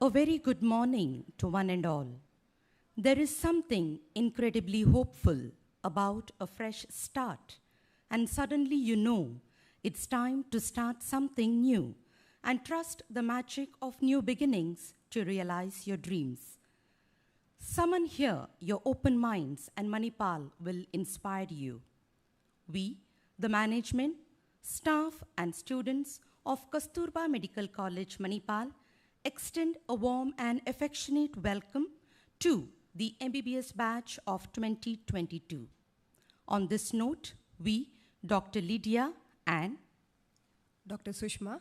A very good morning to one and all. There is something incredibly hopeful about a fresh start, and suddenly you know it's time to start something new and trust the magic of new beginnings to realize your dreams. Summon here your open minds, and Manipal will inspire you. We, the management, staff, and students of Kasturba Medical College, Manipal, extend a warm and affectionate welcome to the MBBS batch of 2022. On this note, we, Dr. Lydia and Dr. Sushma,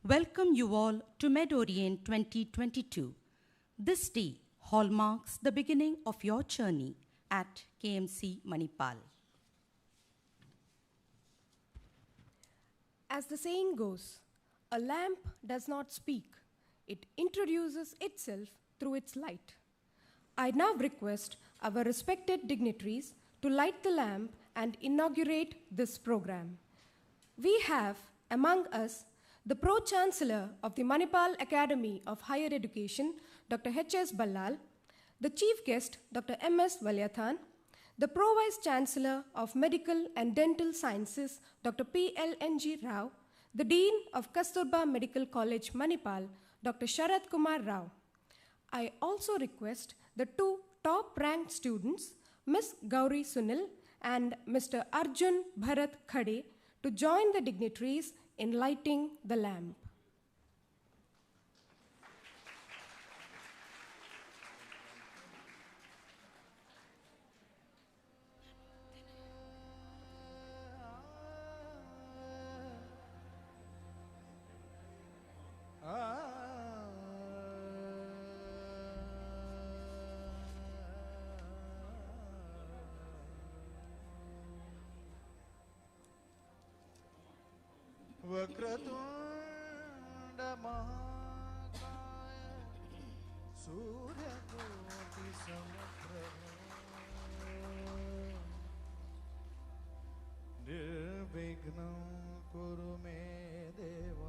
welcome you all to MEDORIENT 2022. This day hallmarks the beginning of your journey at KMC Manipal. as the saying goes, a lamp does not speak. It introduces itself through its light. I now request our respected dignitaries to light the lamp and inaugurate this program. We have among us the Pro-Chancellor of the Manipal Academy of Higher Education, Dr. H.S. Ballal, the Chief Guest, Dr. M.S. Valyathan, the Pro-Vice Chancellor of Medical and Dental Sciences, Dr. P.L.N.G. Rao, the Dean of Kasturba Medical College, Manipal, Dr. Sharat Kumar Rao. I also request the two top-ranked students, Ms. Gauri Sunil and Mr. Arjun Bharat Khade, to join the dignitaries in lighting the lamp. Vakratunda महाकाय सूर्यकोटि समप्रभ निर्विघ्नं कुरु मे देव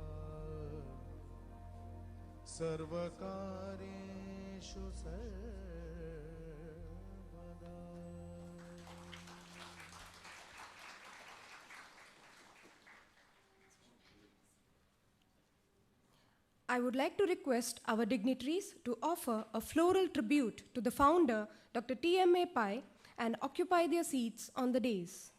सर्वकार्येषु सर्वदा. I would like to request our dignitaries to offer a floral tribute to the founder, Dr. T.M.A. Pai, and occupy their seats on the dais.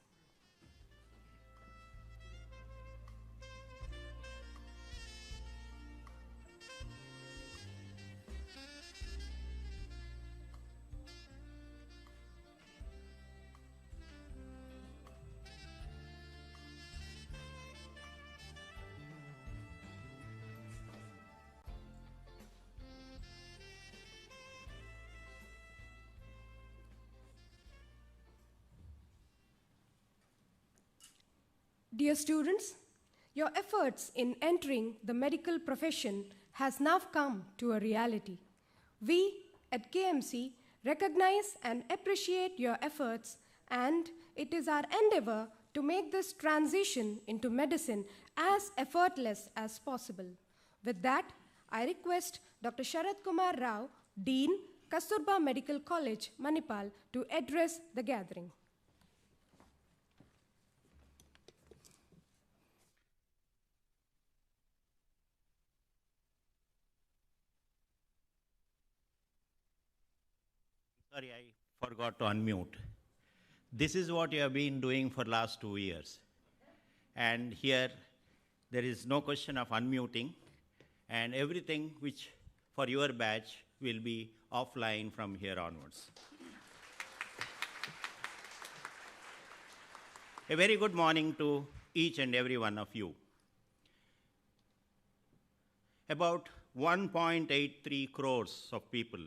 Dear students, your efforts in entering the medical profession has now come to a reality. We at KMC recognize and appreciate your efforts, and it is our endeavor to make this transition into medicine as effortless as possible. With that, I request Dr. Sharat Kumar Rao, Dean, Kasturba Medical College, Manipal, to address the gathering. Sorry, I forgot to unmute. This is what you have been doing for last 2 years. And here, there is no question of unmuting, and everything which for your batch will be offline from here onwards. A very good morning to each and every one of you. About 1.83 crores of people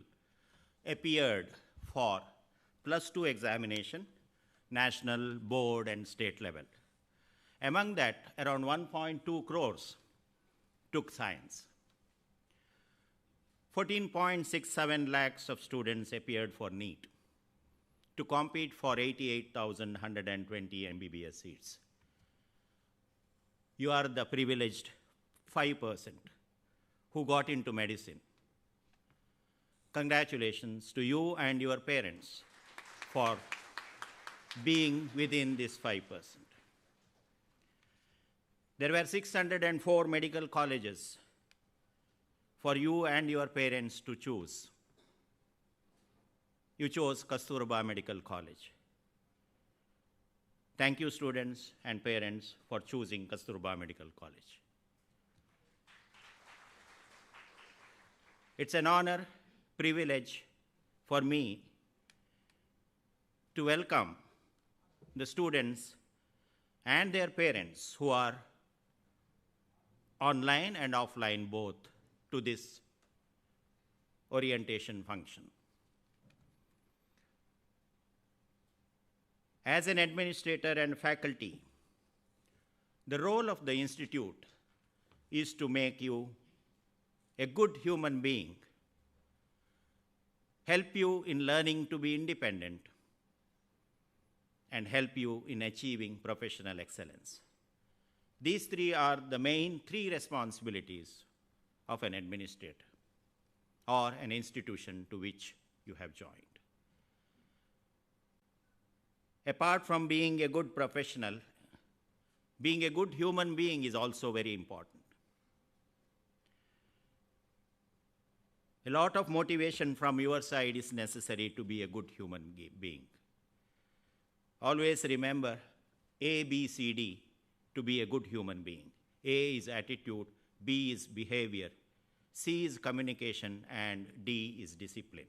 appeared for +2 examination, national, board, and state level. Among that, around 1.2 crores took science. 14.67 lakhs of students appeared for NEET to compete for 88,120 MBBS seats. You are the privileged 5% who got into medicine Congratulations to you and your parents for being within this 5%. There were 604 medical colleges for you and your parents to choose. You chose Kasturba Medical College. Thank you, students and parents, for choosing Kasturba Medical College. It's an honor, privilege for me to welcome the students and their parents who are online and offline both to this orientation function. As an administrator and faculty, the role of the institute is to make you a good human being, help you in learning to be independent, and help you in achieving professional excellence. These three are the main three responsibilities of an administrator or an institution to which you have joined. Apart from being a good professional, being a good human being is also very important. A lot of motivation from your side is necessary to be a good human being. Always remember A, B, C, D to be a good human being. A is attitude, B is behavior, C is communication, and D is discipline.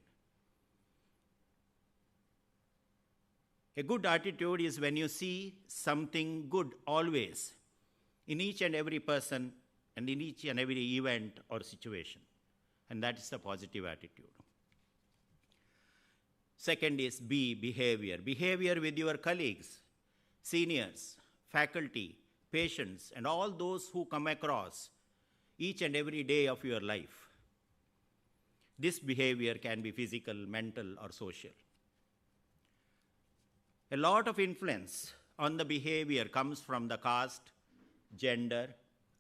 A good attitude is when you see something good always in each and every person and in each and every event or situation. And that is a positive attitude. Second is B, behavior. Behavior with your colleagues, seniors, faculty, patients, and all those who come across each and every day of your life. This behavior can be physical, mental, or social. A lot of influence on the behavior comes from the caste, gender,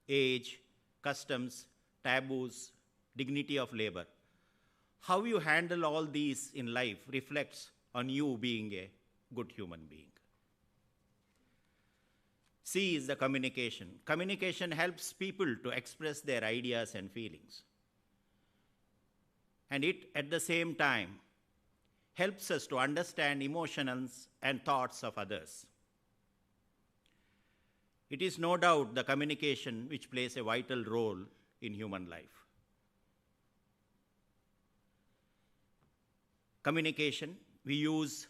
age, customs, taboos, dignity of labor. How you handle all these in life reflects on you being a good human being. C is the communication. Communication helps people to express their ideas and feelings. And it, at the same time, helps us to understand emotions and thoughts of others. It is no doubt the communication which plays a vital role in human life. Communication we use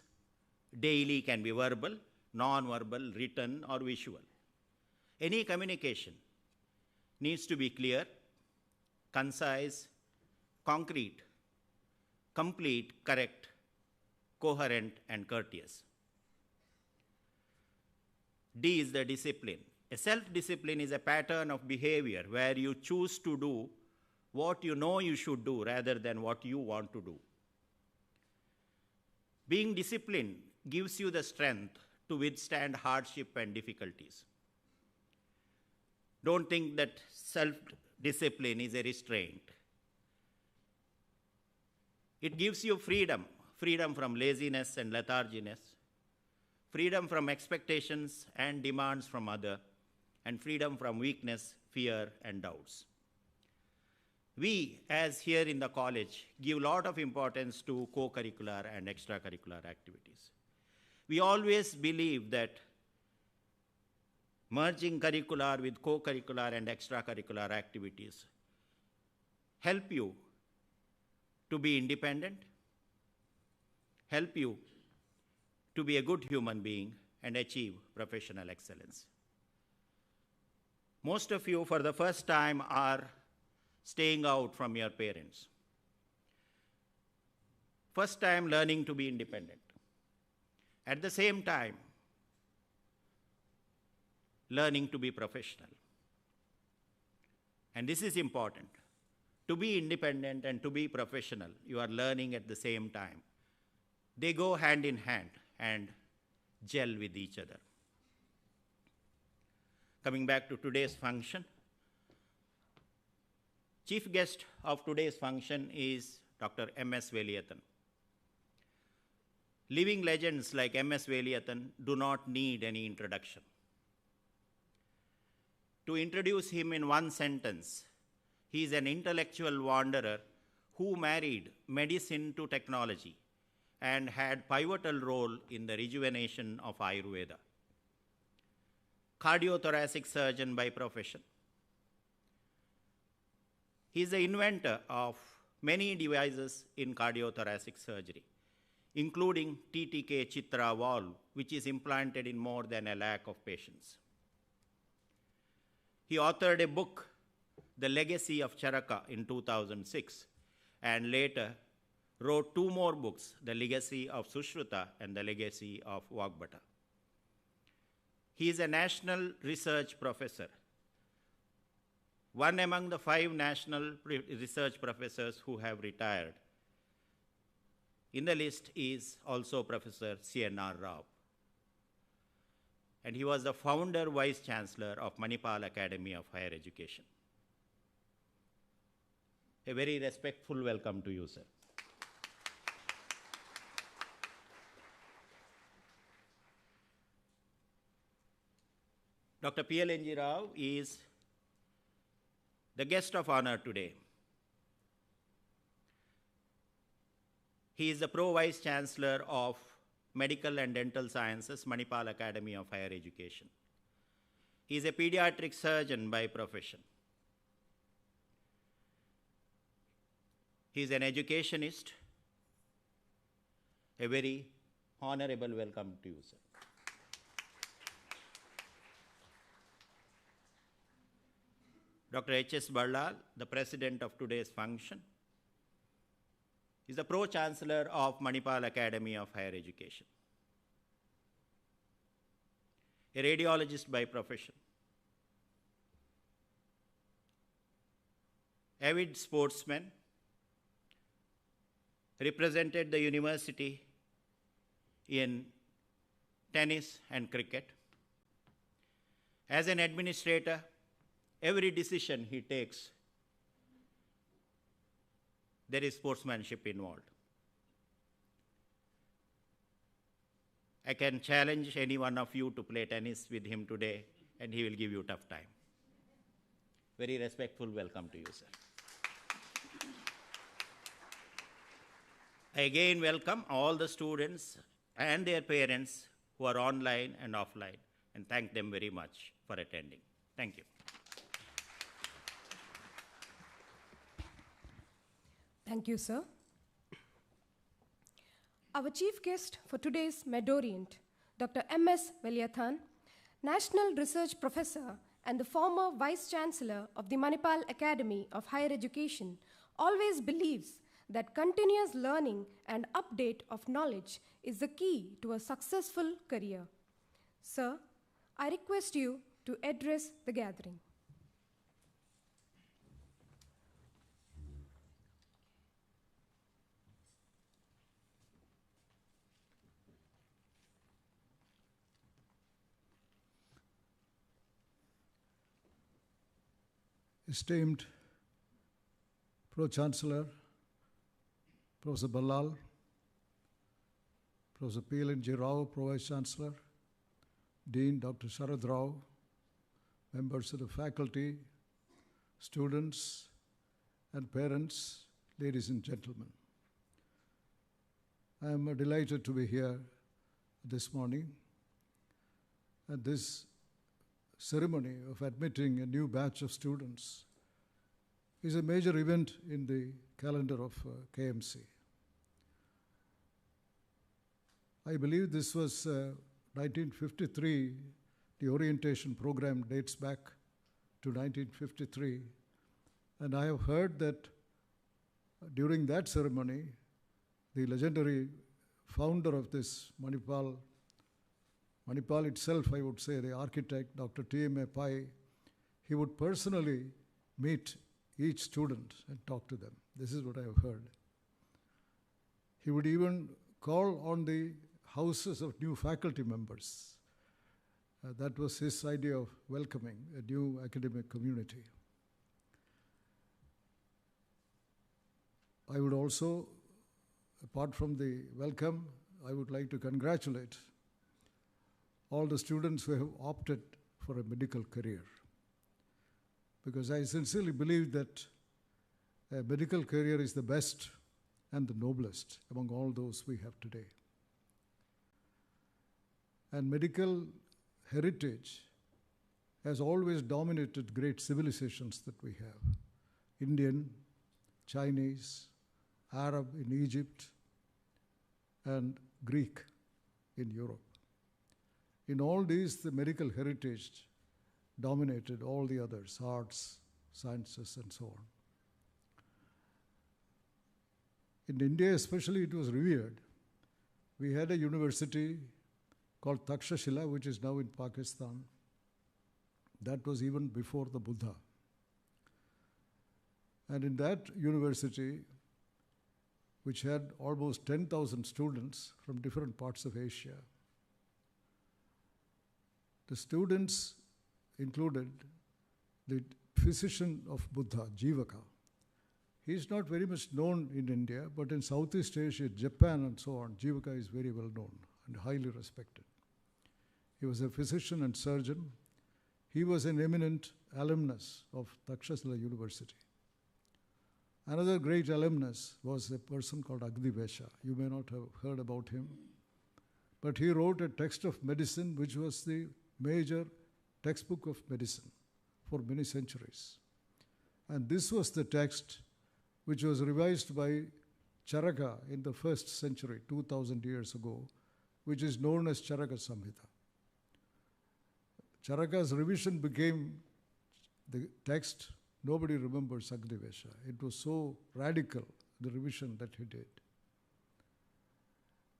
daily can be verbal, non-verbal, written, or visual. Any communication needs to be clear, concise, concrete, complete, correct, coherent, and courteous. D is the discipline. A self-discipline is a pattern of behavior where you choose to do what you know you should do rather than what you want to do. Being disciplined gives you the strength to withstand hardship and difficulties. Don't think that self-discipline is a restraint. It gives you freedom, freedom from laziness and letharginess, freedom from expectations and demands from others, and freedom from weakness, fear, and doubts. We, as here in the college, give a lot of importance to co-curricular and extracurricular activities. We always believe that merging curricular with co-curricular and extracurricular activities help you to be independent, help you to be a good human being, and achieve professional excellence. Most of you, for the first time, are staying out from your parents. First time learning to be independent. At the same time, learning to be professional. And this is important. To be independent and to be professional, you are learning at the same time. They go hand in hand and gel with each other. Coming back to today's function, chief guest of today's function is Dr. M.S. Veliyathan. Living legends like M.S. Veliyathan do not need any introduction. To introduce him in one sentence, he is an intellectual wanderer who married medicine to technology and had pivotal role in the rejuvenation of Ayurveda. Cardiothoracic surgeon by profession. He is the inventor of many devices in cardiothoracic surgery, including TTK Chitra valve, which is implanted in more than 1 lakh of patients. He authored a book, The Legacy of Charaka, in 2006, and later wrote 2 more books, The Legacy of Sushruta and The Legacy of Vagbhata. He is a national research professor, one among the 5 national research professors who have retired. In the list is also Professor C.N.R. Rao. And he was the founder Vice Chancellor of Manipal Academy of Higher Education. A very respectful welcome to you, sir. Dr. P.L.N.G. Rao is the guest of honor today. He is the Pro-Vice Chancellor of Medical and Dental Sciences, Manipal Academy of Higher Education. He is a pediatric surgeon by profession. He is an educationist. A very honorable welcome to you, sir. Dr. H.S. Barlal, the president of today's function, is the Pro-Chancellor of Manipal Academy of Higher Education. A radiologist by profession. Avid sportsman, represented the university in tennis and cricket. As an administrator, every decision he takes, there is sportsmanship involved. I can challenge any one of you to play tennis with him today, and he will give you a tough time. Very respectful welcome to you, sir. I again welcome all the students and their parents who are online and offline, and thank them very much for attending. Thank you. Thank you, sir. Our chief guest for today's MEDORIENT, Dr. M.S. Veliyathan, National Research Professor and the former Vice Chancellor of the Manipal Academy of Higher Education, always believes that continuous learning and update of knowledge is the key to a successful career. Sir, I request you to address the gathering. Esteemed Pro-Chancellor, Professor Ballal, Professor P.L.N.G. Rao, Pro-Vice Chancellor, Dean Dr. Sharad Rao, members of the faculty, students, and parents, ladies and gentlemen. I am delighted to be here this morning at this ceremony of admitting a new batch of students is a major event in the calendar of KMC. I believe this was 1953. The orientation program dates back to 1953. And I have heard that during that ceremony, the legendary founder of this Manipal itself, I would say, the architect, Dr. T.M.A. Pai, he would personally meet each student and talk to them. This is what I have heard. He would even call on the houses of new faculty members. That was his idea of welcoming a new academic community. I would also, apart from the welcome, I would like to congratulate all the students who have opted for a medical career. Because I sincerely believe that a medical career is the best and the noblest among all those we have today. And medical heritage has always dominated great civilizations that we have. Indian, Chinese, Arab in Egypt, and Greek in Europe. In all these, the medical heritage dominated all the others, arts, sciences, and so on. In India especially, it was revered. We had a university called Takshashila, which is now in Pakistan. That was even before the Buddha. And in that university, which had almost 10,000 students from different parts of Asia, the students included the physician of Buddha, Jivaka. He is not very much known in India, but in Southeast Asia, Japan and so on, Jivaka is very well known and highly respected. He was a physician and surgeon. He was an eminent alumnus of Takshashila University. Another great alumnus was a person called Agdivesha. You may not have heard about him, but he wrote a text of medicine which was the major textbook of medicine for many centuries. And this was the text which was revised by Charaka in the 1st century, 2000 years ago, which is known as Charaka Samhita. Charaka's revision became the text. Nobody remembers Agdivesha. It was so radical, the revision that he did.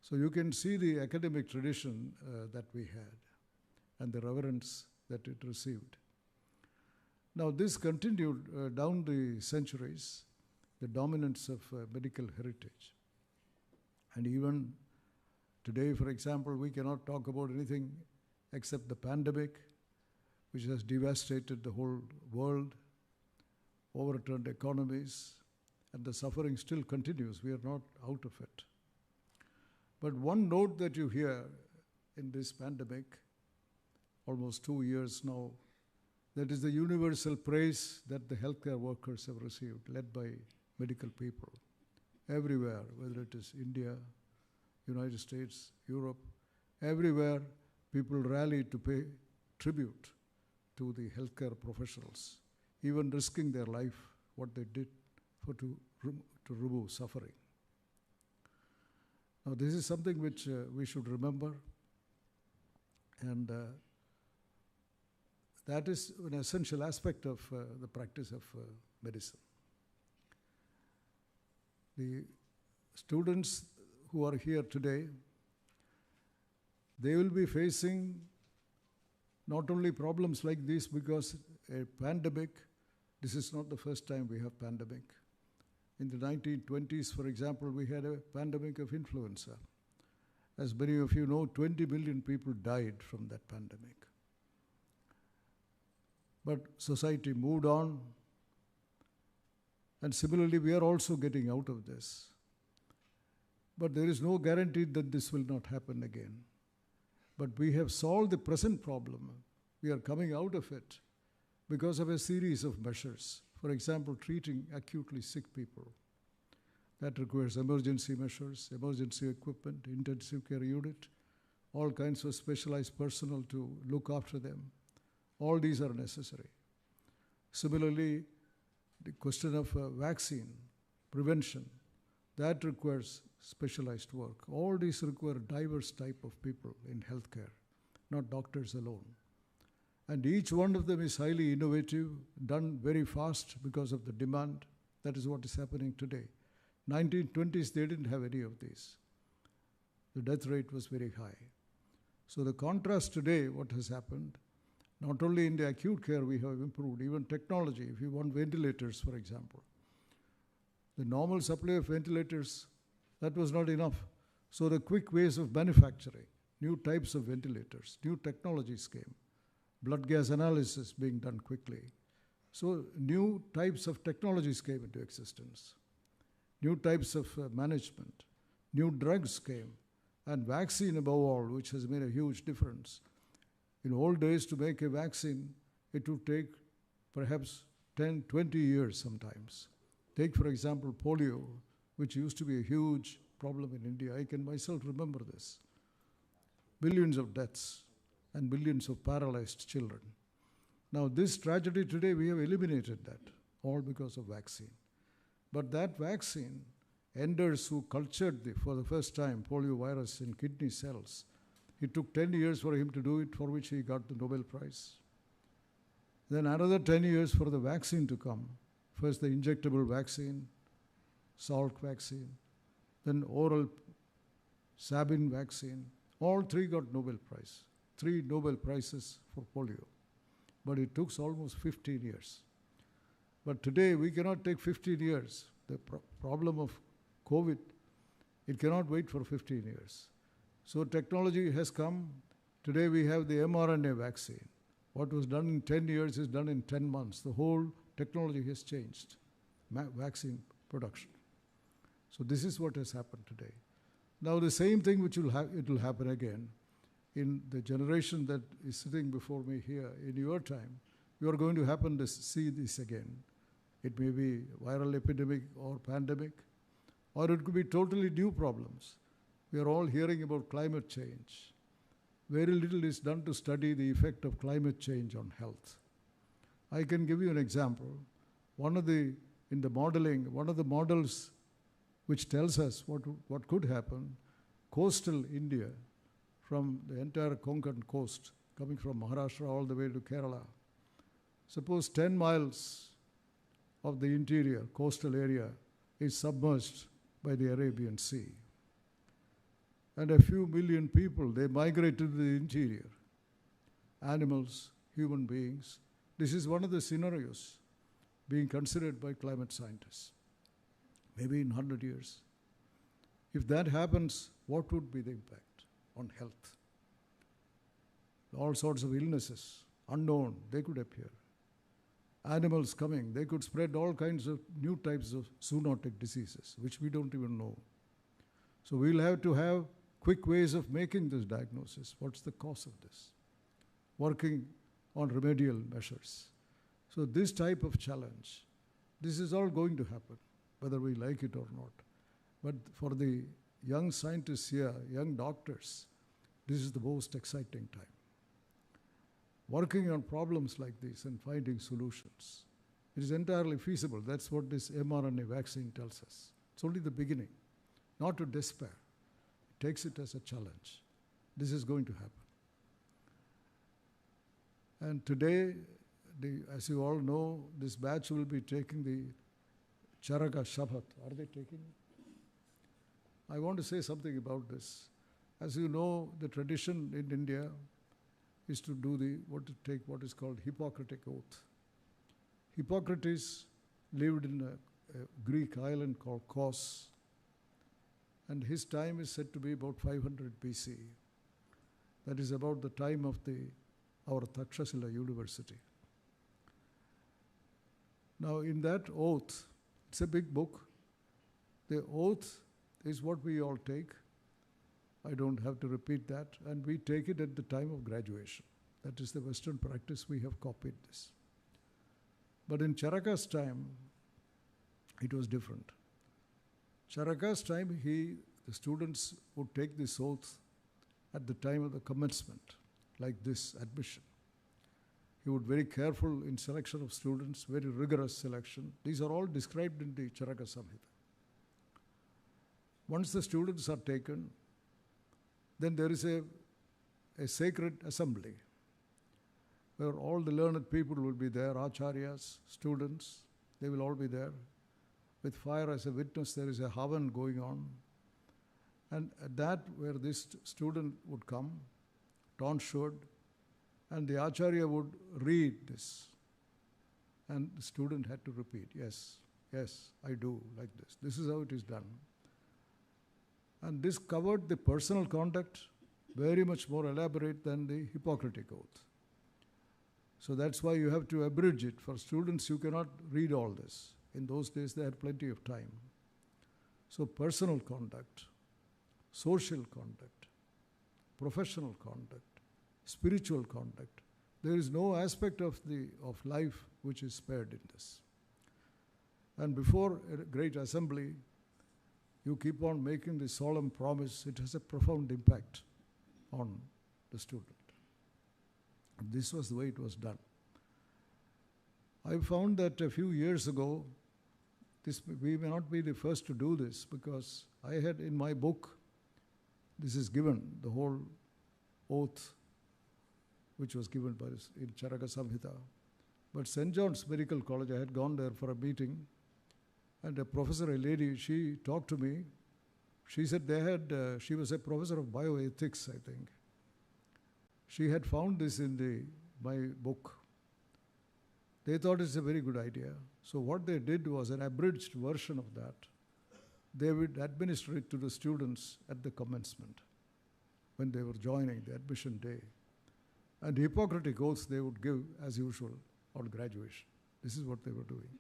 So you can see the academic tradition that we had and the reverence that it received. Now this continued down the centuries, the dominance of medical heritage. And even today, for example, we cannot talk about anything except the pandemic, which has devastated the whole world, overturned economies, and the suffering still continues. We are not out of it. But one note that you hear in this pandemic, almost 2 years now, that is the universal praise that the healthcare workers have received, led by medical people everywhere, whether it is India, United States, Europe, everywhere people rally to pay tribute to the healthcare professionals, even risking their life, what they did to remove suffering. Now this is something which we should remember, and that is an essential aspect of the practice of medicine. The students who are here today, they will be facing not only problems like this because a pandemic, this is not the first time we have pandemic. In the 1920s, for example, we had a pandemic of influenza. As many of you know, 20 million people died from that pandemic. But society moved on, and similarly, we are also getting out of this. But there is no guarantee that this will not happen again. But we have solved the present problem. We are coming out of it because of a series of measures. For example, treating acutely sick people. That requires emergency measures, emergency equipment, intensive care unit, all kinds of specialized personnel to look after them. All these are necessary. Similarly, the question of vaccine, prevention, that requires specialized work. All these require diverse type of people in healthcare, not doctors alone. And each one of them is highly innovative, done very fast because of the demand. That is what is happening today. 1920s, they didn't have any of these. The death rate was very high. So the contrast today, what has happened, not only in the acute care we have improved, even technology. If you want ventilators, for example, the normal supply of ventilators, that was not enough. So the quick ways of manufacturing, new types of ventilators, new technologies came. Blood gas analysis being done quickly. So new types of technologies came into existence. new types of management, new drugs came, and vaccine above all, which has made a huge difference. In old days, to make a vaccine, it would take perhaps 10, 20 years sometimes. Take, for example, polio, which used to be a huge problem in India. I can myself remember this. Billions of deaths and billions of paralyzed children. Now, this tragedy today, we have eliminated that, all because of vaccine. But that vaccine, Enders, who cultured for the first time polio virus in kidney cells, it took 10 years for him to do it, for which he got the Nobel Prize. Then another 10 years for the vaccine to come. First the injectable vaccine, Salk vaccine, then oral Sabin vaccine. All three got Nobel Prize. 3 Nobel Prizes for polio. But it took almost 15 years. But today we cannot take 15 years. The problem of COVID, it cannot wait for 15 years. So technology has come. Today we have the mRNA vaccine. What was done in 10 years is done in 10 months. The whole technology has changed, vaccine production. So this is what has happened today. Now the same thing which it will happen again in the generation that is sitting before me here. In your time, you are going to see this again. It may be viral epidemic or pandemic, or it could be totally new problems. We are all hearing about climate change. Very little is done to study the effect of climate change on health. I can give you an example. One of the models which tells us what could happen, coastal India, from the entire Konkan coast, coming from Maharashtra all the way to Kerala. Suppose 10 miles of the interior coastal area is submerged by the Arabian Sea. And a few million people, they migrate to the interior. Animals, human beings. This is one of the scenarios being considered by climate scientists. Maybe in 100 years. If that happens, what would be the impact on health? All sorts of illnesses, unknown, they could appear. Animals coming, they could spread all kinds of new types of zoonotic diseases, which we don't even know. So we'll have to have quick ways of making this diagnosis. What's the cause of this? Working on remedial measures. So this type of challenge, this is all going to happen, whether we like it or not. But for the young scientists here, young doctors, this is the most exciting time. Working on problems like this and finding solutions. It is entirely feasible. That's what this mRNA vaccine tells us. It's only the beginning, not to despair. It takes it as a challenge. This is going to happen. And today, as you all know, this batch will be taking the Charaka Shabbat. Are they taking it? I want to say something about this. As you know, the tradition in India is to take what is called Hippocratic oath. Hippocrates lived in a Greek island called Kos, and his time is said to be about 500 BC. That is about the time of our Takshashila University. Now in that oath, it's a big book. The oath is what we all take. I don't have to repeat that. And we take it at the time of graduation. That is the Western practice. We have copied this. But in Charaka's time, it was different. Charaka's time, the students would take this oath at the time of the commencement, like this admission. He would be very careful in selection of students, very rigorous selection. These are all described in the Charaka Samhita. Once the students are taken, then there is a sacred assembly where all the learned people will be there, acharyas, students, they will all be there. With fire as a witness, there is a havan going on. And at that, where this student would come, tonsured, and the acharya would read this. And the student had to repeat, yes, yes, I do, like this. This is how it is done. And this covered the personal conduct, very much more elaborate than the Hippocratic oath. So that's why you have to abridge it. For students, you cannot read all this. In those days, they had plenty of time. So personal conduct, social conduct, professional conduct, spiritual conduct. There is no aspect of life which is spared in this. And before a great assembly, you keep on making this solemn promise. It has a profound impact on the student. And this was the way it was done. I found that a few years ago, we may not be the first to do this, because I had in my book, this is given, the whole oath which was given by in Charaka Samhita. But St. John's Medical College, I had gone there for a meeting, and a professor, a lady, she talked to me. She said she was a professor of bioethics, I think. She had found this in my book. They thought it's a very good idea. So what they did was an abridged version of that. They would administer it to the students at the commencement when they were joining the admission day. And Hippocratic oaths they would give as usual on graduation. This is what they were doing.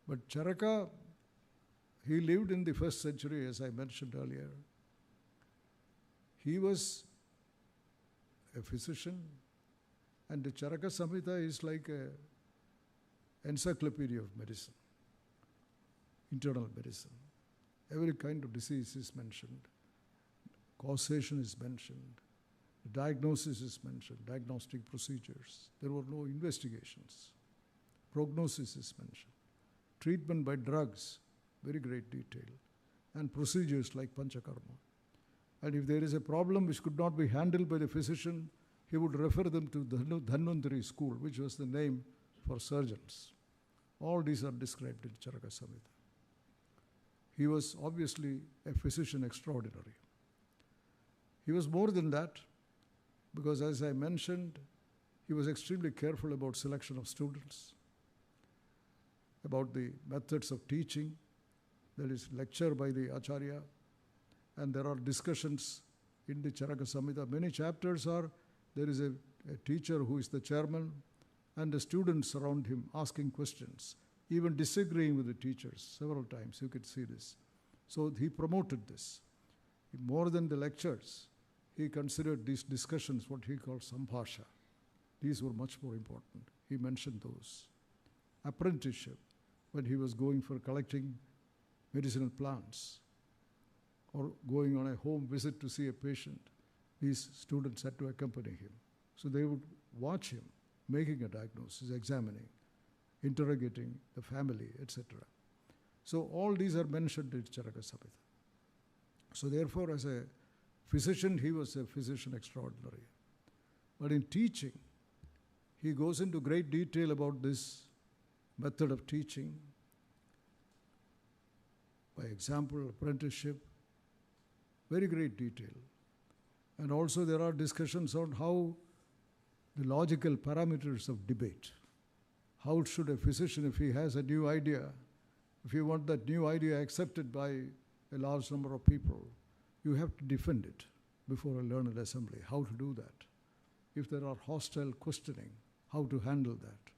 But Charaka, he lived in the 1st century, as I mentioned earlier. He was a physician, and the Charaka Samhita is like an encyclopedia of medicine, internal medicine. Every kind of disease is mentioned. Causation is mentioned. Diagnosis is mentioned, diagnostic procedures. There were no investigations. Prognosis is mentioned. Treatment by drugs, very great detail. And procedures like Panchakarma. And if there is a problem which could not be handled by the physician, he would refer them to the Dhanvantari school, which was the name for surgeons. All these are described in Charaka Samhita. He was obviously a physician extraordinary. He was more than that, because as I mentioned, he was extremely careful about selection of students, about the methods of teaching. There is lecture by the Acharya, and there are discussions in the Charaka Samhita. Many chapters there is a teacher who is the chairman, and the students around him asking questions, even disagreeing with the teachers several times. You could see this. So he promoted this. More than the lectures, he considered these discussions what he called sambhasha. These were much more important. He mentioned those. Apprenticeship, when he was going for collecting medicinal plants or going on a home visit to see a patient, these students had to accompany him. So they would watch him making a diagnosis, examining, interrogating the family, etc. So all these are mentioned in Charaka Samhita. So therefore, as a physician, he was a physician extraordinary. But in teaching, he goes into great detail about this method of teaching. By example, apprenticeship, very great detail. And also there are discussions on how the logical parameters of debate. How should a physician, if he has a new idea, if you want that new idea accepted by a large number of people, you have to defend it before a learned assembly. How to do that? If there are hostile questioning, how to handle that?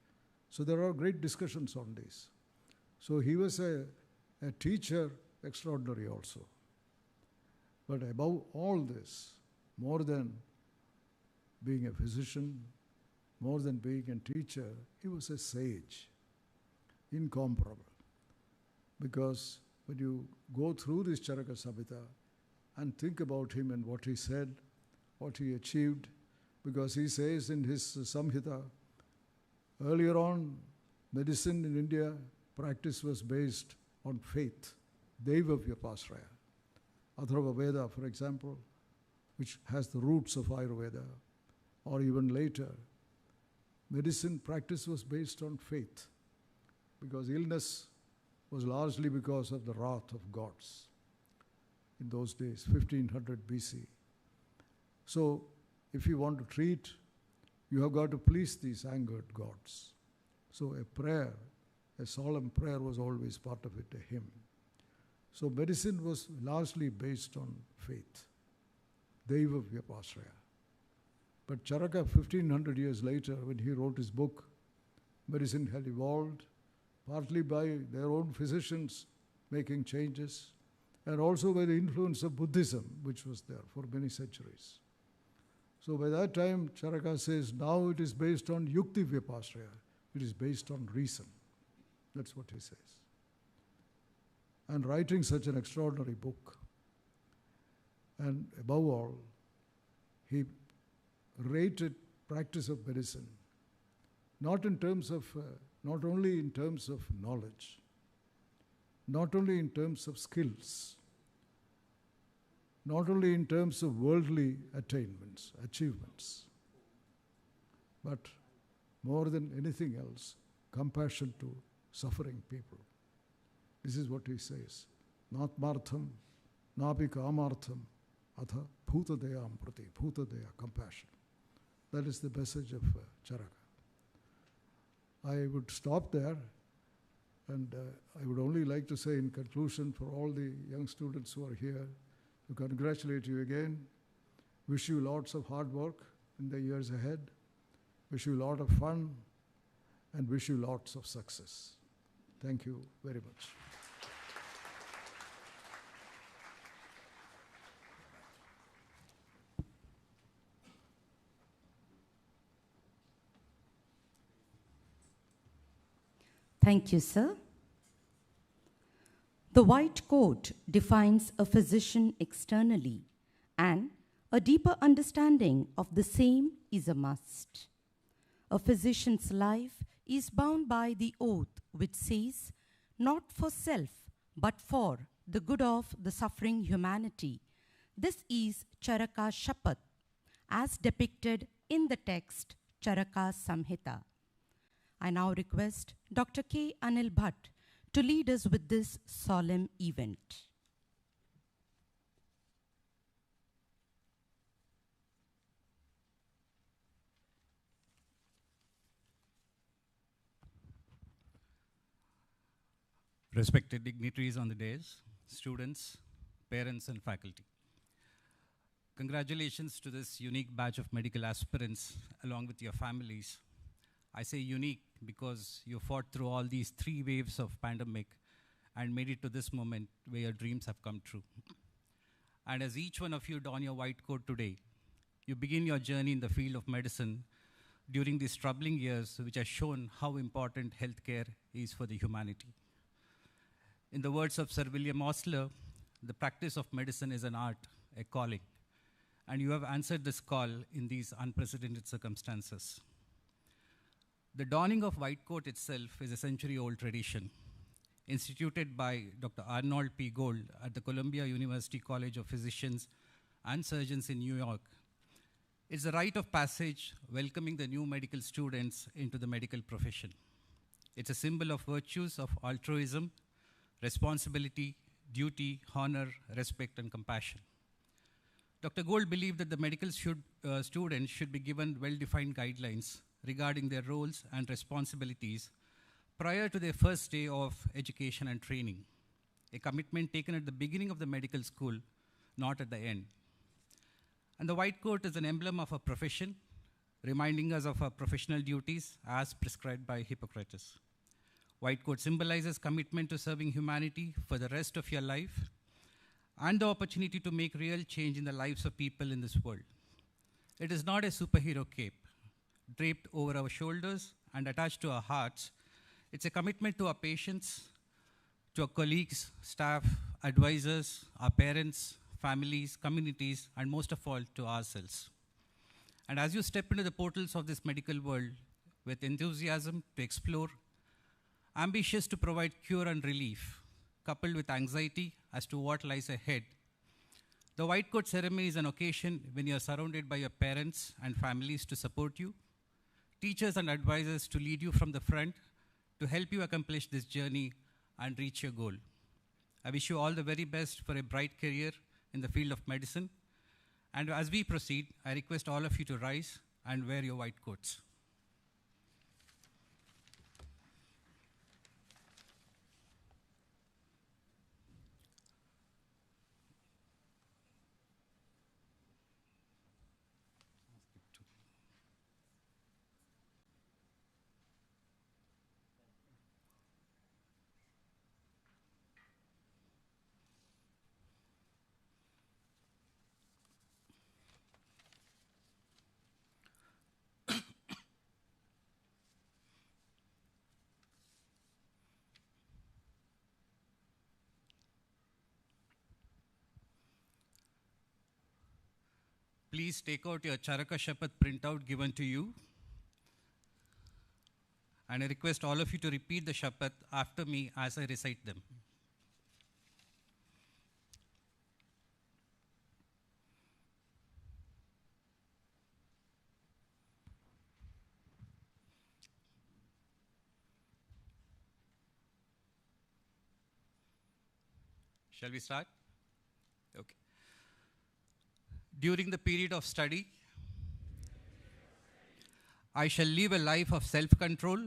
So there are great discussions on this. So he was a teacher extraordinary also. But above all this, more than being a physician, more than being a teacher, he was a sage, incomparable. Because when you go through this Charaka Samhita and think about him and what he said, what he achieved, because he says in his Samhita, earlier on, medicine in India, practice was based on faith, Deva Vyapasraya. Atharva Veda, for example, which has the roots of Ayurveda, or even later, medicine practice was based on faith, because illness was largely because of the wrath of gods in those days, 1500 BC. So if you want to treat, you have got to please these angered gods. So a prayer, a solemn prayer was always part of it, a hymn. So medicine was largely based on faith, Deva Vyapasraya. But Charaka, 1500 years later, when he wrote his book, medicine had evolved, partly by their own physicians making changes, and also by the influence of Buddhism, which was there for many centuries. So by that time, Charaka says, now it is based on Yukti Vipassaya. It is based on reason. That's what he says. And writing such an extraordinary book, and above all, he rated practice of medicine not only in terms of knowledge, not only in terms of skills, not only in terms of worldly achievements, but more than anything else, compassion to suffering people. This is what he says. Natmartham, napi kamartham, atha bhutadayam prati, bhutadaya, compassion. That is the message of Charaka. I would stop there, and I would only like to say in conclusion for all the young students who are here, to congratulate you again, wish you lots of hard work in the years ahead, wish you a lot of fun, and wish you lots of success. Thank you very much. Thank you, sir. The white coat defines a physician externally, and a deeper understanding of the same is a must. A physician's life is bound by the oath which says, not for self, but for the good of the suffering humanity. This is Charaka Shapat, as depicted in the text Charaka Samhita. I now request Dr. K. Anil Bhatt to lead us with this solemn event. Respected dignitaries on the dais, students, parents, and faculty. Congratulations to this unique batch of medical aspirants along with your families. I say unique because you fought through all these 3 waves of pandemic and made it to this moment where your dreams have come true. And as each one of you don your white coat today, you begin your journey in the field of medicine during these troubling years, which have shown how important healthcare is for the humanity. In the words of Sir William Osler, the practice of medicine is an art, a calling. And you have answered this call in these unprecedented circumstances. The donning of white coat itself is a century-old tradition, instituted by Dr. Arnold P. Gold at the Columbia University College of Physicians and Surgeons in New York. It's a rite of passage welcoming the new medical students into the medical profession. It's a symbol of virtues of altruism, responsibility, duty, honor, respect, and compassion. Dr. Gold believed that the medical students should be given well-defined guidelines regarding their roles and responsibilities prior to their first day of education and training, a commitment taken at the beginning of the medical school, not at the end. And the white coat is an emblem of a profession, reminding us of our professional duties as prescribed by Hippocrates. White coat symbolizes commitment to serving humanity for the rest of your life and the opportunity to make real change in the lives of people in this world. It is not a superhero cape draped over our shoulders and attached to our hearts. It's a commitment to our patients, to our colleagues, staff, advisors, our parents, families, communities, and most of all, to ourselves. And as you step into the portals of this medical world with enthusiasm to explore, ambitious to provide cure and relief, coupled with anxiety as to what lies ahead, the white coat ceremony is an occasion when you are surrounded by your parents and families to support you, teachers and advisors to lead you from the front to help you accomplish this journey and reach your goal. I wish you all the very best for a bright career in the field of medicine. And as we proceed, I request all of you to rise and wear your white coats. please take out your Charaka Shapath printout given to you. And I request all of you to repeat the Shapath after me as I recite them. Shall we start? Okay. During the period of study, I shall live a life of self-control,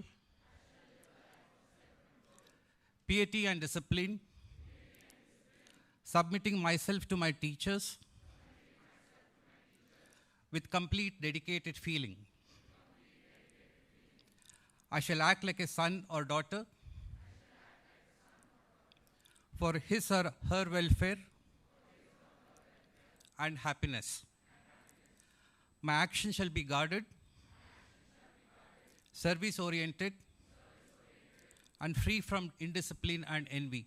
piety and discipline, submitting myself to my teachers with complete dedicated feeling. I shall act like a son or daughter for his or her welfare and happiness. My action shall be guarded, service-oriented, and free from indiscipline and envy.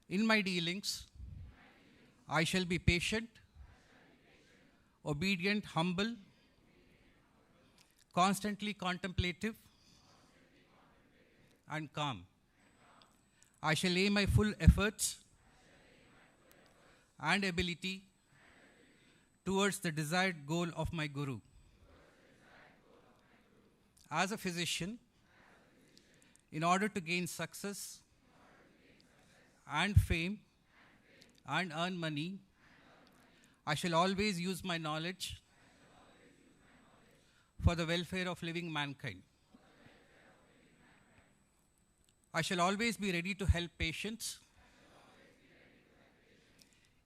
In my dealings, I shall be patient, obedient, humble, constantly contemplative, and calm. I shall lay my full efforts and ability towards the desired goal of my Guru. As a physician, in order to gain success and fame and earn money, I shall always use my knowledge for the welfare of living mankind. I shall always be ready to help patients,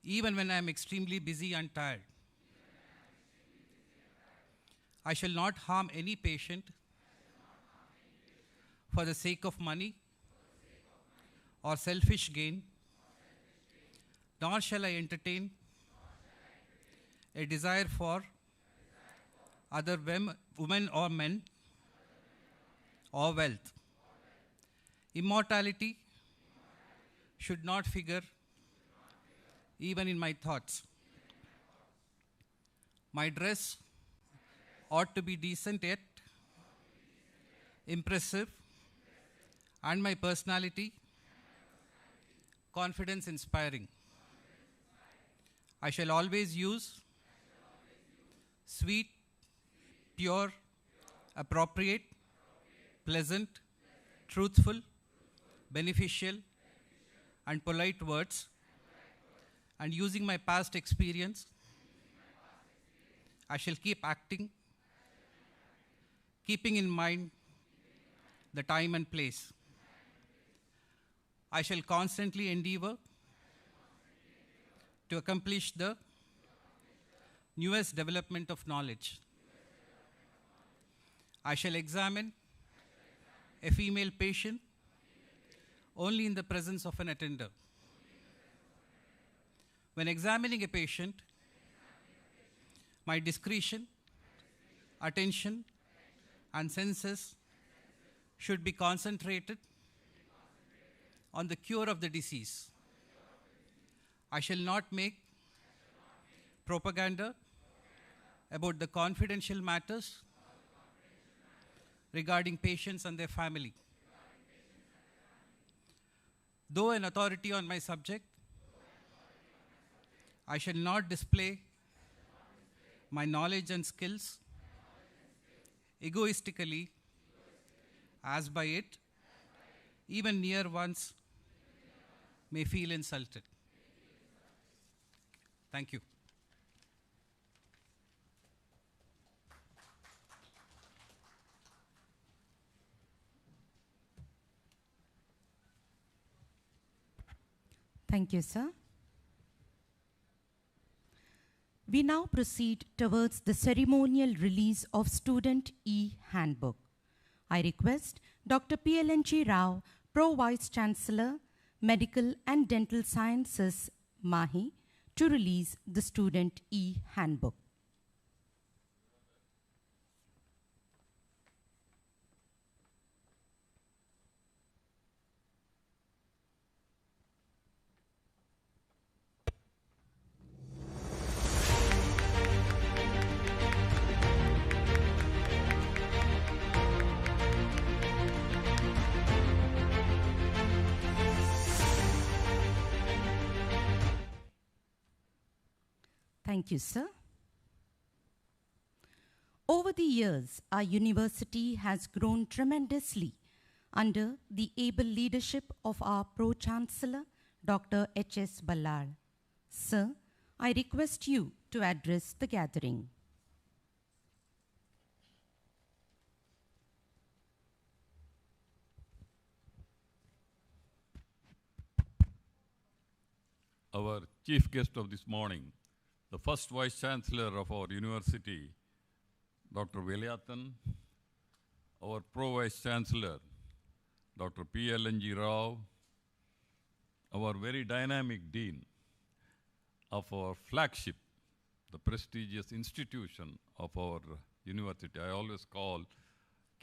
even when I am extremely busy and tired. I shall not harm any patient for the sake of money or selfish gain, nor shall I entertain a desire for other women or men or wealth. Immortality should not figure even in my thoughts. My dress ought to be decent yet impressive, and my personality confidence inspiring. I shall always use sweet, pure, appropriate, pleasant, truthful, beneficial, and polite words, and using my past experience, I shall keep acting, keeping in mind the time and place. I shall constantly endeavor to accomplish the newest development of knowledge. I shall examine a female patient only in the presence of an attender. When examining a patient, my discretion, attention, and senses should be concentrated on the cure of the disease. I shall not make propaganda about the confidential matters regarding patients and their family. Though an authority on my subject, I shall not display my knowledge and skills egoistically, as by it, even near ones may feel insulted. Thank you. Thank you, sir. We now proceed towards the ceremonial release of Student E-Handbook. I request Dr. PLNG Rao, Pro Vice Chancellor, Medical and Dental Sciences, Mahi, to release the Student E-Handbook. Thank you, sir. Over the years, our university has grown tremendously under the able leadership of our Pro-Chancellor, Dr. H.S. Ballar. Sir, I request you to address the gathering. Our chief guest of this morning, the first Vice Chancellor of our university, Dr. Veliathan, our Pro-Vice Chancellor, Dr. P.L.N.G. Rao, our very dynamic Dean of our flagship, the prestigious institution of our university. I always call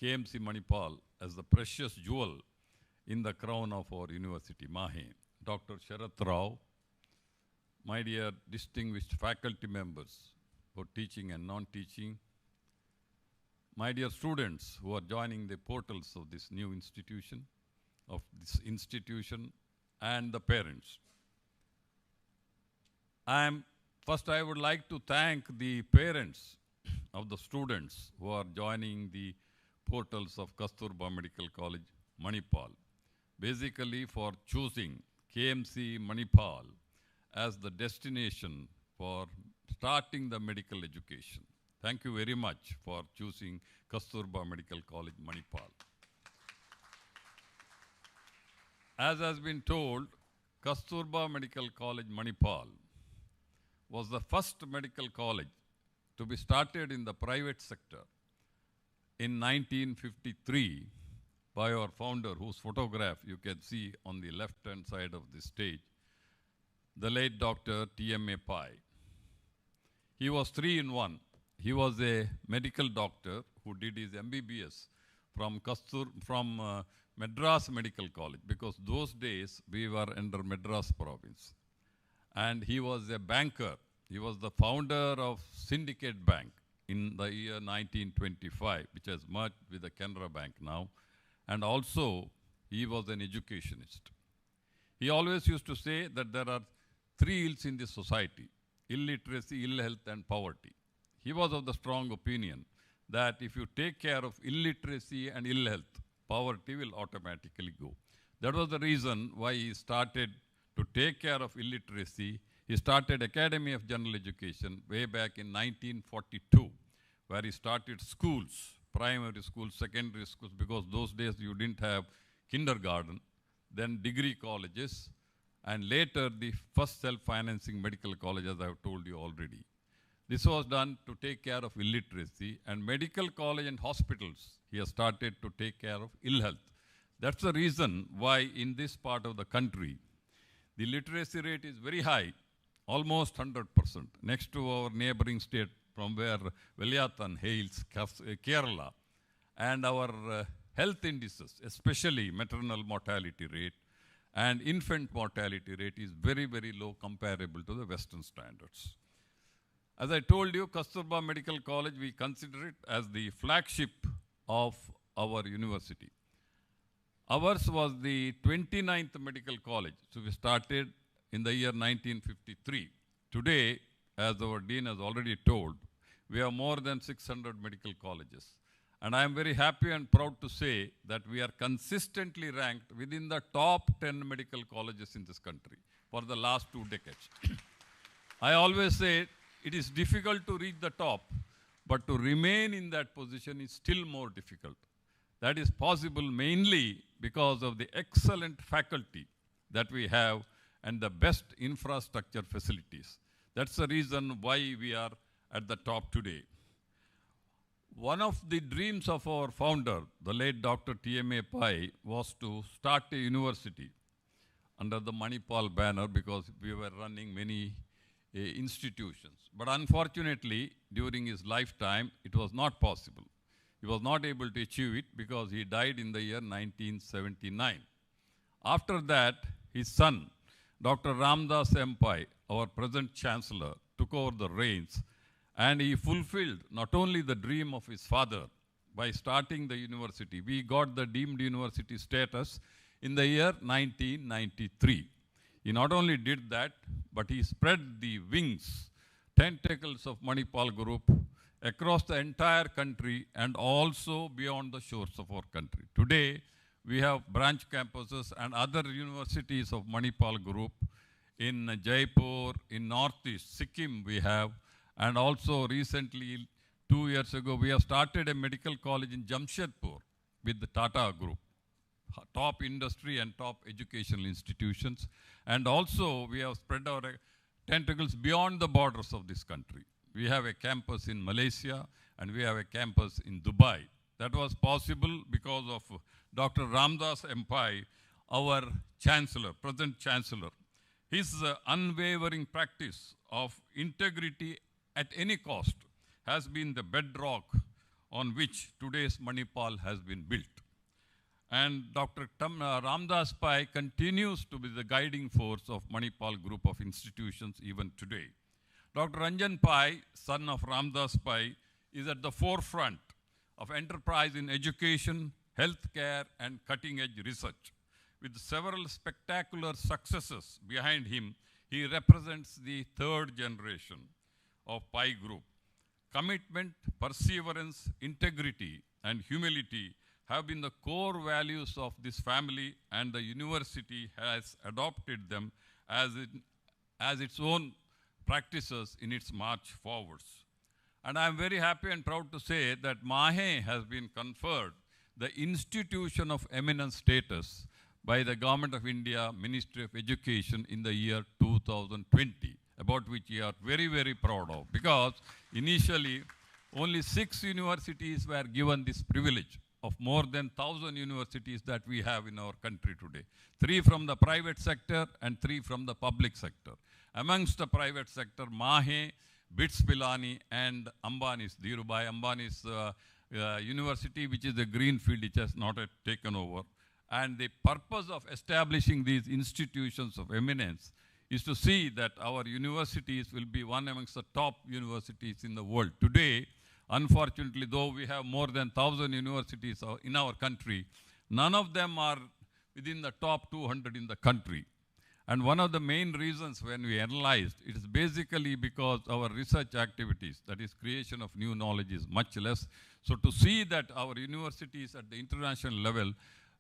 KMC Manipal as the precious jewel in the crown of our university, Mahe. Dr. Sharath Rao, my dear distinguished faculty members for teaching and non-teaching, my dear students who are joining the portals of this new institution, and the parents. First, I would like to thank the parents of the students who are joining the portals of Kasturba Medical College, Manipal, basically for choosing KMC Manipal as the destination for starting the medical education. Thank you very much for choosing Kasturba Medical College, Manipal. As has been told, Kasturba Medical College, Manipal was the first medical college to be started in the private sector in 1953 by our founder, whose photograph you can see on the left-hand side of the stage, the late Dr. T.M.A. Pai. He was 3 in 1. He was a medical doctor who did his MBBS from Madras Medical College, because those days we were under Madras province. And he was a banker. He was the founder of Syndicate Bank in the year 1925, which has merged with the Canara Bank now. And also, he was an educationist. He always used to say that there are 3 ills in this society: illiteracy, ill health, and poverty. He was of the strong opinion that if you take care of illiteracy and ill health, poverty will automatically go. That was the reason why he started to take care of illiteracy. He started Academy of General Education way back in 1942, where he started schools, primary schools, secondary schools, because those days you didn't have kindergarten, then degree colleges, and later the first self-financing medical college, as I have told you already. This was done to take care of illiteracy, and medical college and hospitals, he has started to take care of ill health. That's the reason why in this part of the country, the literacy rate is very high, almost 100%, next to our neighboring state from where Veliathan hails, Kerala. And our health indices, especially maternal mortality rate and infant mortality rate, is very, very low comparable to the Western standards. As I told you, Kasturba Medical College, we consider it as the flagship of our university. Ours was the 29th medical college. So we started in the year 1953. Today, as our dean has already told, we have more than 600 medical colleges. And I am very happy and proud to say that we are consistently ranked within the top 10 medical colleges in this country for the last 2 decades. I always say it is difficult to reach the top, but to remain in that position is still more difficult. That is possible mainly because of the excellent faculty that we have and the best infrastructure facilities. That's the reason why we are at the top today. One of the dreams of our founder, the late Dr. T.M.A. Pai, was to start a university under the Manipal banner, because we were running many institutions. But unfortunately, during his lifetime, it was not possible. He was not able to achieve it because he died in the year 1979. After that, his son, Dr. Ramdas M. Pai, our present chancellor, took over the reins, and he fulfilled not only the dream of his father by starting the university. We got the deemed university status in the year 1993. He not only did that, but he spread the wings tentacles of Manipal Group across the entire country and also beyond the shores of our country. Today, we have branch campuses and other universities of Manipal Group in Jaipur, in Northeast, Sikkim we have, and also recently, 2 years ago, we have started a medical college in Jamshedpur with the Tata Group, top industry and top educational institutions. And also, we have spread our tentacles beyond the borders of this country. We have a campus in Malaysia and we have a campus in Dubai. That was possible because of Dr. Ramdas Empai, our chancellor, present chancellor. His unwavering practice of integrity at any cost has been the bedrock on which today's Manipal has been built. And Dr. Ramdas Pai continues to be the guiding force of Manipal Group of institutions even today. Dr. Ranjan Pai, son of Ramdas Pai, is at the forefront of enterprise in education, healthcare, and cutting-edge research. With several spectacular successes behind him, he represents the third generation of Pai Group. Commitment, perseverance, integrity, and humility have been the core values of this family, and the university has adopted them as its own practices in its march forwards. And I am very happy and proud to say that MAHE has been conferred the Institution of Eminence status by the Government of India, Ministry of Education in the year 2020, about which we are very, very proud of, because initially only 6 universities were given this privilege of more than 1,000 universities that we have in our country today. 3 from the private sector and 3 from the public sector. Amongst the private sector, MAHE, BITS Pilani and Ambani's, Dhirubhai Ambani's university, which is a greenfield, which has not yet taken over. And the purpose of establishing these institutions of eminence is to see that our universities will be one amongst the top universities in the world. Today, unfortunately, though we have more than 1,000 universities in our country, none of them are within the top 200 in the country. And one of the main reasons when we analyzed, it is basically because our research activities, that is creation of new knowledge, is much less. So to see that our universities at the international level,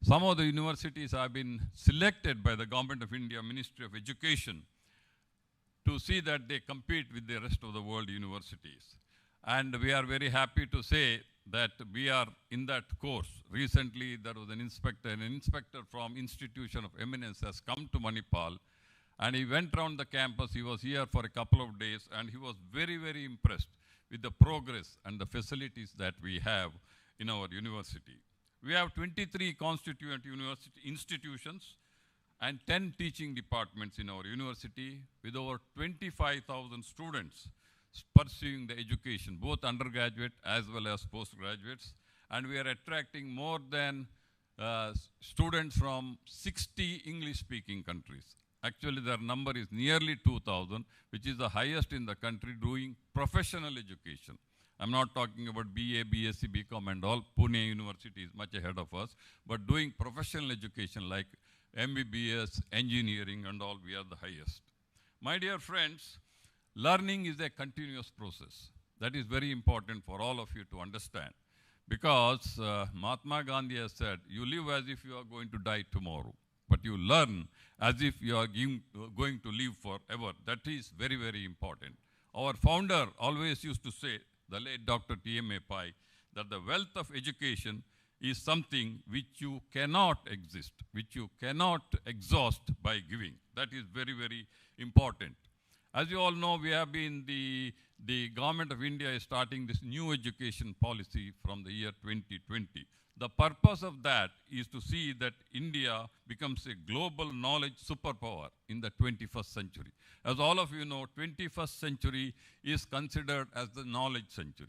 some of the universities have been selected by the Government of India, Ministry of Education, to see that they compete with the rest of the world universities. And we are very happy to say that we are in that course. Recently, there was an inspector from Institution of Eminence has come to Manipal, and he went around the campus. He was here for a couple of days, and he was very, very impressed with the progress and the facilities that we have in our university. We have 23 constituent university institutions and 10 teaching departments in our university, with over 25,000 students pursuing the education, both undergraduate as well as postgraduates. And we are attracting more than students from 60 English-speaking countries. Actually, their number is nearly 2,000, which is the highest in the country doing professional education. I'm not talking about BA, BSc, BCom and all. Pune University is much ahead of us. But doing professional education like MBBS, engineering and all, we are the highest. My dear friends, learning is a continuous process. That is very important for all of you to understand. Because Mahatma Gandhi has said, you live as if you are going to die tomorrow, but you learn as if you are going to live forever. That is very, very important. Our founder always used to say, the late Dr. T.M.A. Pai, that the wealth of education is something which you cannot exist, which you cannot exhaust by giving. That is very, very important. As you all know, we have been, the Government of India is starting this new education policy from the year 2020. The purpose of that is to see that India becomes a global knowledge superpower in the 21st century. As all of you know, 21st century is considered as the knowledge century.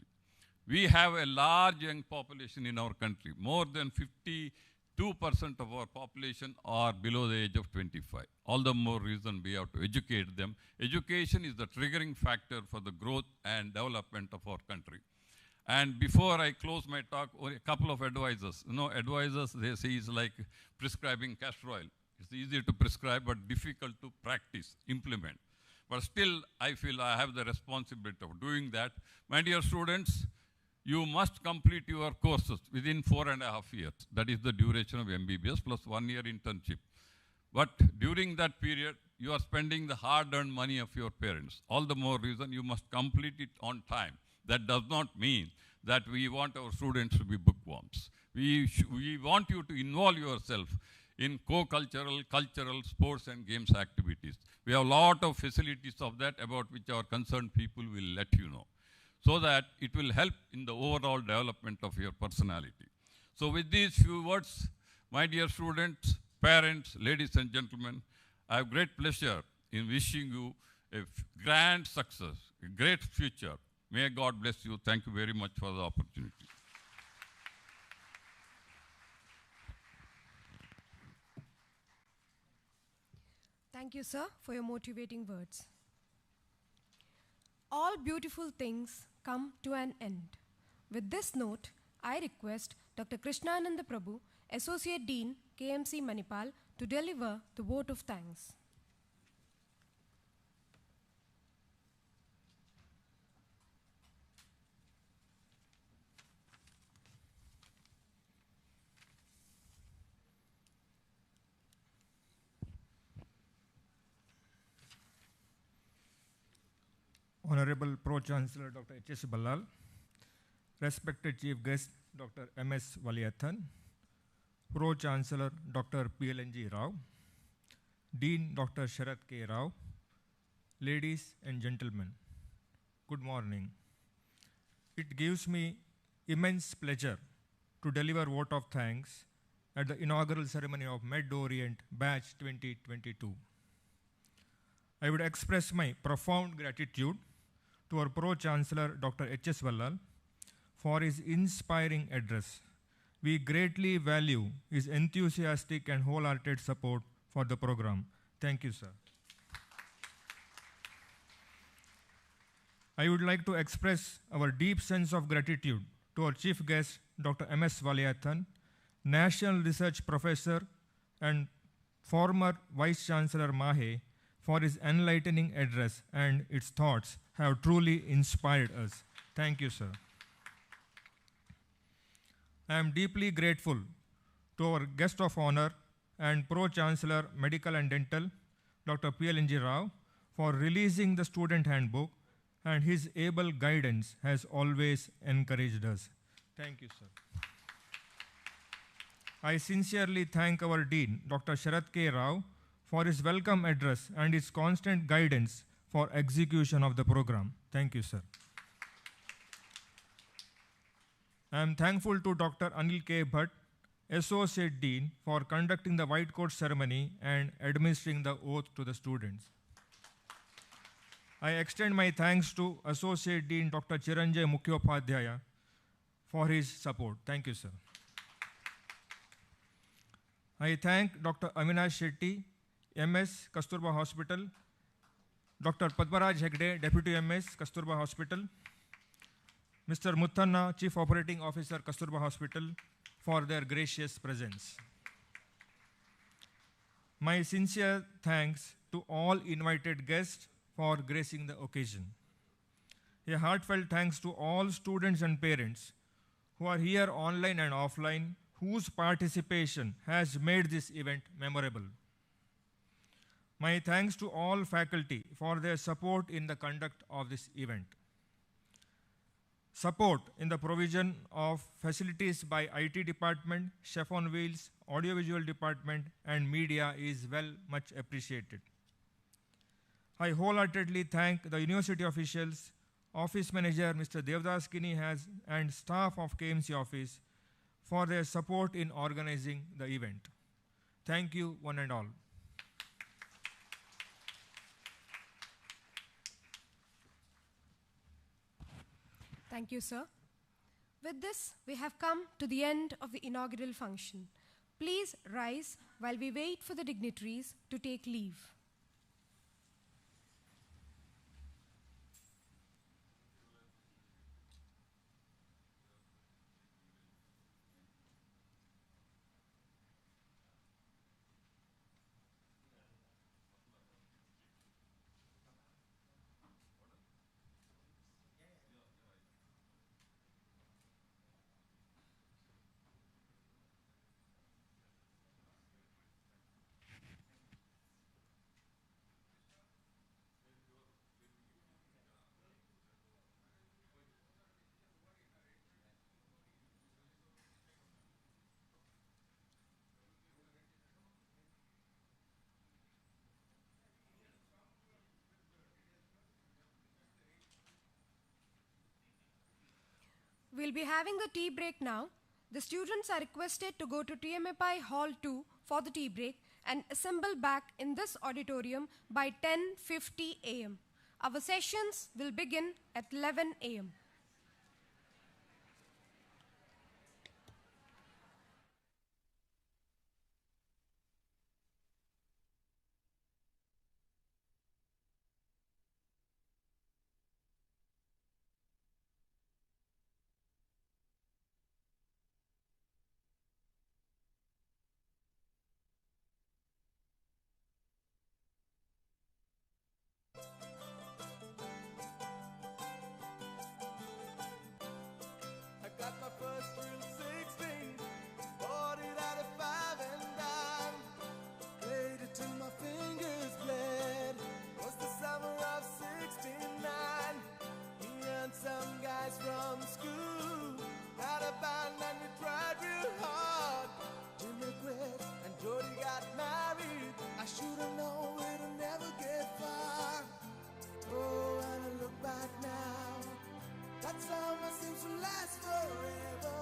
We have a large young population in our country. More than 52% of our population are below the age of 25. All the more reason we have to educate them. Education is the triggering factor for the growth and development of our country. And before I close my talk, a couple of advisors. You know, advisors, they say, is like prescribing castor oil. It's easy to prescribe, but difficult to practice, implement. but still I feel I have the responsibility of doing that. My dear students, you must complete your courses within 4.5 years. That is the duration of MBBS plus 1 year internship. But during that period, you are spending the hard-earned money of your parents. All the more reason you must complete it on time. That does not mean that we want our students to be bookworms. We want you to involve yourself in co-cultural, cultural, sports and games activities. We have a lot of facilities of that about which our concerned people will let you know, so that it will help in the overall development of your personality. So with these few words, my dear students, parents, ladies and gentlemen, I have great pleasure in wishing you a grand success, a great future. May God bless you. Thank you very much for the opportunity. Thank you, sir, for your motivating words. All beautiful things come to an end. With this note, I request Dr. Krishnananda Prabhu, Associate Dean, KMC Manipal, to deliver the vote of thanks. Honorable Pro-Chancellor Dr. H.S. Ballal, respected Chief Guest Dr. M.S. Valiathan, Pro-Chancellor Dr. P.L.N.G. Rao, Dean Dr. Sharath K. Rao, ladies and gentlemen, good morning. It gives me immense pleasure to deliver vote of thanks at the inaugural ceremony of MEDORIENT Batch 2022. I would express my profound gratitude to our Pro-Chancellor Dr. H.S. Ballal for his inspiring address. We greatly value his enthusiastic and wholehearted support for the program. Thank you, sir. I would like to express our deep sense of gratitude to our chief guest, Dr. M.S. Valiathan, National Research Professor and former Vice Chancellor Mahe, for his enlightening address, and its thoughts have truly inspired us. Thank you, sir. I am deeply grateful to our guest of honor and Pro-Chancellor Medical and Dental, Dr. P.L.N.G. Rao, for releasing the student handbook, and his able guidance has always encouraged us. Thank you, sir. I sincerely thank our Dean, Dr. Sharath K. Rao, for his welcome address and his constant guidance for execution of the program. Thank you, sir. I am thankful to Dr. Anil K. Bhatt, Associate Dean, for conducting the white coat ceremony and administering the oath to the students. I extend my thanks to Associate Dean Dr. Chiranjay Mukhyopadhyaya for his support. Thank you, sir. I thank Dr. Avinash Shetty, MS, Kasturba Hospital, Dr. Padmaraj Hegde, Deputy MS, Kasturba Hospital, Mr. Muthanna, Chief Operating Officer, Kasturba Hospital, for their gracious presence. My sincere thanks to all invited guests for gracing the occasion. A heartfelt thanks to all students and parents who are here online and offline, whose participation has made this event memorable. My thanks to all faculty for their support in the conduct of this event. Support in the provision of facilities by IT department, Chef on Wheels, audiovisual department, and media is much appreciated. I wholeheartedly thank the university officials, office manager Mr. Devdas Kini and staff of KMC office for their support in organizing the event. Thank you, one and all. Thank you, sir. With this, we have come to the end of the inaugural function. Please rise while we wait for the dignitaries to take leave. We'll be having a tea break now. The students are requested to go to TMAPI Hall 2 for the tea break and assemble back in this auditorium by 10:50 a.m. Our sessions will begin at 11 a.m. I got my first real 16, bought it out of 5 and dime. Played it till my fingers bled. Was the summer of '69. Me and some guys from school had a band and we tried real hard. Jimmy quit and Jody got married. I should've known it'll never get far. Oh, and I look back now, that summer seems to last forever.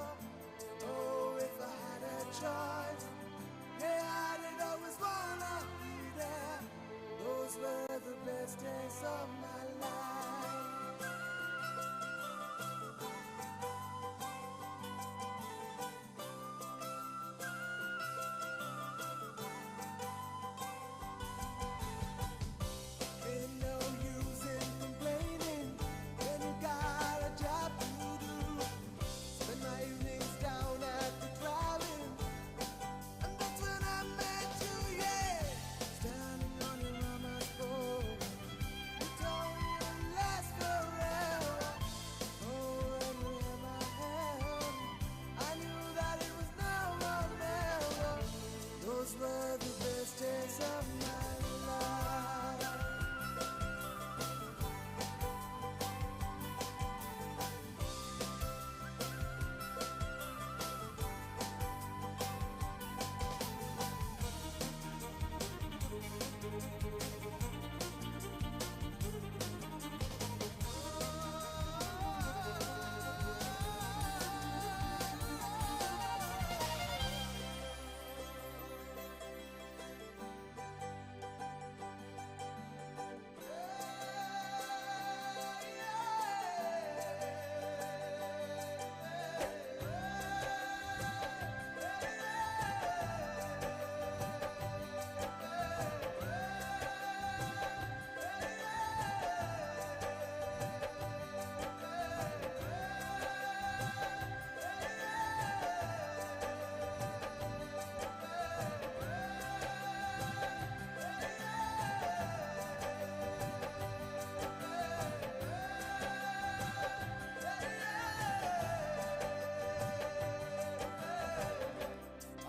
Oh, if I had a choice, yeah, I'd always wanna be there. Those were the best days of my life. Ain't no use in complaining when you got a job to do. Spend my evenings down at the drive-in, and that's when I met you, yeah. Standing on your mama's porch, you told me it'll last forever. Oh, and you held my hand, I knew that it was now or never. Those were the best days of my life.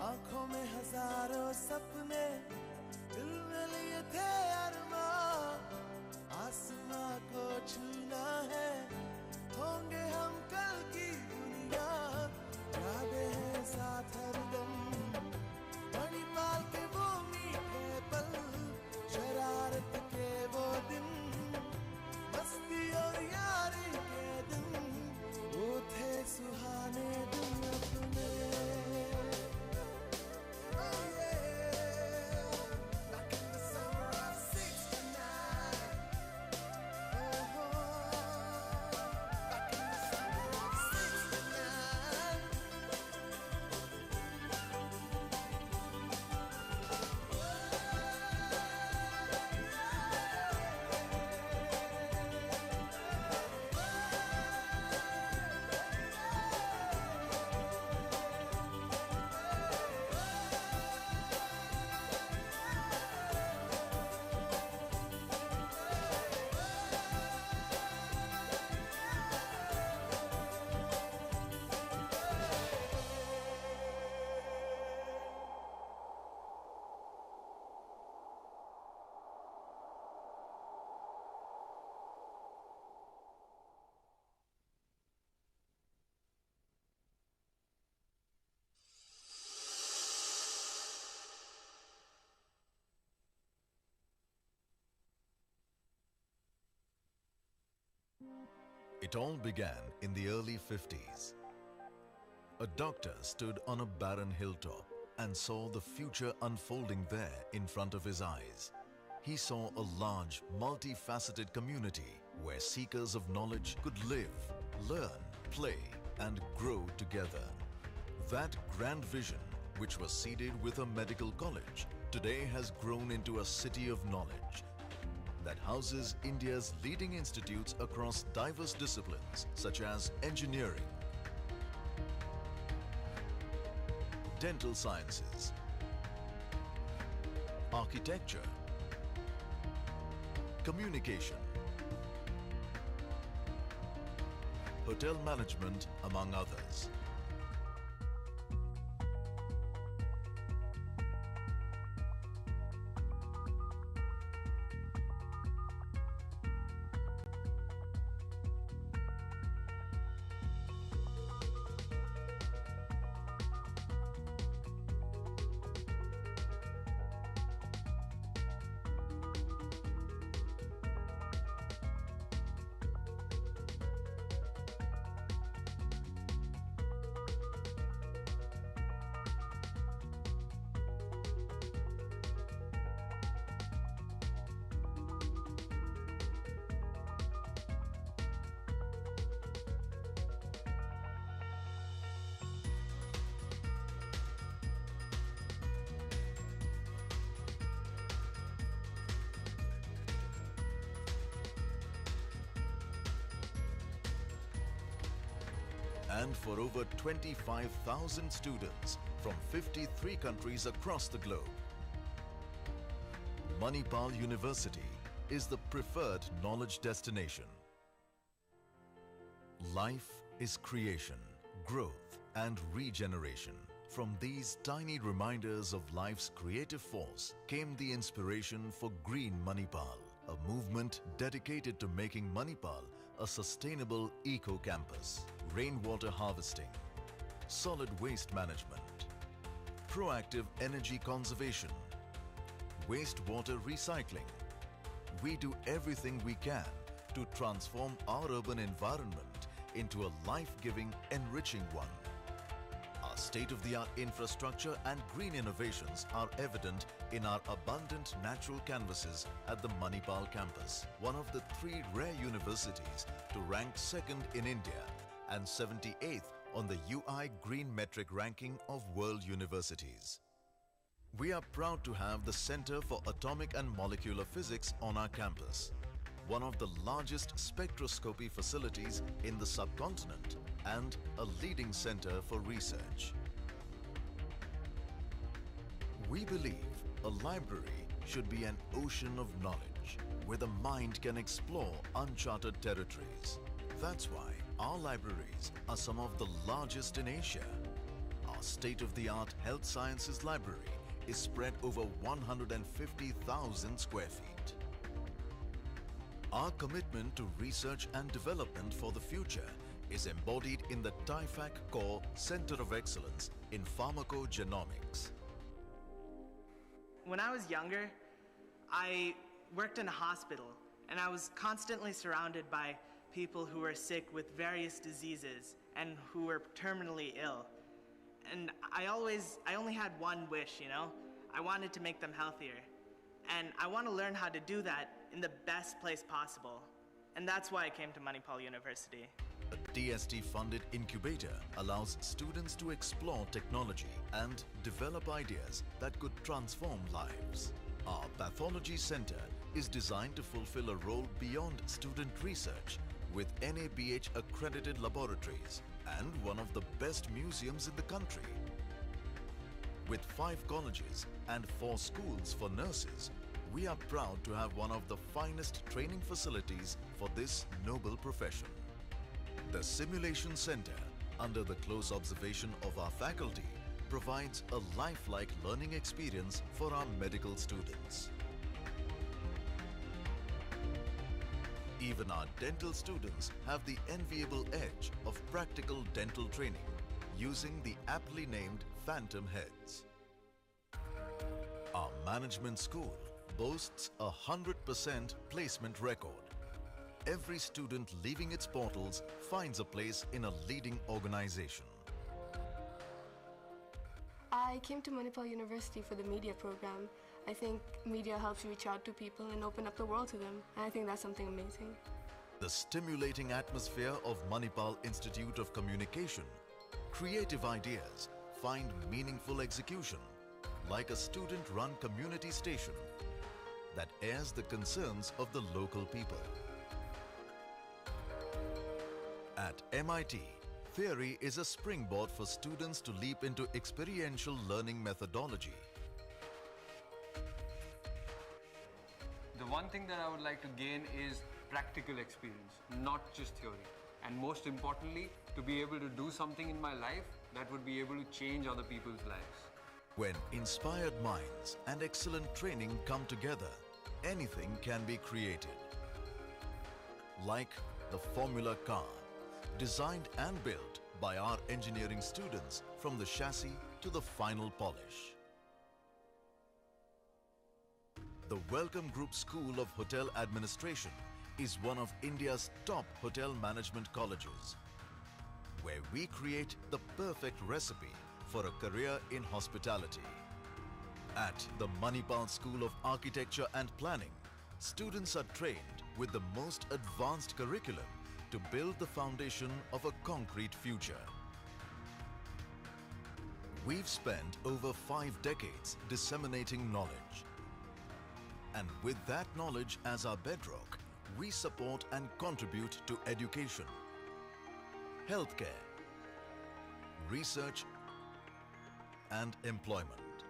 आंखों में हजारों सपने, दिल में लिए थे अरमां, आसमां को छूना है, होंगे हम कल की दुनिया, यादें हैं साथ हरदम, मणिपाल के वो मीठे पल, शरारत के वो दिन, मस्ती और यारी के दिन, वो थे सुहाने दिन अपने. Oh yeah, back in the summer of '69. Oh, back in the summer of '69. It all began in the early 50s A doctor stood on a barren hilltop and saw the future unfolding there in front of his eyes. He saw a large, multifaceted community where seekers of knowledge could live, learn, play, and grow together. That grand vision, which was seeded with a medical college, today has grown into a city of knowledge that houses India's leading institutes across diverse disciplines such as engineering, dental sciences, architecture, communication, hotel management, among others. And for over 25,000 students from 53 countries across the globe, Manipal University is the preferred knowledge destination. Life is creation, growth, and regeneration. From these tiny reminders of life's creative force came the inspiration for Green Manipal, a movement dedicated to making Manipal a sustainable eco-campus, rainwater harvesting, solid waste management, proactive energy conservation, wastewater recycling. We do everything we can to transform our urban environment into a life-giving, enriching one. Our state-of-the-art infrastructure and green innovations are evident in our abundant natural canvases at the Manipal campus, one of the 3 rare universities to rank second in India and 78th on the UI Green Metric ranking of world universities. We are proud to have the Center for Atomic and Molecular Physics on our campus, one of the largest spectroscopy facilities in the subcontinent and a leading center for research. We believe a library should be an ocean of knowledge where the mind can explore uncharted territories. That's why our libraries are some of the largest in Asia. Our state-of-the-art health sciences library is spread over 150,000 square feet. Our commitment to research and development for the future is embodied in the TIFAC Core Center of Excellence in Pharmacogenomics. When I was younger, I worked in a hospital, and I was constantly surrounded by people who were sick with various diseases and who were terminally ill. And I only had one wish, you know? I wanted to make them healthier. And I want to learn how to do that in the best place possible. And that's why I came to Manipal University. A DST-funded incubator allows students to explore technology and develop ideas that could transform lives. Our pathology center is designed to fulfill a role beyond student research with NABH accredited laboratories and one of the best museums in the country. With 5 colleges and 4 schools for nurses, we are proud to have one of the finest training facilities for this noble profession. The Simulation Center, under the close observation of our faculty, provides a lifelike learning experience for our medical students. Even our dental students have the enviable edge of practical dental training using the aptly named Phantom Heads. Our management school boasts a 100% placement record. Every student leaving its portals finds a place in a leading organization. I came to Manipal University for the media program. I think media helps reach out to people and open up the world to them. And I think that's something amazing. The stimulating atmosphere of Manipal Institute of Communication. Creative ideas find meaningful execution, like a student-run community station that airs the concerns of the local people. At MIT, theory is a springboard for students to leap into experiential learning methodology. The one thing that I would like to gain is practical experience, not just theory. And most importantly, to be able to do something in my life that would be able to change other people's lives. When inspired minds and excellent training come together, anything can be created. Like the Formula car, designed and built by our engineering students from the chassis to the final polish. The Welcome Group School of Hotel Administration is one of India's top hotel management colleges, where we create the perfect recipe for a career in hospitality. At the Manipal School of Architecture and Planning, students are trained with the most advanced curriculum to build the foundation of a concrete future. We've spent over 5 decades disseminating knowledge. And with that knowledge as our bedrock, we support and contribute to education, healthcare, research, and employment.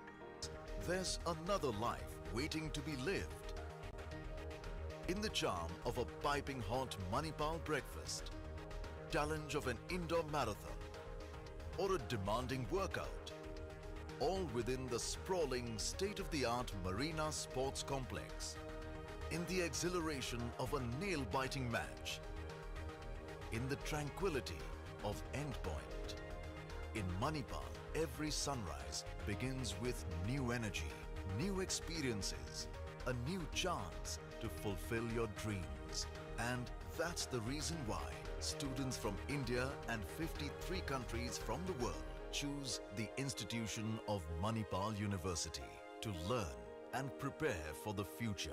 There's another life waiting to be lived. In the charm of a piping hot Manipal breakfast, challenge of an indoor marathon, or a demanding workout, all within the sprawling state-of-the-art Marina Sports Complex, in the exhilaration of a nail-biting match, in the tranquility of endpoint. In Manipal, every sunrise begins with new energy, new experiences, a new chance to fulfill your dreams. And that's the reason why students from India and 53 countries from the world choose the institution of Manipal University to learn and prepare for the future.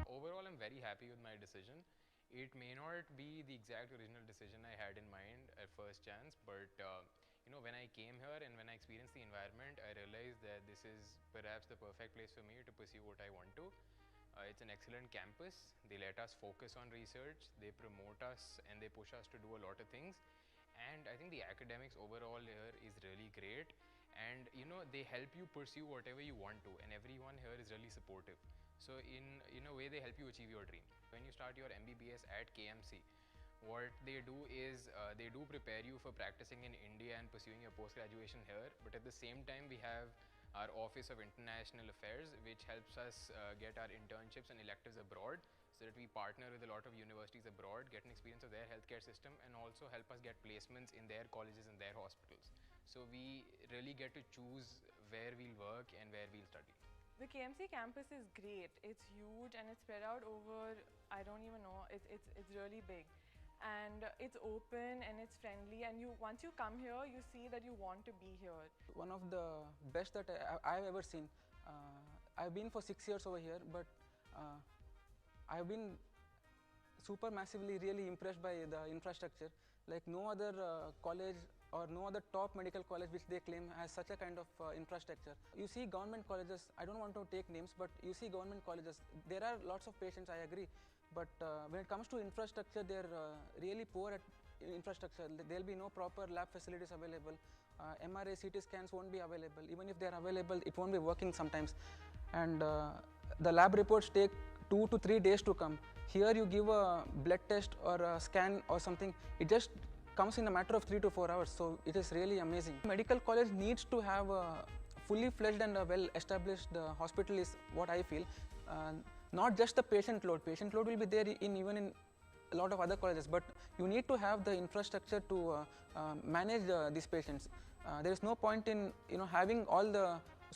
Overall, I'm very happy with my decision. It may not be the exact original decision I had in mind at first chance, but when I came here and when I experienced the environment, I realized that this is perhaps the perfect place for me to pursue what I want to. It's an excellent campus. They let us focus on research, they promote us, and they push us to do a lot of things. And I think the academics overall here is really great. And they help you pursue whatever you want to, and everyone here is really supportive. So in a way, they help you achieve your dream. When you start your MBBS at KMC, what they do is they do prepare you for practicing in India and pursuing your post-graduation here. But at the same time, we have our Office of International Affairs, which helps us get our internships and electives abroad, so that we partner with a lot of universities abroad, get an experience of their healthcare system, and also help us get placements in their colleges and their hospitals. So we really get to choose where we'll work and where we'll study. The KMC campus is great. It's huge and it's spread out over, I don't even know, it's really big. And it's open and it's friendly, and once you come here, you see that you want to be here. One of the best that I've ever seen. I've been for 6 years over here, but I've been super massively really impressed by the infrastructure. Like no other college or no other top medical college which they claim has such a kind of infrastructure. You see government colleges, I don't want to take names, but you see government colleges, there are lots of patients, I agree, but when it comes to infrastructure, they're really poor at infrastructure. There'll be no proper lab facilities available. MRI, CT scans won't be available. Even if they're available, it won't be working sometimes. And the lab reports take 2 to 3 days to come. Here you give a blood test or a scan or something, it just comes in a matter of 3 to 4 hours, so it is really amazing. Medical college needs to have a fully fledged and a well established hospital is what I feel. Not just the patient load will be there even in a lot of other colleges, but you need to have the infrastructure to manage these patients. There is no point in having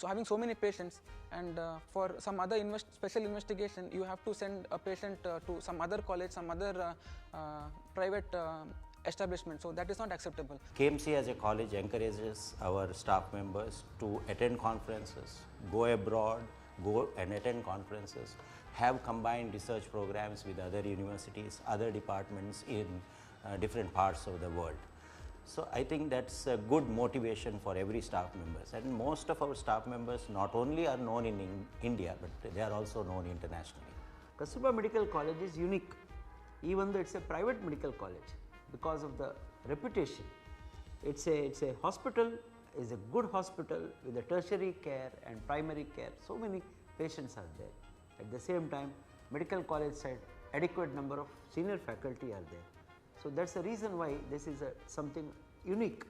having so many patients, and for some other special investigation you have to send a patient to some other college, some other private establishment. So that is not acceptable. KMC as a college encourages our staff members to attend conferences, go abroad, go and attend conferences, have combined research programs with other universities, other departments in different parts of the world. So I think that's a good motivation for every staff members, and most of our staff members not only are known in India, but they are also known internationally. Kasturba Medical College is unique, even though it's a private medical college, because of the reputation. It's a hospital, is a good hospital with a tertiary care and primary care. So many patients are there. At the same time, medical college side, adequate number of senior faculty are there. So that's the reason why this is something unique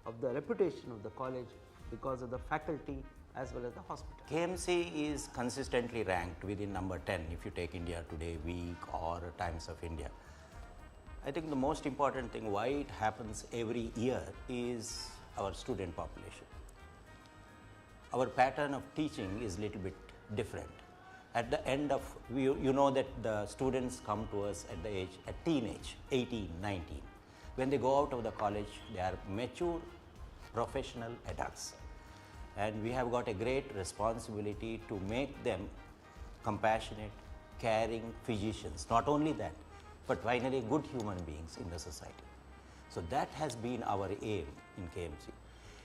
of the reputation of the college, because of the faculty as well as the hospital. KMC is consistently ranked within number 10 if you take India Today Week or Times of India. I think the most important thing why it happens every year is our student population. Our pattern of teaching is a little bit different. At the end of, you know that the students come to us at the age, at teenage, 18, 19. When they go out of the college, they are mature, professional adults. And we have got a great responsibility to make them compassionate, caring physicians. Not only that, but finally good human beings in the society. So that has been our aim in KMC.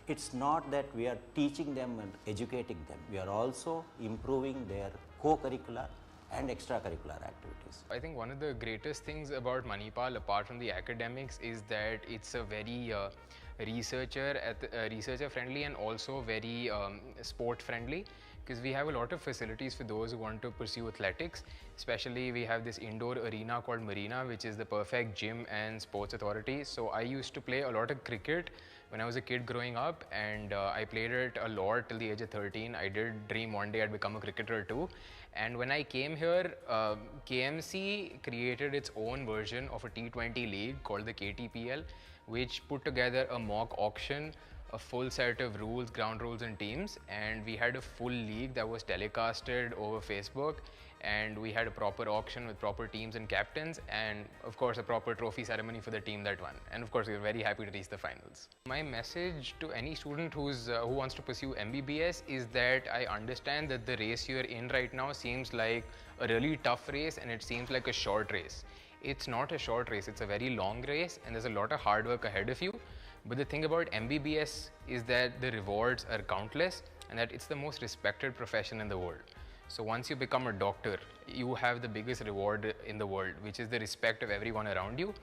It's not that we are teaching them and educating them. We are also improving their co-curricular and extracurricular activities. I think one of the greatest things about Manipal, apart from the academics, is that it's a very researcher friendly and also very sport friendly, because we have a lot of facilities for those who want to pursue athletics. Especially we have this indoor arena called Marina, which is the perfect gym and sports authority. So I used to play a lot of cricket when I was a kid growing up, and I played it a lot till the age of 13. I did dream one day I'd become a cricketer too. And when I came here, KMC created its own version of a T20 league called the KTPL, which put together a mock auction, a full set of rules, ground rules and teams, and we had a full league that was telecasted over Facebook, and we had a proper auction with proper teams and captains, and of course a proper trophy ceremony for the team that won. And of course we were very happy to reach the finals. My message to any student who wants to pursue MBBS is that I understand that the race you're in right now seems like a really tough race, and it seems like a short race. It's not a short race, it's a very long race, and there's a lot of hard work ahead of you. But the thing about MBBS is that the rewards are countless, and that it's the most respected profession in the world. So once you become a doctor, you have the biggest reward in the world, which is the respect of everyone around you.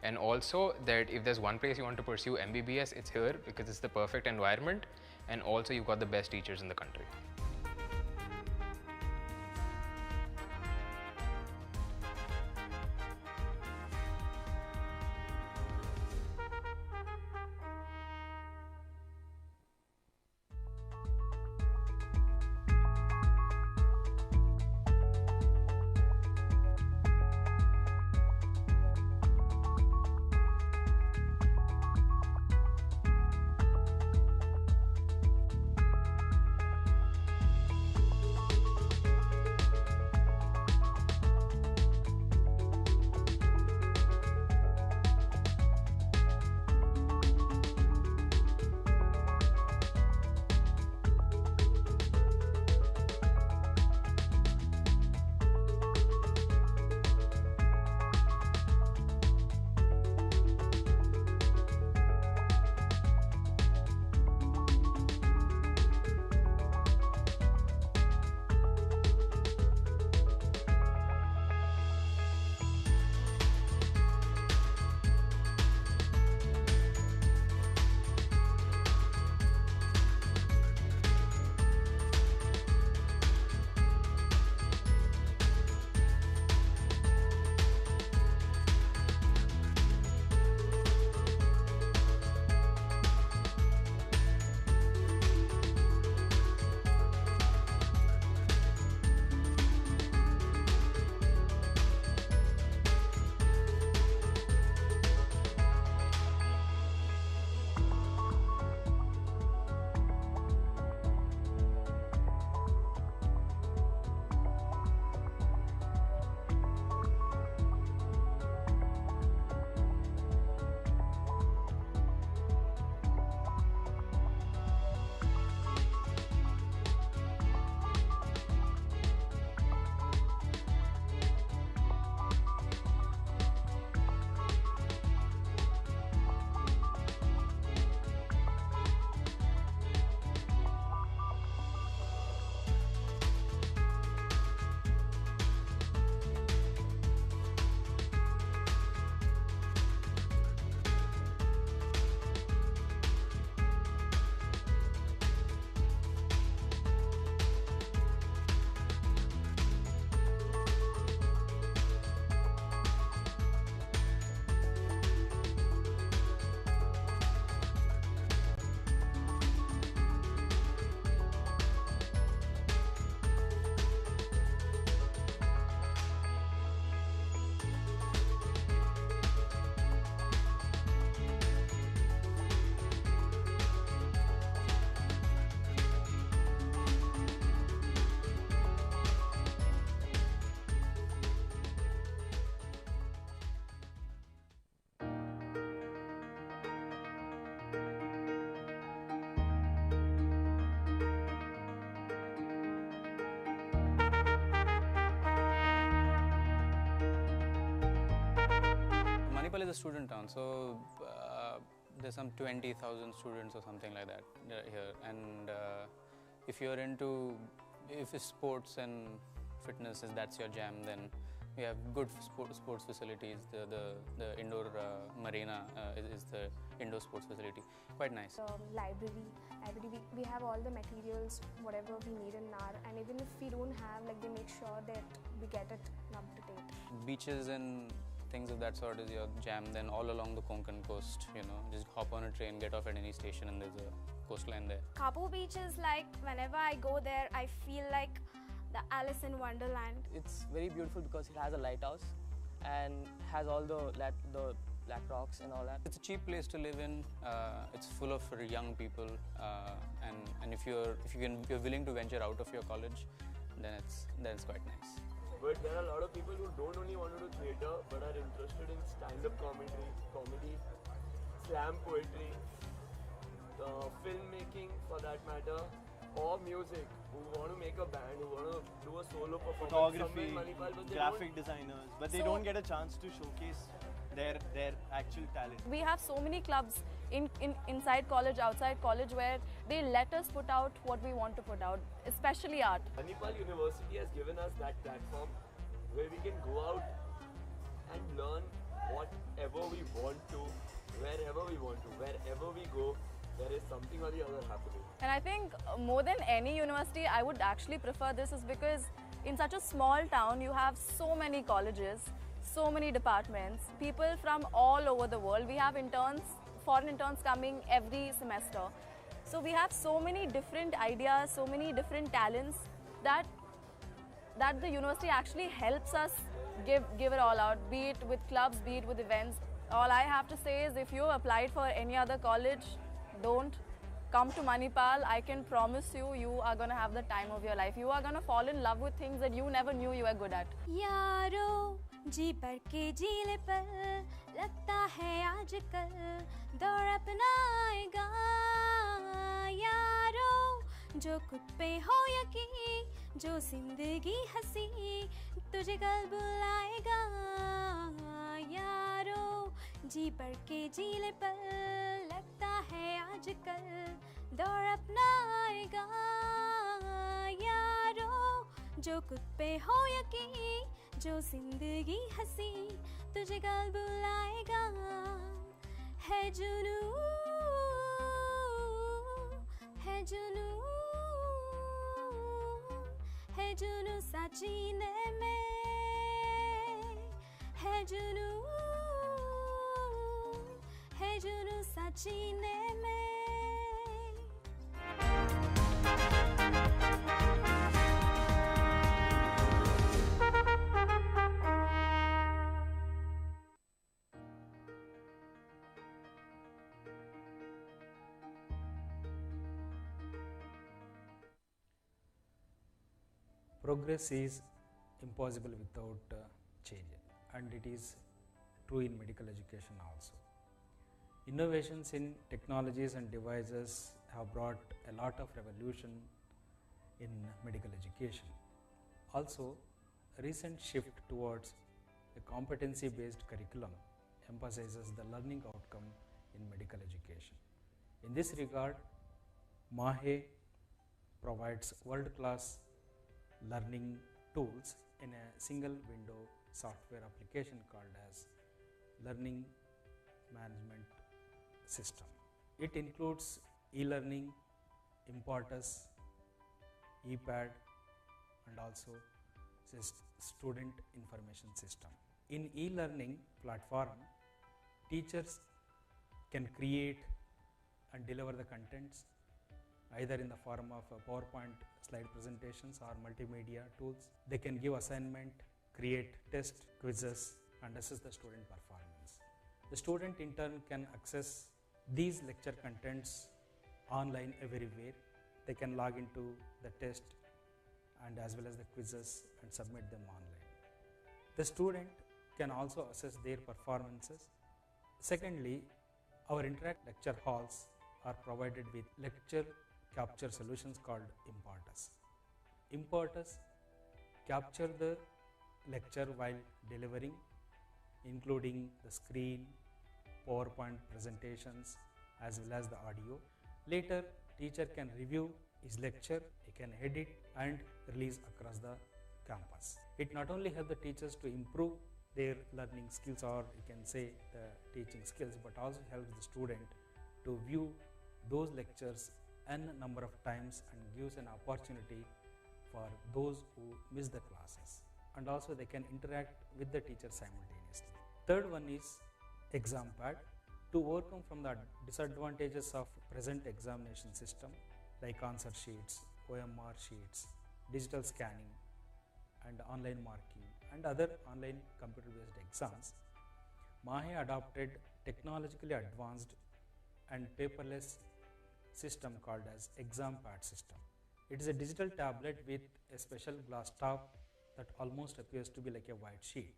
And also that if there's one place you want to pursue MBBS, it's here, because it's the perfect environment, and also you've got the best teachers in the country. Manipal is a student town, so there's some 20,000 students or something like that here. And if you're into, if sports and fitness that's your jam, then we have good sports facilities. The indoor marina is the indoor sports facility. Quite nice. Library, we have all the materials, whatever we need in NAR, and even if we don't have, like, they make sure that we get it up to date. Beaches and things of that sort is your jam. Then all along the Konkan coast, you know, just hop on a train, get off at any station, and there's a coastline there. Kapu Beach is like, whenever I go there, I feel like the Alice in Wonderland. It's very beautiful because it has a lighthouse and has all the black rocks and all that. It's a cheap place to live in. It's full of young people, and if you're willing to venture out of your college, then it's quite nice. But there are a lot of people who don't only want to do theatre but are interested in stand-up comedy, slam poetry, filmmaking for that matter, or music, who want to make a band, who want to do a solo performance. Photography, Manipal, graphic designers, but they don't get a chance to showcase their actual talent. We have so many clubs inside college, outside college, where they let us put out what we want to put out, especially art. Manipal University has given us that platform where we can go out and learn whatever we want to, wherever we want to, wherever we go, there is something or the other happening. And I think more than any university, I would actually prefer this, is because in such a small town, you have so many colleges, so many departments, people from all over the world. We have interns, foreign interns coming every semester. So we have so many different ideas, so many different talents that the university actually helps us give it all out, be it with clubs, be it with events. All I have to say is, if you applied for any other college, don't come to Manipal. I can promise you, you are going to have the time of your life. You are going to fall in love with things that you never knew you were good at. यारो जी पर के जीले पर लगता है आजकल दौर अपना आएगा यारो जो खुद पे हो यकीन जो जिंदगी हंसी तुझे कल बुलाएगा यारो जी पर के जीले पर लगता है आजकल दौर अपना आएगा यारो जो खुद पे हो यकीन जो जिंदगी हंसी तुझे कल बुलाएगा है जुनू है जुनू साचीने में है जुनू साचीने में Progress is impossible without change, and it is true in medical education also. Innovations in technologies and devices have brought a lot of revolution in medical education. Also, a recent shift towards a competency-based curriculum emphasizes the learning outcome in medical education. In this regard, MAHE provides world-class learning tools in a single window software application called as Learning Management System. It includes e-learning, Impartus, ePad, and also student information system. In e-learning platform, teachers can create and deliver the contents either in the form of PowerPoint slide presentations or multimedia tools. They can give assignment, create test, quizzes, and assess the student performance. The student in turn can access these lecture contents online everywhere. They can log into the test and as well as the quizzes and submit them online. The student can also assess their performances. Secondly, our interact lecture halls are provided with lecture capture solutions called Impartus. Impartus capture the lecture while delivering. including the screen, PowerPoint presentations, as well as the audio. Later, teacher can review his lecture, he can edit and release across the campus. It not only helps the teachers to improve their learning skills, or you can say the teaching skills, but also helps the student to view those lectures n number of times and gives an opportunity for those who miss the classes, and also they can interact with the teacher simultaneously. Third one is exam pad. To overcome from the disadvantages of present examination system like answer sheets, OMR sheets, digital scanning and online marking and other online computer based exams, MAHE adopted technologically advanced and paperless system called as exam pad system. It is a digital tablet with a special glass top that almost appears to be like a white sheet.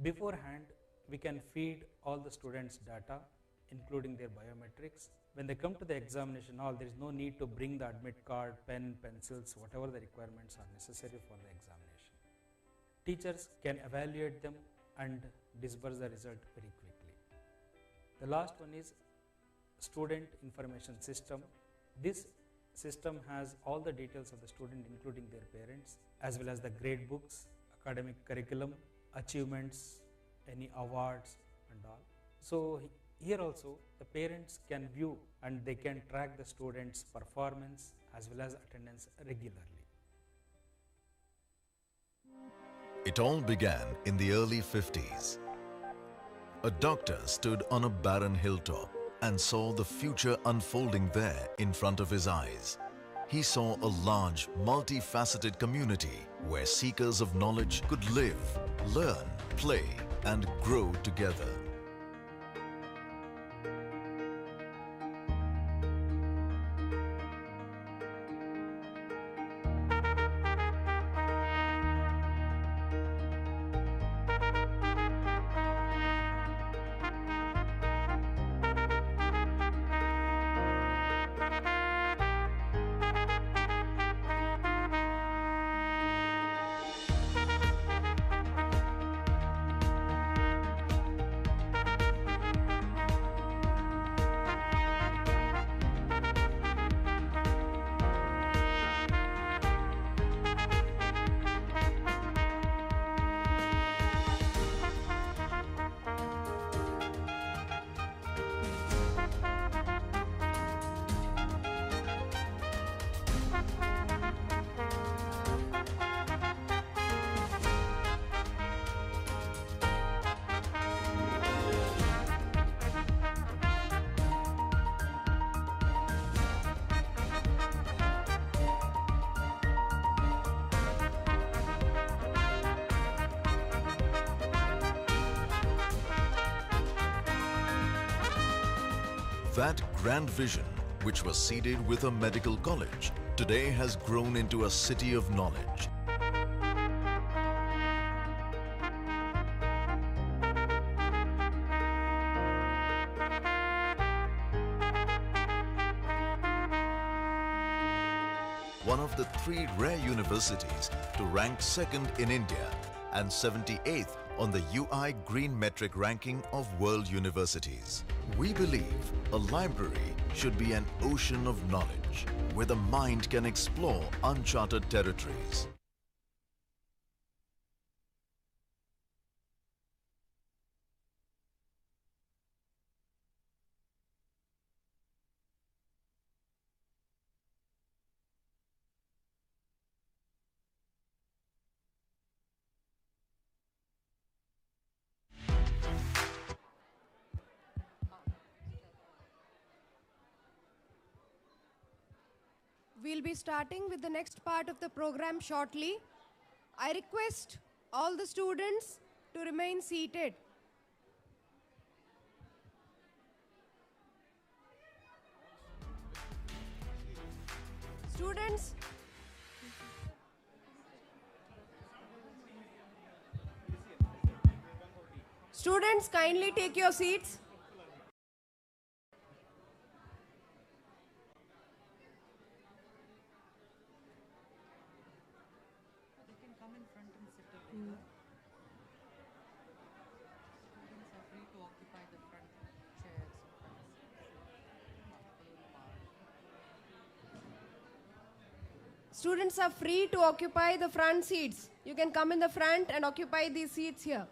Beforehand, we can feed all the students' data, including their biometrics. When they come to the examination hall, there is no need to bring the admit card, pen, pencils, whatever the requirements are necessary for the examination. Teachers can evaluate them and disperse the result very quickly. The last one is student information system. This system has all the details of the student, including their parents, as well as the grade books, academic curriculum, achievements, any awards and all. So here also the parents can view and they can track the students' performance as well as attendance regularly. It all began in the early 50s. A doctor stood on a barren hilltop and saw the future unfolding there in front of his eyes. He saw a large, multifaceted community where seekers of knowledge could live, learn, play, and grow together. That grand vision, which was seeded with a medical college, today has grown into a city of knowledge. One of the 3 rare universities to rank 2nd in India and 78th on the UI Green Metric ranking of world universities. We believe a library should be an ocean of knowledge where the mind can explore uncharted territories. We'll be starting with the next part of the program shortly. I request all the students to remain seated. Students, kindly take your seats. Students are free to occupy the front seats. You can come in the front and occupy these seats here.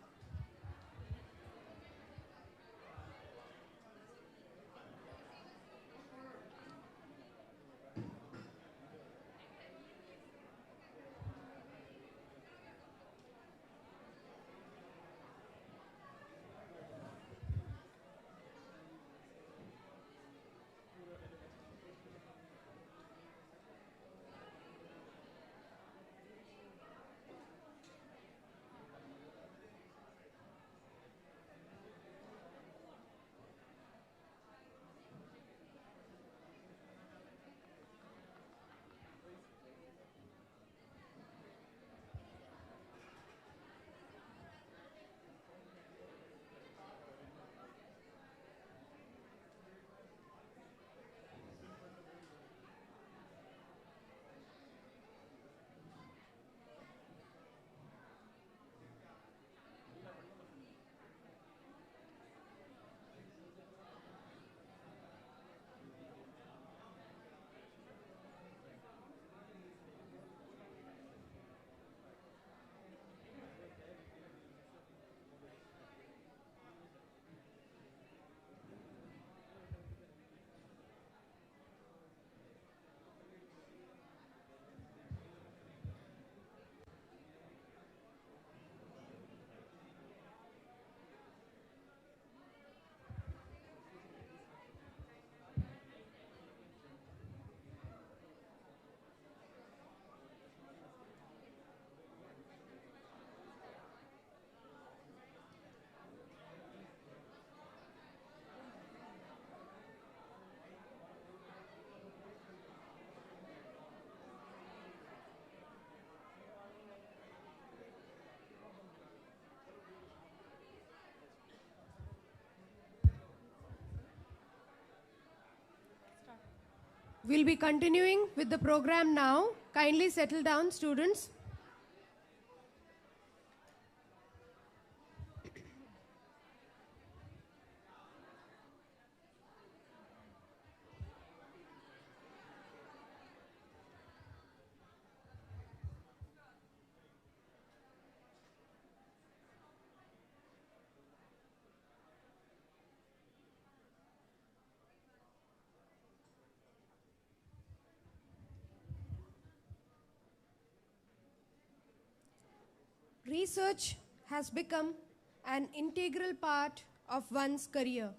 We'll be continuing with the program now. Kindly settle down, students. Research has become an integral part of one's career.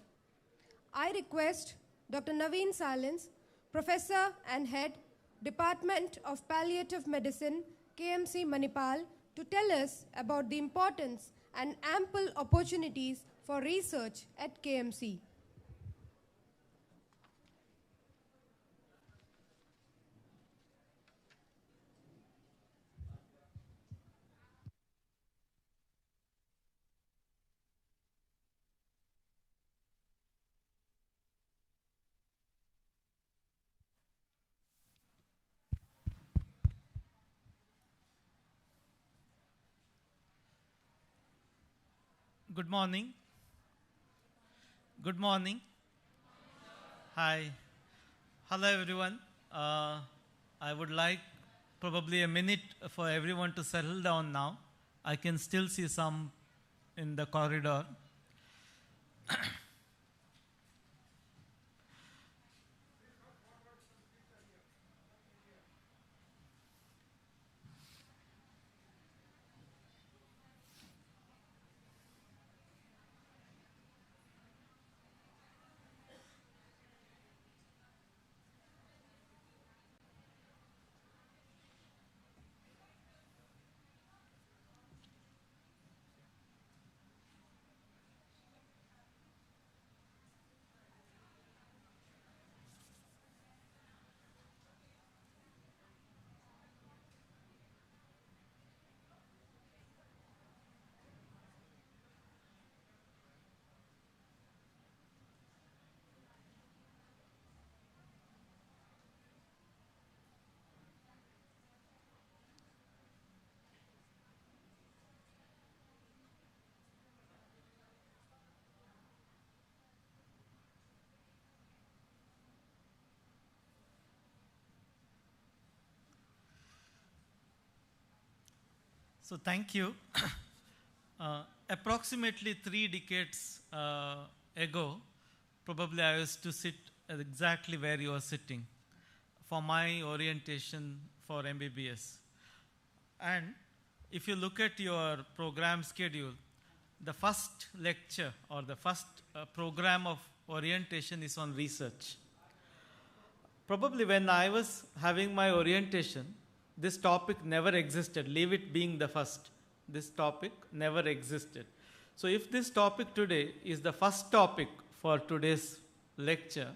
I request Dr. Naveen Salins, Professor and Head, Department of Palliative Medicine, KMC Manipal, to tell us about the importance and ample opportunities for research at KMC. Good morning. Good morning. Hi. Hello, everyone. I would like probably a minute for everyone to settle down now. I can still see some in the corridor. So thank you. Approximately 3 decades ago, probably I used to sit exactly where you are sitting for my orientation for MBBS. And if you look at your program schedule, the first lecture or the first program of orientation is on research. Probably when I was having my orientation, this topic never existed, leave it being the first. This topic never existed. So if this topic today is the first topic for today's lecture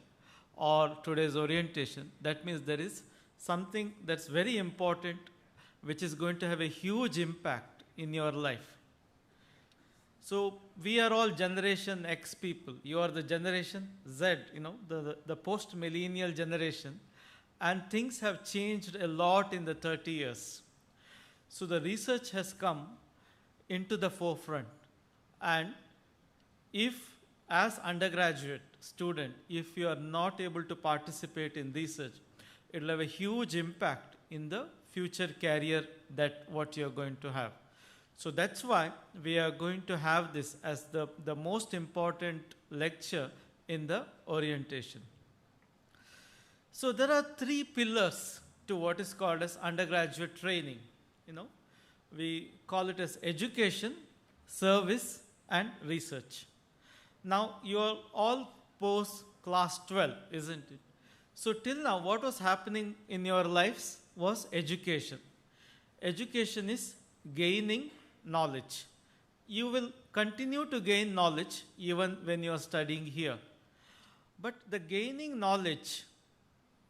or today's orientation, that means there is something that's very important which is going to have a huge impact in your life. So we are all Generation X people. You are the Generation Z, the post-millennial generation. And things have changed a lot in the 30 years. So the research has come into the forefront. And if, as undergraduate student, if you are not able to participate in research, it will have a huge impact in the future career that what you are going to have. So that's why we are going to have this as the most important lecture in the orientation. So there are 3 pillars to what is called as undergraduate training. We call it as education, service, and research. Now you are all post class 12, isn't it? So till now what was happening in your lives was education. Education is gaining knowledge. You will continue to gain knowledge even when you are studying here. But the gaining knowledge,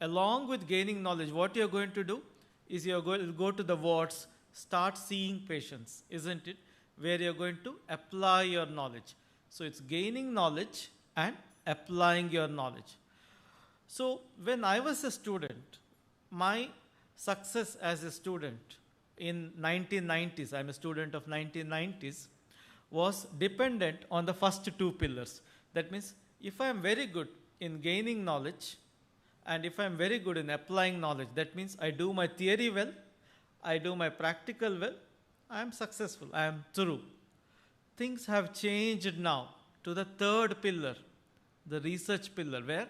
along with gaining knowledge, what you are going to do is you are going to go to the wards, start seeing patients, isn't it? Where you are going to apply your knowledge. So it's gaining knowledge and applying your knowledge. So when I was a student, my success as a student in 1990s, I'm a student of 1990s, was dependent on the first 2 pillars. That means if I am very good in gaining knowledge and if I am very good in applying knowledge, that means I do my theory well, I do my practical well, I am successful, I am through. Things have changed now to the 3rd pillar, the research pillar, where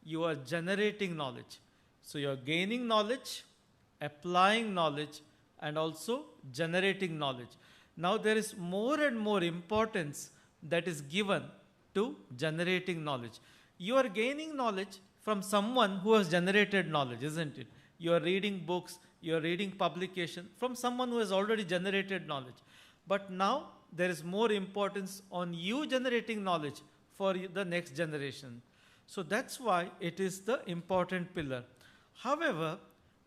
you are generating knowledge. So you are gaining knowledge, applying knowledge, and also generating knowledge. Now there is more and more importance that is given to generating knowledge. You are gaining knowledge from someone who has generated knowledge, isn't it? You are reading books, you are reading publication from someone who has already generated knowledge. But now there is more importance on you generating knowledge for the next generation. So that's why it is the important pillar. However,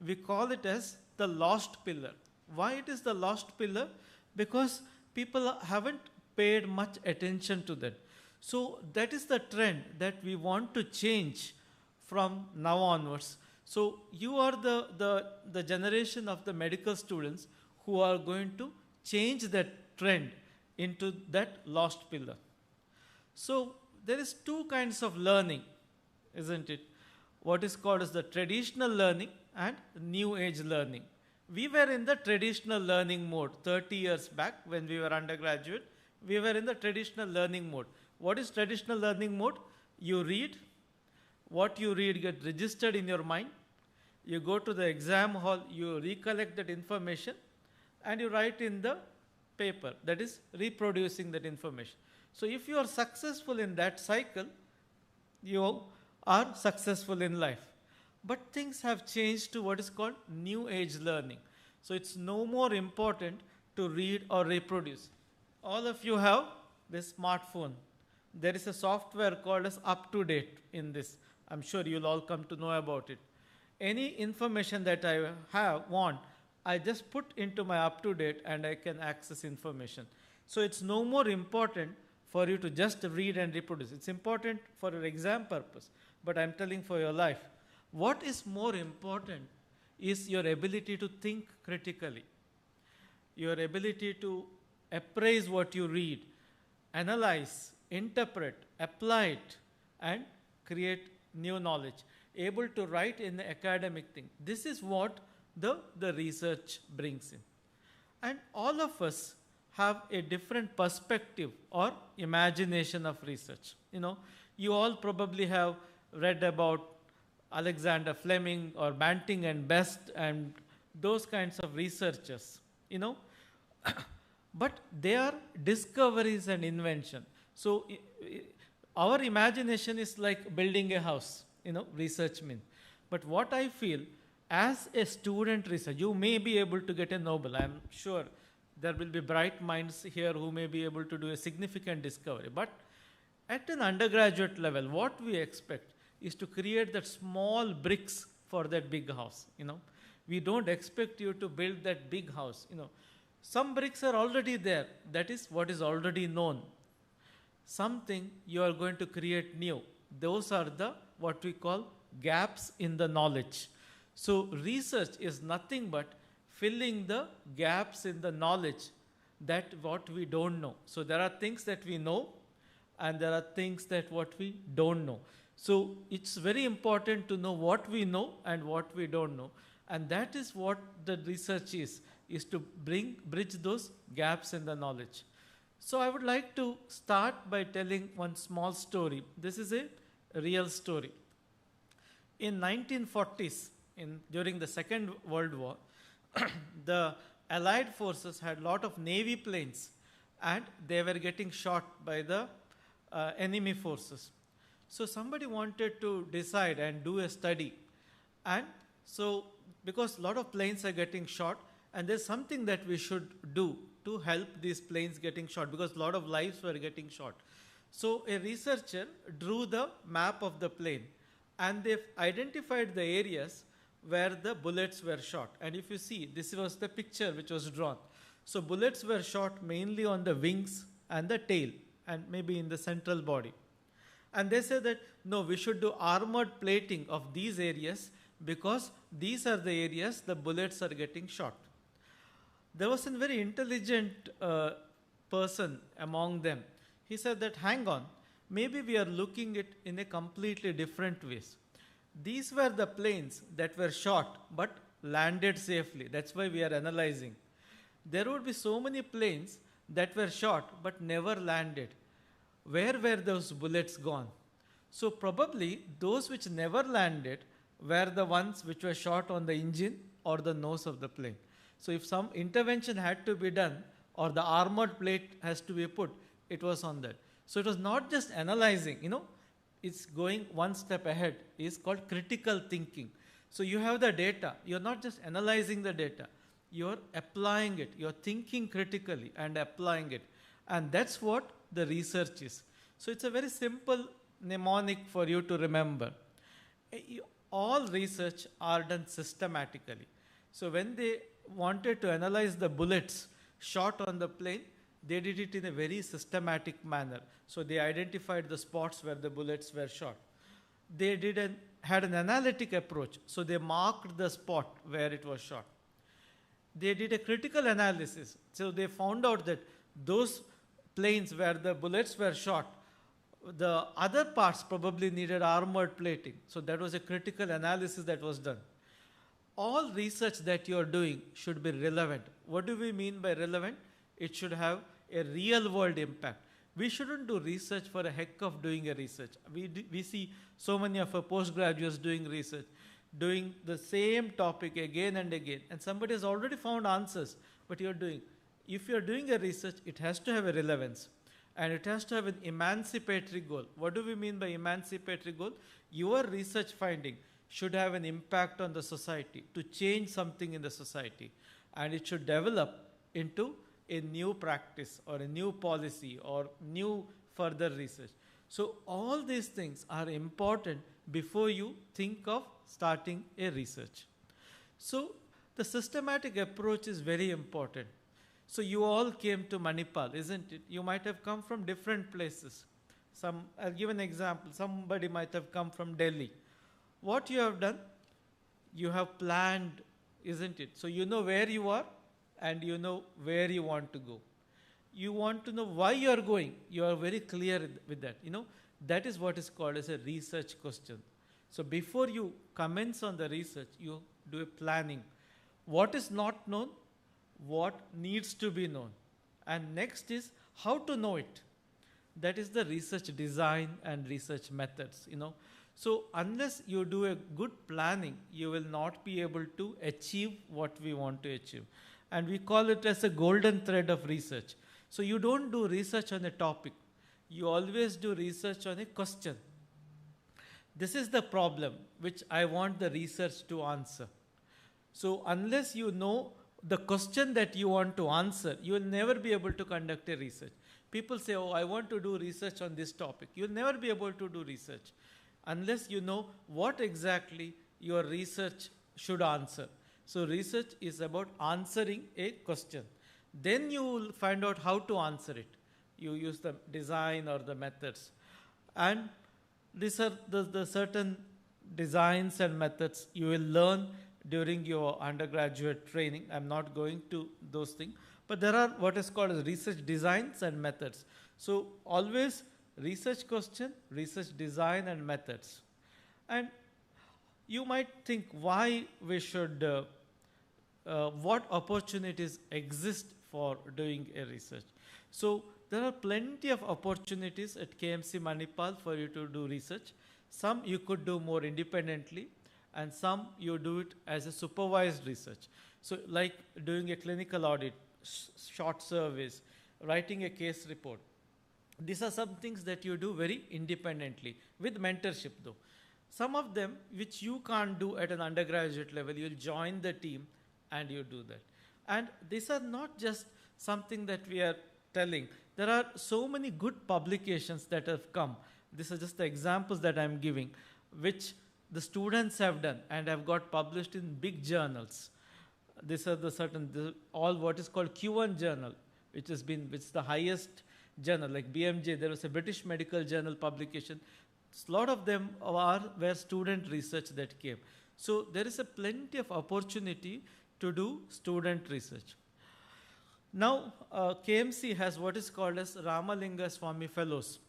we call it as the lost pillar. Why it is the lost pillar? Because people haven't paid much attention to that. So that is the trend that we want to change from now onwards. So you are the generation of the medical students who are going to change that trend into that lost pillar. So there is 2 kinds of learning, isn't it? What is called as the traditional learning and new age learning. We were in the traditional learning mode 30 years back when we were undergraduate. We were in the traditional learning mode. What is traditional learning mode? You read, what you read gets registered in your mind. You go to the exam hall, you recollect that information, and you write in the paper, that is reproducing that information. So if you are successful in that cycle, you are successful in life. But things have changed to what is called new age learning. So it's no more important to read or reproduce. All of you have this smartphone. There is a software called as UpToDate in this. I'm sure you'll all come to know about it. Any information that I want, I just put into my UpToDate and I can access information. So it's no more important for you to just read and reproduce. It's important for your exam purpose, but I'm telling for your life. What is more important is your ability to think critically, your ability to appraise what you read, analyze, interpret, apply it, and create new knowledge, able to write in the academic thing. This is what the research brings in. And all of us have a different perspective or imagination of research. You all probably have read about Alexander Fleming or Banting and Best and those kinds of researchers, but they are discoveries and invention. So our imagination is like building a house, research means. But what I feel, as a student researcher, you may be able to get a Nobel. I'm sure there will be bright minds here who may be able to do a significant discovery. But at an undergraduate level, what we expect is to create that small bricks for that big house. We don't expect you to build that big house. Some bricks are already there. That is what is already known. Something you are going to create new. Those are the what we call gaps in the knowledge. So research is nothing but filling the gaps in the knowledge that what we don't know. So there are things that we know and there are things that what we don't know. So it's very important to know what we know and what we don't know. And that is what the research is to bridge those gaps in the knowledge. So I would like to start by telling one small story. This is a real story. In 1940s, during the Second World War, the Allied forces had a lot of Navy planes and they were getting shot by the enemy forces. So somebody wanted to decide and do a study. And so because a lot of planes are getting shot, and there's something that we should do to help these planes getting shot, because a lot of lives were getting shot. So a researcher drew the map of the plane, and they identified the areas where the bullets were shot. And if you see, this was the picture which was drawn. So bullets were shot mainly on the wings and the tail, and maybe in the central body. And they said that, no, we should do armored plating of these areas because these are the areas the bullets are getting shot. There was a very intelligent person among them. He said that, hang on, maybe we are looking at it in a completely different ways. These were the planes that were shot but landed safely. That's why we are analyzing. There would be so many planes that were shot but never landed. Where were those bullets gone? So probably those which never landed were the ones which were shot on the engine or the nose of the plane. So if some intervention had to be done or the armored plate has to be put, it was on that. So it was not just analyzing, it's going one step ahead. It's called critical thinking. So you have the data. You're not just analyzing the data. You're applying it. You're thinking critically and applying it. And that's what the research is. So it's a very simple mnemonic for you to remember. All research are done systematically. So when they wanted to analyze the bullets shot on the plane, they did it in a very systematic manner. So they identified the spots where the bullets were shot. They had an analytic approach. So they marked the spot where it was shot. They did a critical analysis. So they found out that those planes where the bullets were shot, the other parts probably needed armored plating. So that was a critical analysis that was done. All research that you are doing should be relevant. What do we mean by relevant? It should have a real world impact. We shouldn't do research for the heck of doing a research. We see so many of our postgraduates doing research, doing the same topic again and again, and somebody has already found answers, but if you're doing a research, it has to have a relevance, and it has to have an emancipatory goal. What do we mean by emancipatory goal? Your research finding should have an impact on the society, to change something in the society, and it should develop into a new practice or a new policy or new further research. So all these things are important before you think of starting a research. So the systematic approach is very important. So you all came to Manipal, isn't it? You might have come from different places. I'll give an example. Somebody might have come from Delhi. What you have done, you have planned, isn't it? So you know where you are and you know where you want to go. You want to know why you are going. You are very clear with that. That is what is called as a research question. So before you commence on the research, you do a planning. What is not known? what needs to be known. And next is how to know it. That is the research design and research methods, So unless you do a good planning, you will not be able to achieve what we want to achieve. And we call it as a golden thread of research. So you don't do research on a topic. You always do research on a question. This is the problem which I want the research to answer. So unless you know the question that you want to answer, you will never be able to conduct a research. People say, oh, I want to do research on this topic. You'll never be able to do research unless you know what exactly your research should answer. So research is about answering a question. Then you will find out how to answer it. You use the design or the methods. And these are the certain designs and methods you will learn during your undergraduate training. I'm not going to those things. But there are what is called as research designs and methods. So always research question, research design and methods. And you might think why we should, what opportunities exist for doing a research. So there are plenty of opportunities at KMC Manipal for you to do research. Some you could do more independently, and some you do it as a supervised research. So like doing a clinical audit, short surveys, writing a case report. These are some things that you do very independently, with mentorship though. Some of them which you can't do at an undergraduate level, you'll join the team and you do that. And these are not just something that we are telling. There are so many good publications that have come. These are just the examples that I'm giving, which the students have done and have got published in big journals. These are all what is called Q1 journal, which is the highest journal, like BMJ. There was a British Medical Journal publication. A lot of them were student research that came. So there is a plenty of opportunity to do student research. Now, KMC has what is called as Ramalinga Swamy Fellows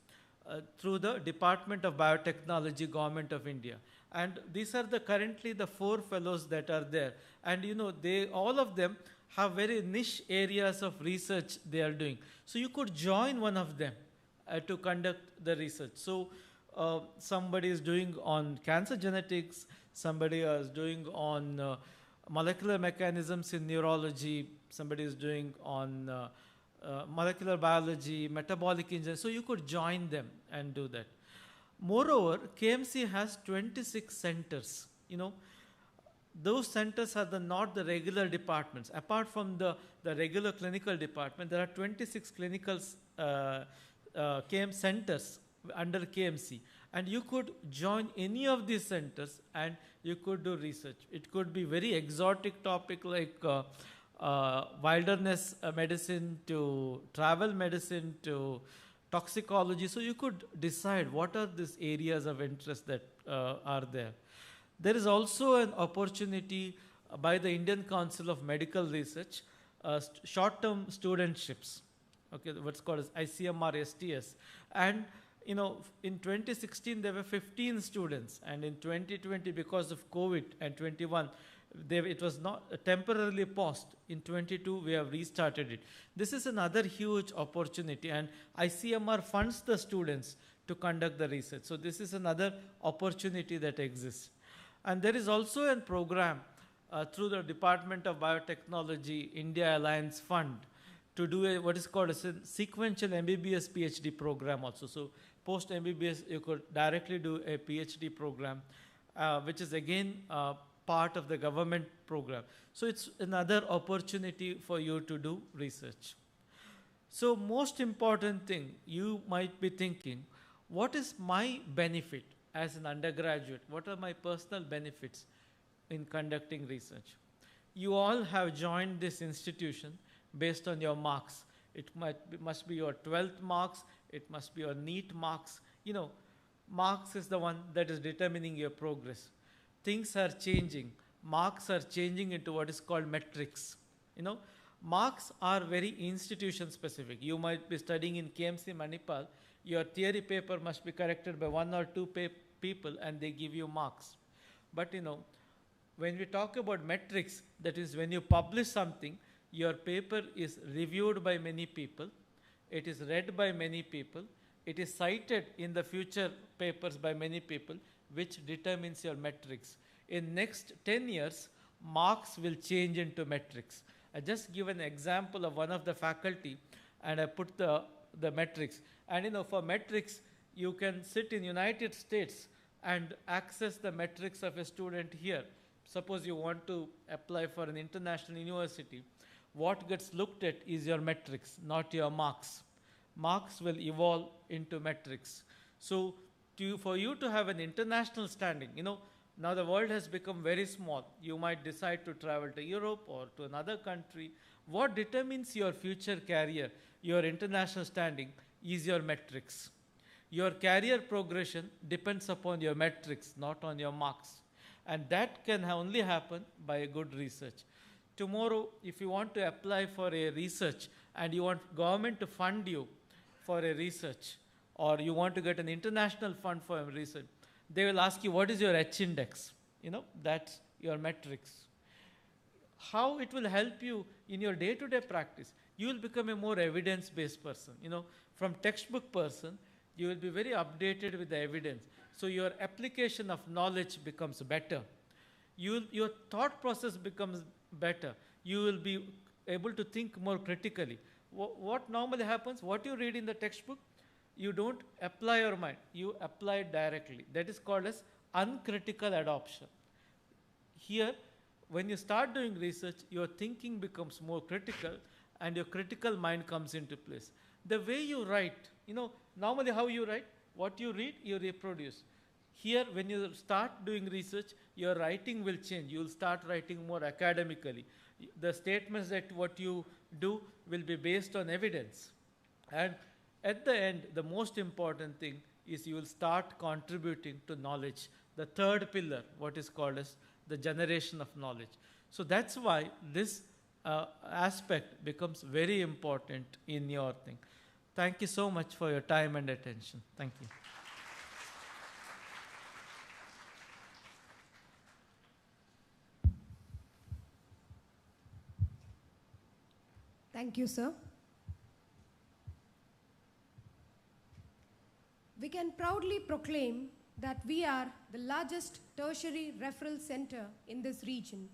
through the Department of Biotechnology, Government of India. And these are currently the 4 fellows that are there. And all of them have very niche areas of research they are doing. So you could join one of them to conduct the research. So somebody is doing on cancer genetics, somebody is doing on molecular mechanisms in neurology, somebody is doing on molecular biology, metabolic engineering. So you could join them and do that. Moreover, KMC has 26 centers. Those centers are not the regular departments. Apart from the regular clinical department, there are 26 clinical KM centers under KMC. And you could join any of these centers and you could do research. It could be very exotic topic like wilderness medicine to travel medicine to toxicology. So you could decide what are these areas of interest that are there. There is also an opportunity by the Indian Council of Medical Research, short-term studentships, what's called as ICMR STS. And in 2016 there were 15 students, and in 2020 because of COVID and 21, it was not temporarily paused. In 22 we have restarted it. This is another huge opportunity, and ICMR funds the students to conduct the research. So this is another opportunity that exists. And there is also a program through the Department of Biotechnology India Alliance Fund to do what is called a sequential MBBS PhD program also. So post MBBS you could directly do a PhD program, which is again part of the government program. So it's another opportunity for you to do research. So most important thing, you might be thinking, what is my benefit as an undergraduate? What are my personal benefits in conducting research? You all have joined this institution based on your marks. It must be your 12th marks, it must be your NEET marks. Marks is the one that is determining your progress. Things are changing. Marks are changing into what is called metrics. Marks are very institution specific. You might be studying in KMC Manipal. Your theory paper must be corrected by 1 or 2 people and they give you marks. But when we talk about metrics, that is when you publish something, your paper is reviewed by many people, it is read by many people, it is cited in the future papers by many people, which determines your metrics. In next 10 years, marks will change into metrics. I just give an example of one of the faculty, and I put the metrics. And for metrics, you can sit in United States and access the metrics of a student here. Suppose you want to apply for an international university. What gets looked at is your metrics, not your marks. Marks will evolve into metrics. So for you to have an international standing, now the world has become very small. You might decide to travel to Europe or to another country. What determines your future career, your international standing, is your metrics. Your career progression depends upon your metrics, not on your marks. And that can only happen by a good research. Tomorrow, if you want to apply for a research and you want government to fund you for a research, or you want to get an international fund for a research, they will ask you, what is your H index? That's your metrics. How it will help you in your day-to-day practice? You will become a more evidence-based person. From textbook person, you will be very updated with the evidence. So your application of knowledge becomes better. Your thought process becomes better. You will be able to think more critically. What normally happens, what you read in the textbook, you don't apply your mind, you apply it directly. That is called as uncritical adoption. Here, when you start doing research, your thinking becomes more critical and your critical mind comes into place. The way you write, normally how you write, what you read, you reproduce. Here, when you start doing research, your writing will change. You will start writing more academically. The statements that what you do will be based on evidence. And at the end, the most important thing is you will start contributing to knowledge. The third pillar, what is called as the generation of knowledge. So that's why this aspect becomes very important in your thing. Thank you so much for your time and attention. Thank you. Thank you, sir. We can proudly proclaim that we are the largest tertiary referral center in this region,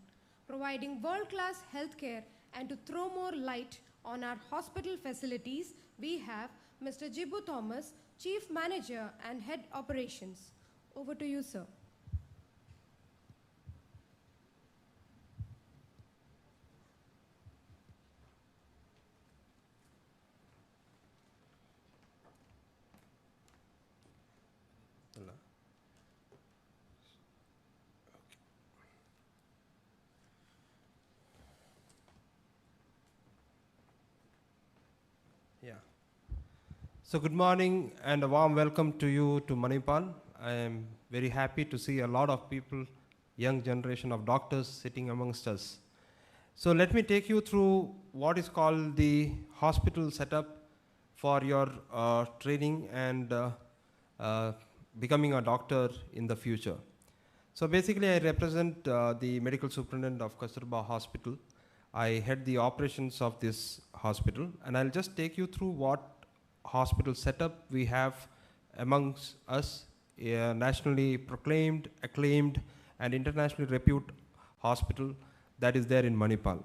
providing world-class healthcare. And to throw more light on our hospital facilities, we have Mr. Jibu Thomas, Chief Manager and Head Operations. Over to you, sir. Yeah. So good morning and a warm welcome to you to Manipal. I am very happy to see a lot of people, young generation of doctors sitting amongst us. So let me take you through what is called the hospital setup for your training and becoming a doctor in the future. So basically I represent the medical superintendent of Kasturba Hospital. I head the operations of this hospital, and I'll just take you through what hospital setup we have amongst us, a nationally proclaimed, acclaimed, and internationally reputed hospital that is there in Manipal.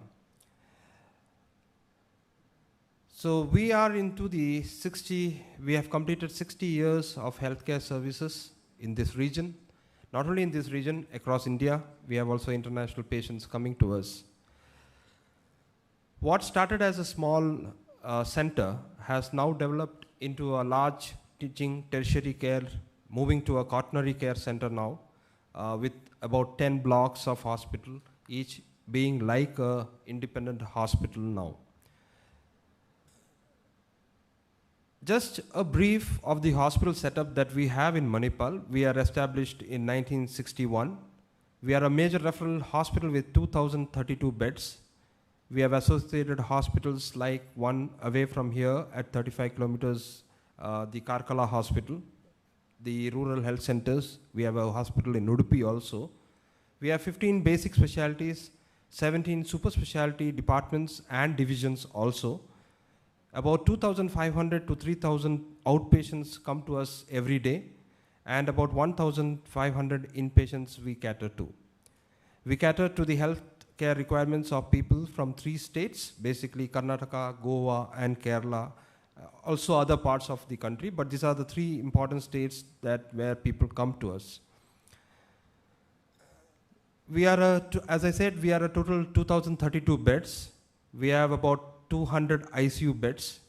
So we are into we have completed 60 years of healthcare services in this region. Not only in this region, across India, we have also international patients coming to us. What started as a small center has now developed into a large teaching tertiary care, moving to a quaternary care center now, with about 10 blocks of hospital, each being like an independent hospital now. Just a brief of the hospital setup that we have in Manipal. We are established in 1961. We are a major referral hospital with 2,032 beds. We have associated hospitals like one away from here at 35 kilometers, the Karkala Hospital, the rural health centers. We have a hospital in Udupi also. We have 15 basic specialties, 17 super specialty departments and divisions also. About 2,500 to 3,000 outpatients come to us every day, and about 1,500 inpatients we cater to. We cater to the health care requirements of people from 3 states, basically Karnataka, Goa, and Kerala, also other parts of the country, but these are the 3 important states where people come to us. We are, as I said, we are a total 2,032 beds. We have about 200 ICU beds.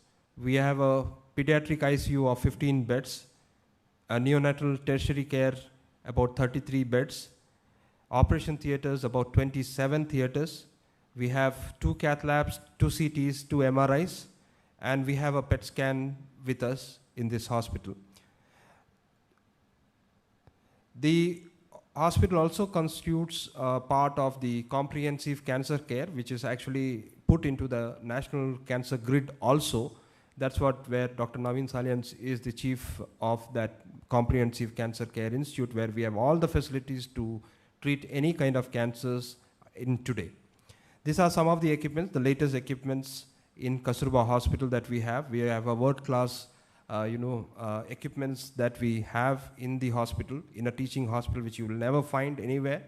We have a pediatric ICU of 15 beds, a neonatal tertiary care about 33 beds, operation theaters about 27 theaters. We have 2 cath labs, 2 CTs, 2 MRIs, and we have a PET scan with us in this hospital. The hospital also constitutes part of the comprehensive cancer care, which is actually put into the national cancer grid also. That's where Dr. Naveen Salians is the chief of that comprehensive cancer care institute, where we have all the facilities to treat any kind of cancers in today. These are some of the equipments, the latest equipments in Kasturba Hospital that we have. We have a world-class equipments that we have in the hospital, in a teaching hospital, which you will never find anywhere.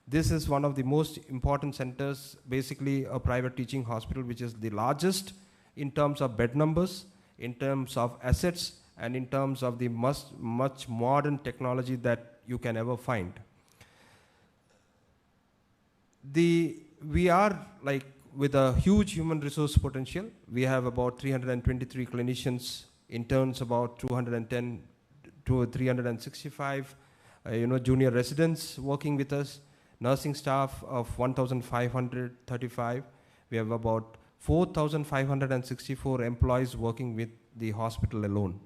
This is one of the most important centers, basically a private teaching hospital, which is the largest in terms of bed numbers, in terms of assets, and in terms of the much modern technology that you can ever find. We are like with a huge human resource potential. We have about 323 clinicians, interns about 210 to 365, junior residents working with us, nursing staff of 1,535. We have about 4,564 employees working with the hospital alone.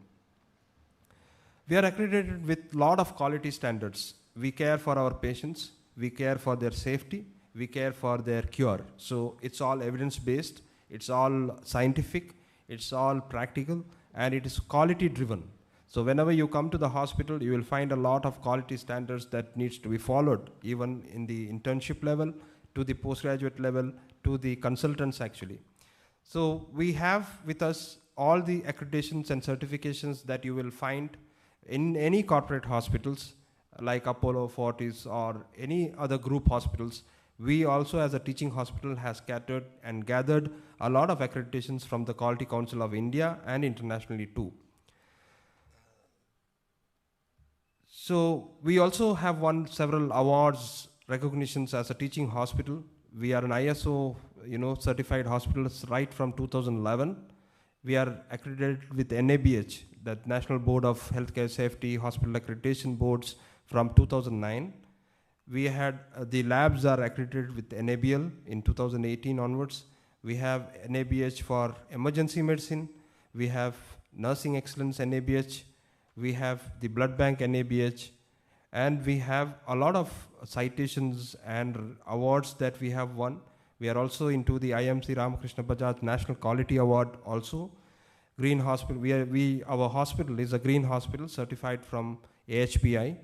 We are accredited with a lot of quality standards. We care for our patients, we care for their safety, we care for their cure. So it's all evidence-based, it's all scientific, it's all practical, and it is quality driven. So whenever you come to the hospital, you will find a lot of quality standards that needs to be followed, even in the internship level, to the postgraduate level, to the consultants actually. So we have with us all the accreditations and certifications that you will find in any corporate hospitals like Apollo, Fortis, or any other group hospitals. We also, as a teaching hospital, has scattered and gathered a lot of accreditations from the Quality Council of India and internationally too. So we also have won several awards, recognitions as a teaching hospital. We are an ISO certified hospital right from 2011. We are accredited with NABH, that National Board of Healthcare Safety Hospital Accreditation Boards, from 2009. We had the labs are accredited with NABL in 2018 onwards. We have NABH for emergency medicine. We have nursing excellence NABH. We have the blood bank NABH. And we have a lot of citations and awards that we have won. We are also into the IMC Ramakrishna Bajaj National Quality Award also. Green Hospital, our hospital is a green hospital certified from AHPI.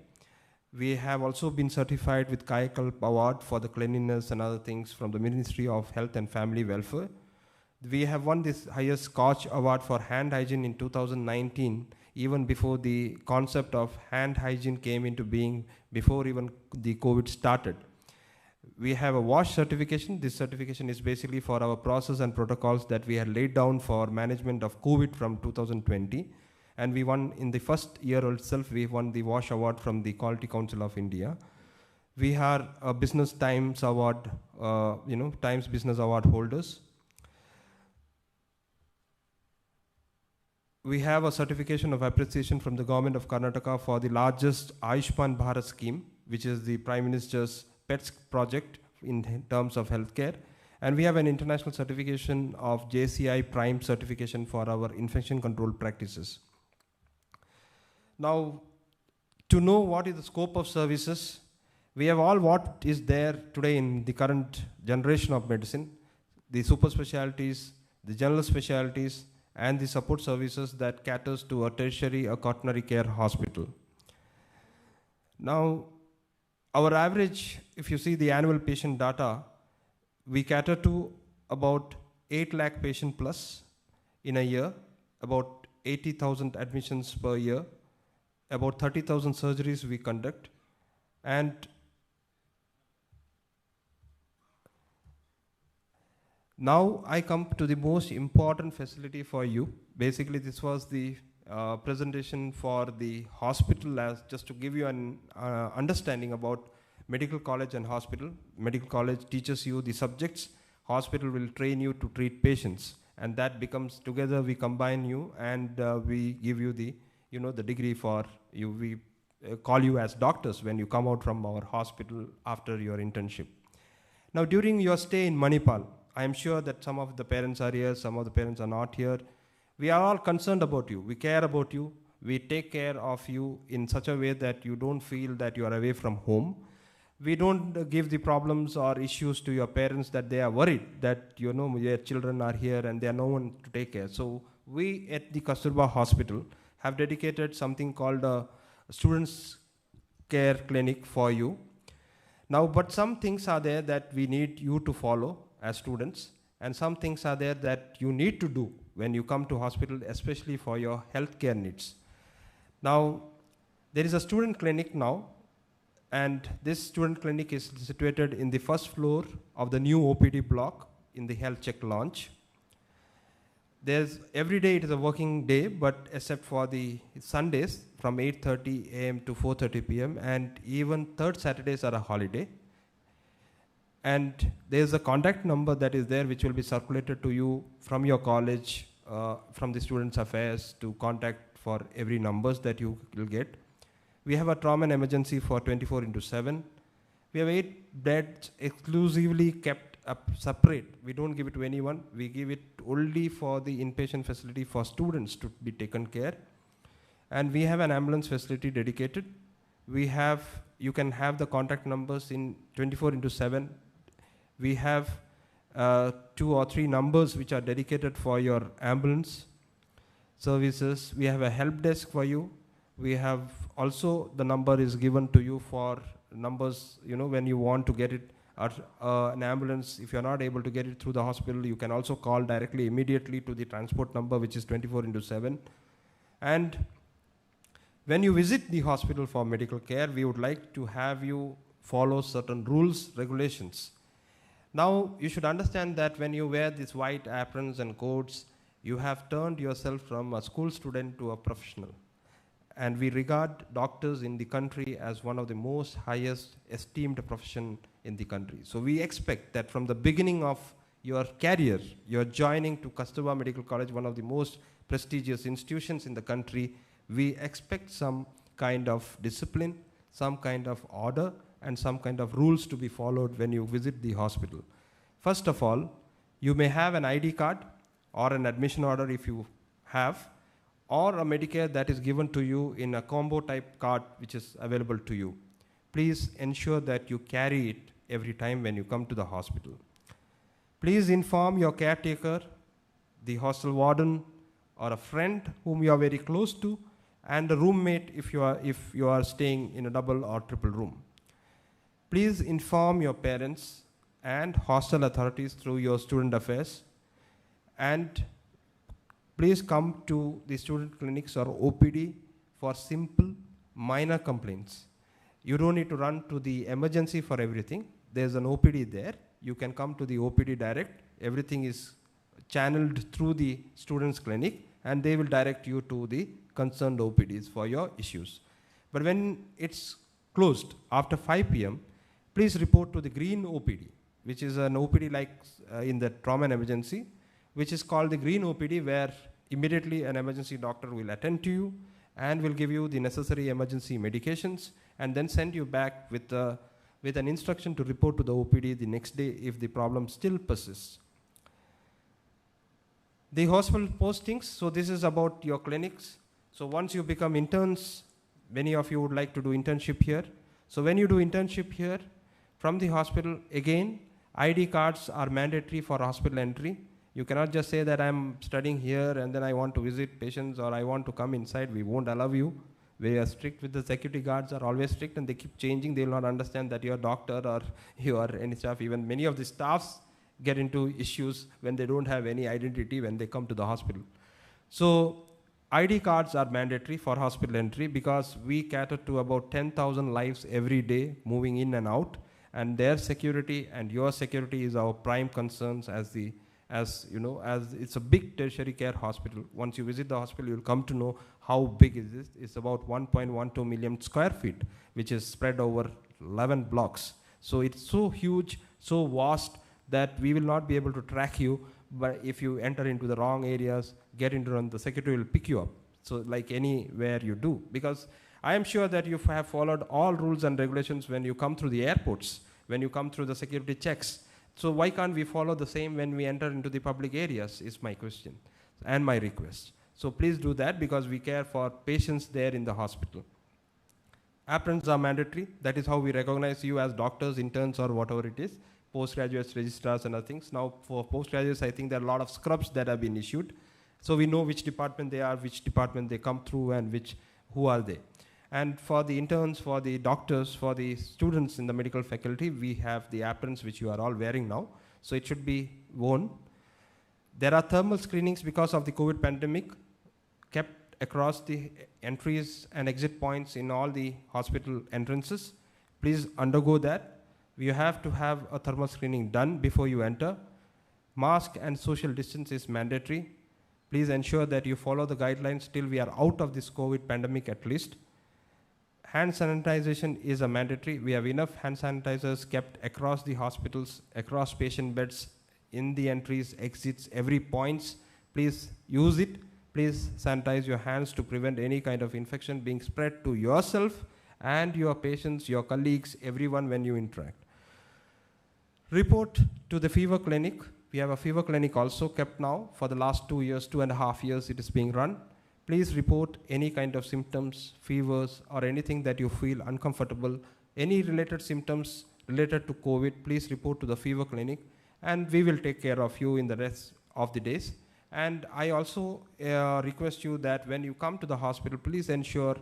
We have also been certified with Kayakalp Award for the cleanliness and other things from the Ministry of Health and Family Welfare. We have won this highest Scotch Award for hand hygiene in 2019, even before the concept of hand hygiene came into being, before even the COVID started. We have a WASH certification. This certification is basically for our process and protocols that we had laid down for management of COVID from 2020. And we won in the first year itself, we won the WASH Award from the Quality Council of India. We are a Business Times Award, Times Business Award holders. We have a certification of appreciation from the government of Karnataka for the largest Ayushman Bharat scheme, which is the Prime Minister's PETS project in terms of healthcare. And we have an international certification of JCI Prime certification for our infection control practices. Now, to know what is the scope of services, we have all what is there today in the current generation of medicine, the super specialties, the general specialties, and the support services that caters to a tertiary or quaternary care hospital. Now, our average, if you see the annual patient data, we cater to about 8 lakh patient plus in a year, about 80,000 admissions per year, about 30,000 surgeries we conduct, and now I come to the most important facility for you. Basically, this was the presentation for the hospital, as just to give you an understanding about medical college and hospital. Medical college teaches you the subjects, hospital will train you to treat patients, and that becomes, together we combine you, and we give you the, the degree for you. We call you as doctors when you come out from our hospital after your internship. Now, during your stay in Manipal, I am sure that some of the parents are here, some of the parents are not here. We are all concerned about you. We care about you. We take care of you in such a way that you don't feel that you are away from home. We don't give the problems or issues to your parents that they are worried that, their children are here and there are no one to take care. So we at the Kasturba Hospital have dedicated something called a students care clinic for you. Now, but some things are there that we need you to follow as students, and some things are there that you need to do when you come to hospital, especially for your healthcare needs. Now, there is a student clinic now, and this student clinic is situated in the first floor of the new OPD block in the health check launch. Every day it is a working day, but except for the Sundays from 8:30 a.m. to 4:30 p.m. and even third Saturdays are a holiday. And there's a contact number that is there which will be circulated to you from your college, from the Students Affairs, to contact for every numbers that you will get. We have a trauma and emergency for 24/7. We have 8 beds exclusively kept up separate. We don't give it to anyone. We give it only for the inpatient facility for students to be taken care. And we have an ambulance facility dedicated. You can have the contact numbers in 24/7. We have 2 or 3 numbers which are dedicated for your ambulance services. We have a help desk for you. We have also, the number is given to you for numbers, when you want to get it, an ambulance. If you're not able to get it through the hospital, you can also call directly immediately to the transport number, which is 24/7. And when you visit the hospital for medical care, we would like to have you follow certain rules, regulations. Now, you should understand that when you wear these white aprons and coats, you have turned yourself from a school student to a professional. And we regard doctors in the country as one of the most highest esteemed profession in the country. So we expect that from the beginning of your career, you're joining to Kasturba Medical College, one of the most prestigious institutions in the country. We expect some kind of discipline, some kind of order, and some kind of rules to be followed when you visit the hospital. First of all, you may have an ID card or an admission order if you have, or a Medicare that is given to you in a combo type card which is available to you. Please ensure that you carry it every time when you come to the hospital. Please inform your caretaker, the hostel warden, or a friend whom you are very close to, and a roommate if you are staying in a double or triple room. Please inform your parents and hostel authorities through your student affairs, and please come to the student clinics or OPD for simple, minor complaints. You don't need to run to the emergency for everything. There's an OPD there. You can come to the OPD direct. Everything is channeled through the students' clinic, and they will direct you to the concerned OPDs for your issues. But when it's closed after 5 p.m., please report to the green OPD, which is an OPD like in the trauma and emergency, which is called the green OPD, where immediately an emergency doctor will attend to you and will give you the necessary emergency medications, and then send you back with an instruction to report to the OPD the next day if the problem still persists. The hospital postings, so this is about your clinics. So once you become interns, many of you would like to do internship here. So when you do internship here, from the hospital, again, ID cards are mandatory for hospital entry. You cannot just say that I'm studying here and then I want to visit patients or I want to come inside. We won't allow you. We are strict with the security guards, are always strict, and they keep changing. They will not understand that you're a doctor or you are any staff. Even many of the staffs get into issues when they don't have any identity when they come to the hospital. So ID cards are mandatory for hospital entry because we cater to about 10,000 lives every day moving in and out, and their security and your security is our prime concerns as it's a big tertiary care hospital. Once you visit the hospital, you'll come to know how big is this. It's about 1.12 million square feet, which is spread over 11 blocks. So it's so huge, so vast that we will not be able to track you, but if you enter into the wrong areas, get into run, the secretary will pick you up. So like anywhere you do, because I am sure that you have followed all rules and regulations when you come through the airports, when you come through the security checks. So why can't we follow the same when we enter into the public areas is my question and my request. So please do that because we care for patients there in the hospital. Aprons are mandatory. That is how we recognize you as doctors, interns, or whatever it is. Postgraduates, registrars, and other things. Now for postgraduates, I think there are a lot of scrubs that have been issued. So we know which department they are, which department they come through, and who are they. And for the interns, for the doctors, for the students in the medical faculty, we have the aprons which you are all wearing now. So it should be worn. There are thermal screenings because of the COVID pandemic kept across the entries and exit points in all the hospital entrances. Please undergo that. You have to have a thermal screening done before you enter. Mask and social distance is mandatory. Please ensure that you follow the guidelines till we are out of this COVID pandemic at least. Hand sanitization is a mandatory. We have enough hand sanitizers kept across the hospitals, across patient beds, in the entries, exits, every points. Please use it. Please sanitize your hands to prevent any kind of infection being spread to yourself and your patients, your colleagues, everyone when you interact. Report to the fever clinic. We have a fever clinic also kept now for the last 2 years, 2.5 years it is being run. Please report any kind of symptoms, fevers, or anything that you feel uncomfortable. Any related symptoms related to COVID, please report to the fever clinic and we will take care of you in the rest of the days. And I also request you that when you come to the hospital, please ensure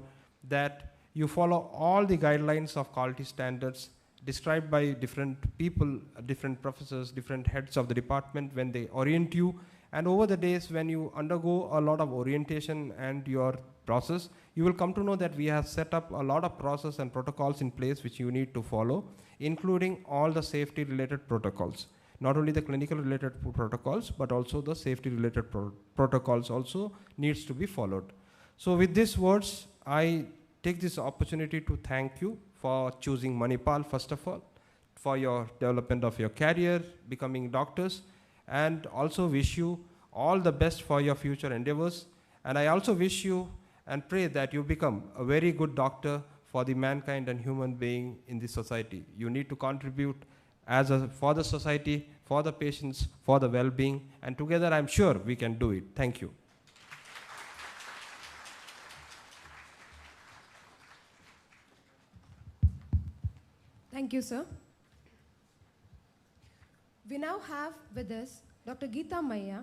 that you follow all the guidelines of quality standards described by different people, different professors, different heads of the department when they orient you. And over the days when you undergo a lot of orientation and your process, you will come to know that we have set up a lot of process and protocols in place which you need to follow, including all the safety related protocols. Not only the clinical related protocols, but also the safety related protocols also needs to be followed. So with these words, I take this opportunity to thank you for choosing Manipal, first of all, for your development of your career, becoming doctors, and also wish you all the best for your future endeavors. And I also wish you and pray that you become a very good doctor for the mankind and human being in this society. You need to contribute for the society, for the patients, for the well-being, and together I'm sure we can do it. Thank you. Thank you, sir. We now have with us Dr. Geeta Maya,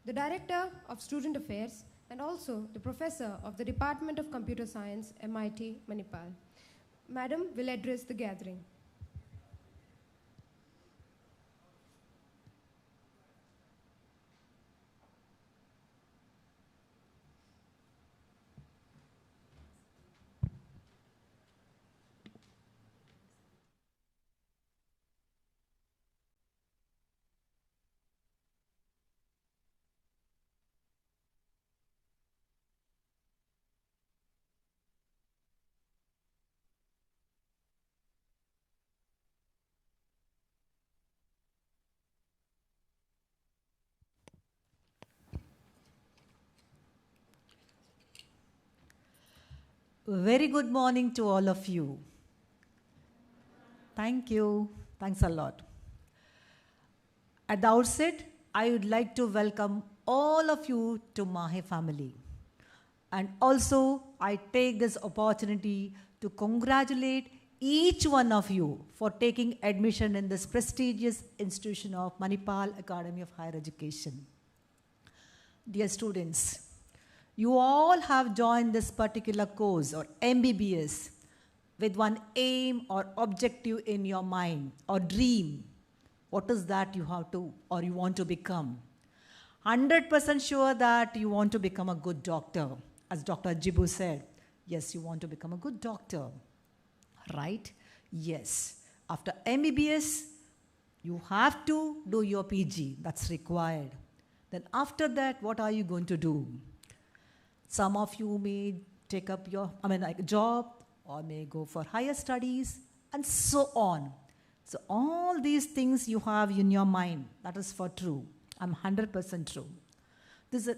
the Director of Student Affairs and also the Professor of the Department of Computer Science, MIT, Manipal. Madam will address the gathering. Very good morning to all of you. Thank you. Thanks a lot. At the outset, I would like to welcome all of you to Mahe family. And also, I take this opportunity to congratulate each one of you for taking admission in this prestigious institution of Manipal Academy of Higher Education. Dear students, you all have joined this particular course or MBBS with one aim or objective in your mind or dream. What is that you have to or you want to become? 100% sure that you want to become a good doctor. As Dr. Jibu said, yes, you want to become a good doctor, right? Yes. After MBBS, you have to do your PG. That's required. Then after that, what are you going to do? Some of you may take up a job or may go for higher studies and so on. So all these things you have in your mind, that is for true. I'm 100% true.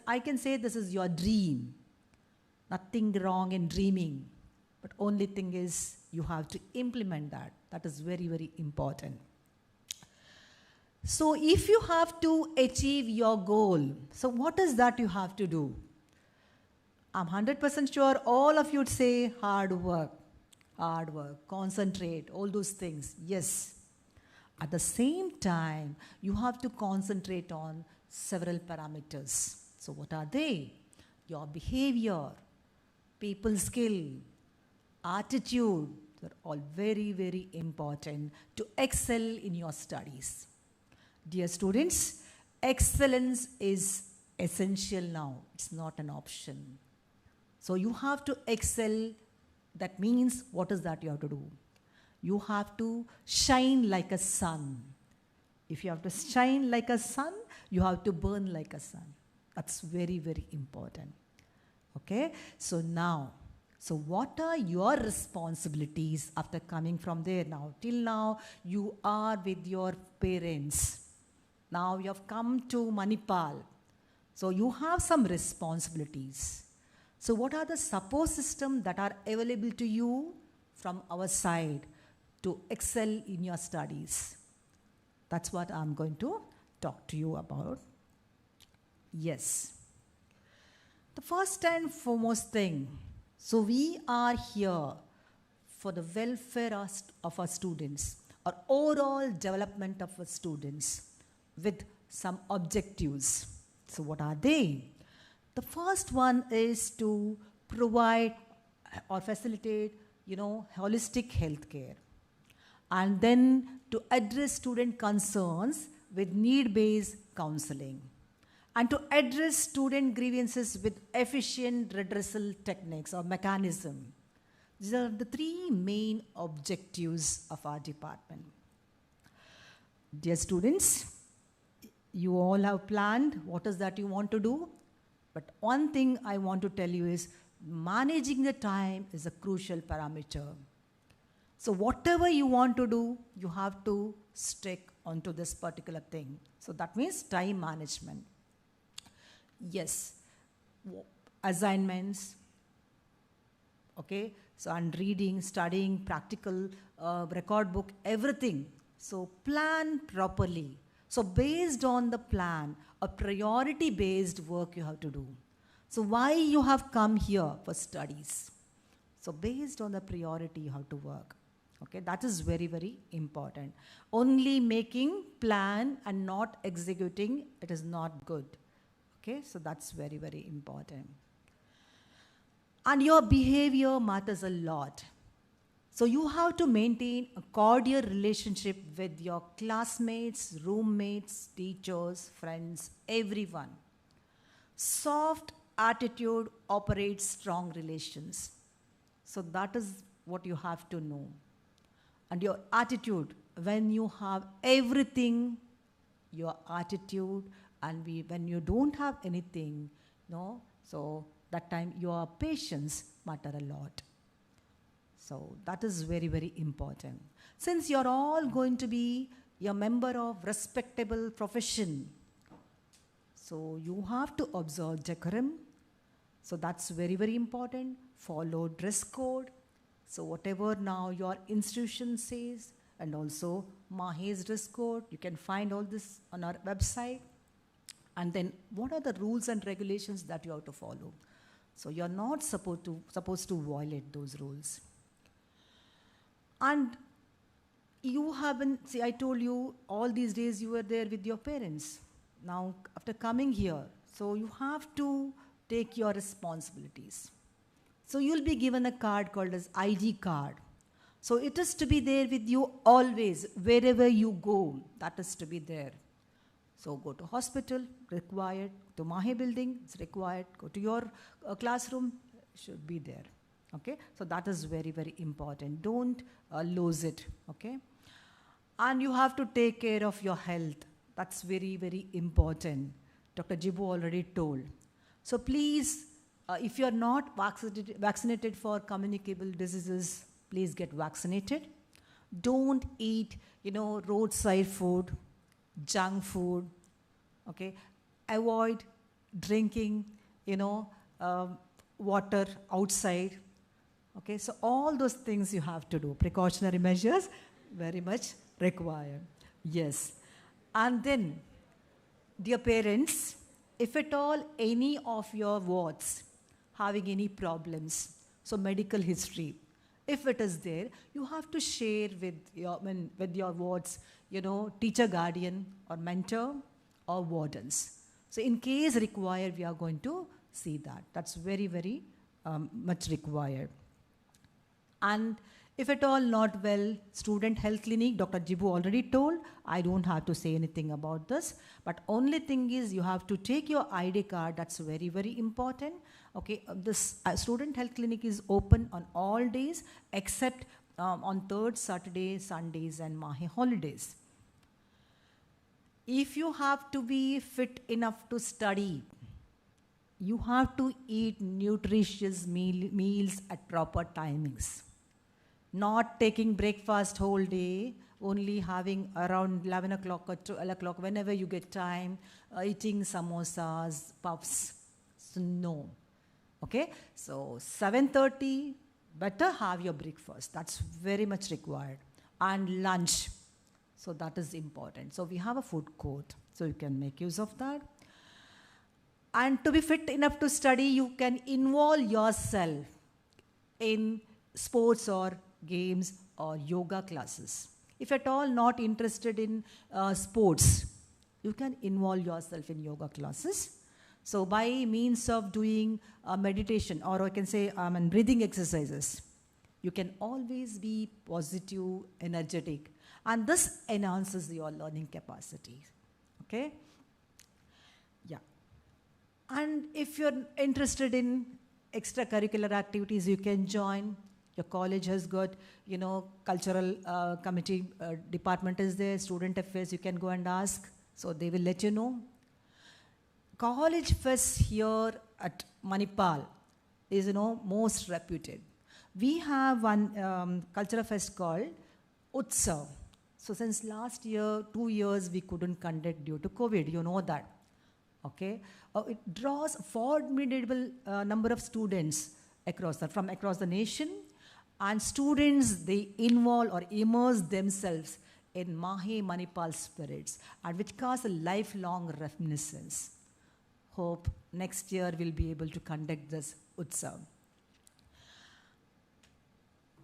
I can say this is your dream. Nothing wrong in dreaming. But only thing is you have to implement that. That is very, very important. So if you have to achieve your goal, so what is that you have to do? I'm 100% sure all of you would say hard work, concentrate, all those things. Yes. At the same time, you have to concentrate on several parameters. So what are they? Your behavior, people skill, attitude, they're all very, very important to excel in your studies. Dear students, excellence is essential now. It's not an option. So you have to excel. That means, what is that you have to do? You have to shine like a sun. If you have to shine like a sun, you have to burn like a sun. That's very, very important. Okay? So now, what are your responsibilities after coming from there now? Till now, you are with your parents. Now you have come to Manipal. So you have some responsibilities. So what are the support systems that are available to you from our side to excel in your studies? That's what I'm going to talk to you about. Yes. The first and foremost thing, so we are here for the welfare of our students, or overall development of our students with some objectives. So what are they? The first one is to provide or facilitate, holistic healthcare. And then to address student concerns with need-based counseling. And to address student grievances with efficient redressal techniques or mechanism. These are the three main objectives of our department. Dear students, you all have planned what is that you want to do. But one thing I want to tell you is managing the time is a crucial parameter. So whatever you want to do, you have to stick onto this particular thing. So that means time management. Yes, assignments, okay, so and reading, studying, practical, record book, everything. So plan properly. So based on the plan, a priority-based work you have to do. So why you have come here for studies? So based on the priority you have to work. Okay, that is very, very important. Only making plan and not executing, it is not good. Okay, so that's very, very important. And your behavior matters a lot. So you have to maintain a cordial relationship with your classmates, roommates, teachers, friends, everyone. Soft attitude operates strong relations. So that is what you have to know. And your attitude, when you have everything, your attitude, and when you don't have anything, so that time your patience matter a lot. So that is very, very important. Since you're all going to be a member of respectable profession, so you have to observe decorum. So that's very, very important. Follow dress code. So whatever now your institution says, and also Mahe's dress code, you can find all this on our website. And then what are the rules and regulations that you have to follow? So you're not supposed to violate those rules. And you haven't, see, I told you all these days you were there with your parents. Now, after coming here, so you have to take your responsibilities. So you'll be given a card called as ID card. So it is to be there with you always, wherever you go, that is to be there. So go to hospital, required, to Mahe building, it's required, go to your classroom, should be there. Okay, so that is very, very important. Don't lose it, okay? And you have to take care of your health. That's very, very important. Dr. Jibu already told. So please, if you're not vaccinated for communicable diseases, please get vaccinated. Don't eat, roadside food, junk food, okay? Avoid drinking, water outside. Okay, so all those things you have to do. Precautionary measures, very much required. Yes. And then, dear parents, if at all any of your wards having any problems, so medical history, if it is there, you have to share with your wards, teacher, guardian, or mentor, or wardens. So in case required, we are going to see that. That's very, very much required. And if at all not well, student health clinic, Dr. Jibu already told, I don't have to say anything about this, but only thing is you have to take your ID card, that's very, very important. Okay, this student health clinic is open on all days except on 3rd Saturday, Sundays and Mahe holidays. If you have to be fit enough to study, you have to eat nutritious meals at proper timings. Not taking breakfast whole day, only having around 11 o'clock or 12 o'clock, whenever you get time, eating samosas, puffs. So no. Okay? So 7:30, better have your breakfast. That's very much required. And lunch. So that is important. So we have a food court. So you can make use of that. And to be fit enough to study, you can involve yourself in sports or games or yoga classes. If at all not interested in sports, you can involve yourself in yoga classes. So by means of doing meditation, or I can say breathing exercises, you can always be positive, energetic, and this enhances your learning capacity. Okay? Yeah. And if you're interested in extracurricular activities, you can join. Your college has got, cultural committee department is there, student affairs, you can go and ask. So they will let you know. College fest here at Manipal is, most reputed. We have one cultural fest called Utsav. So since last year, 2 years, we couldn't conduct due to COVID, you know that. Okay? It draws a formidable number of students from across the nation. And students, they involve or immerse themselves in Mahe Manipal spirits, and which cause a lifelong reminiscence. Hope next year we'll be able to conduct this Utsav.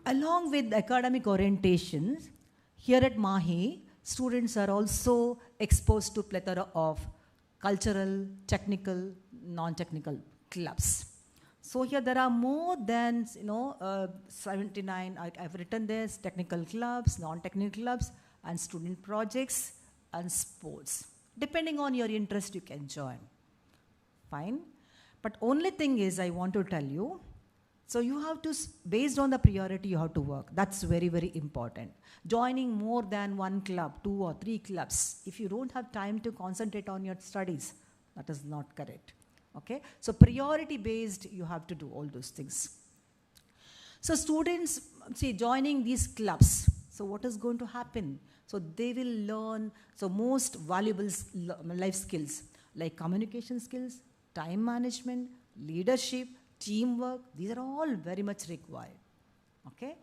Along with academic orientations, here at Mahe, students are also exposed to plethora of cultural, technical, non-technical clubs. So here there are more than 79, I've written this, technical clubs, non-technical clubs, and student projects and sports. Depending on your interest, you can join. Fine. But only thing is I want to tell you, so you have to, based on the priority, you have to work. That's very, very important. Joining more than one club, 2 or 3 clubs, if you don't have time to concentrate on your studies, that is not correct. Okay, so priority based, you have to do all those things. So students, joining these clubs, so what is going to happen? So they will learn, most valuable life skills, like communication skills, time management, leadership, teamwork, these are all very much required. Okay,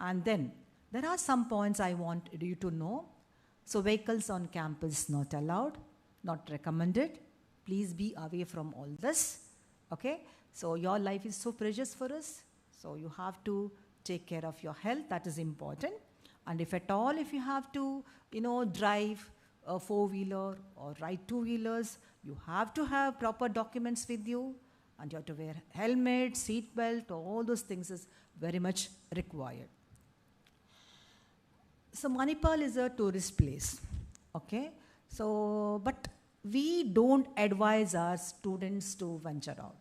and then there are some points I want you to know. So vehicles on campus not allowed, not recommended. Please be away from all this, okay? So your life is so precious for us, so you have to take care of your health, that is important. And if at all, if you have to, drive a 4-wheeler or ride 2-wheelers, you have to have proper documents with you, and you have to wear helmet, seat belt, all those things is very much required. So Manipal is a tourist place, okay? So, but we don't advise our students to venture out,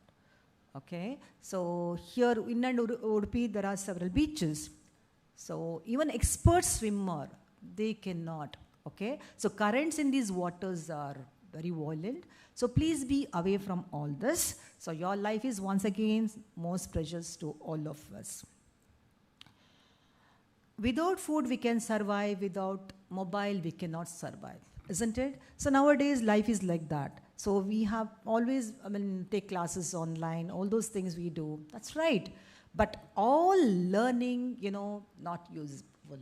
okay? So here in Udupi, there are several beaches. So even expert swimmer, they cannot, okay? So currents in these waters are very violent. So please be away from all this. So your life is once again most precious to all of us. Without food, we can survive. Without mobile, we cannot survive, isn't it? So nowadays, life is like that. So we have always, take classes online, all those things we do. That's right. But all learning, not useful.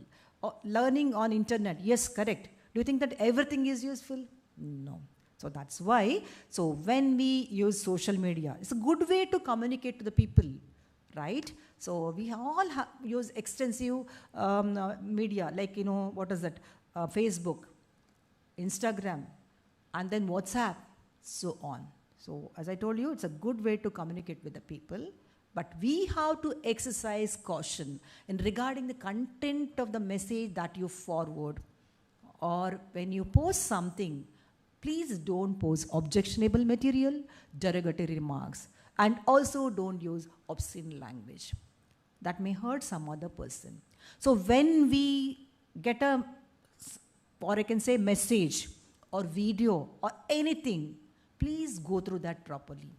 Learning on internet, yes, correct. Do you think that everything is useful? No. So that's why, so when we use social media, it's a good way to communicate to the people, right? So we all use extensive media, like, what is that? Facebook, Instagram, and then WhatsApp, so on. So as I told you, it's a good way to communicate with the people, but we have to exercise caution in regarding the content of the message that you forward, or when you post something, please don't post objectionable material, derogatory remarks, and also don't use obscene language. That may hurt some other person. So when we get or I can say message or video or anything, please go through that properly.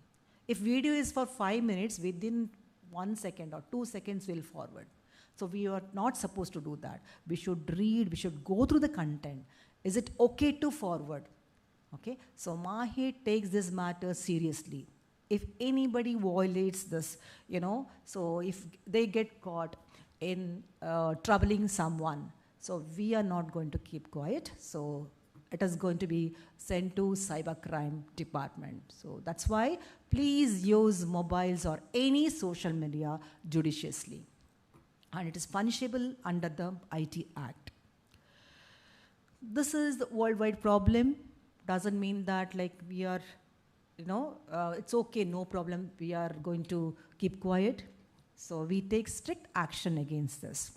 If video is for 5 minutes, within 1 second or 2 seconds we'll forward. So we are not supposed to do that. We should read, we should go through the content. Is it okay to forward? Okay, so MAHE takes this matter seriously. If anybody violates this, so if they get caught in troubling someone, so we are not going to keep quiet. So it is going to be sent to cybercrime department. So that's why please use mobiles or any social media judiciously. And it is punishable under the IT Act. This is the worldwide problem. Doesn't mean that like we are, it's okay, no problem, we are going to keep quiet. So we take strict action against this.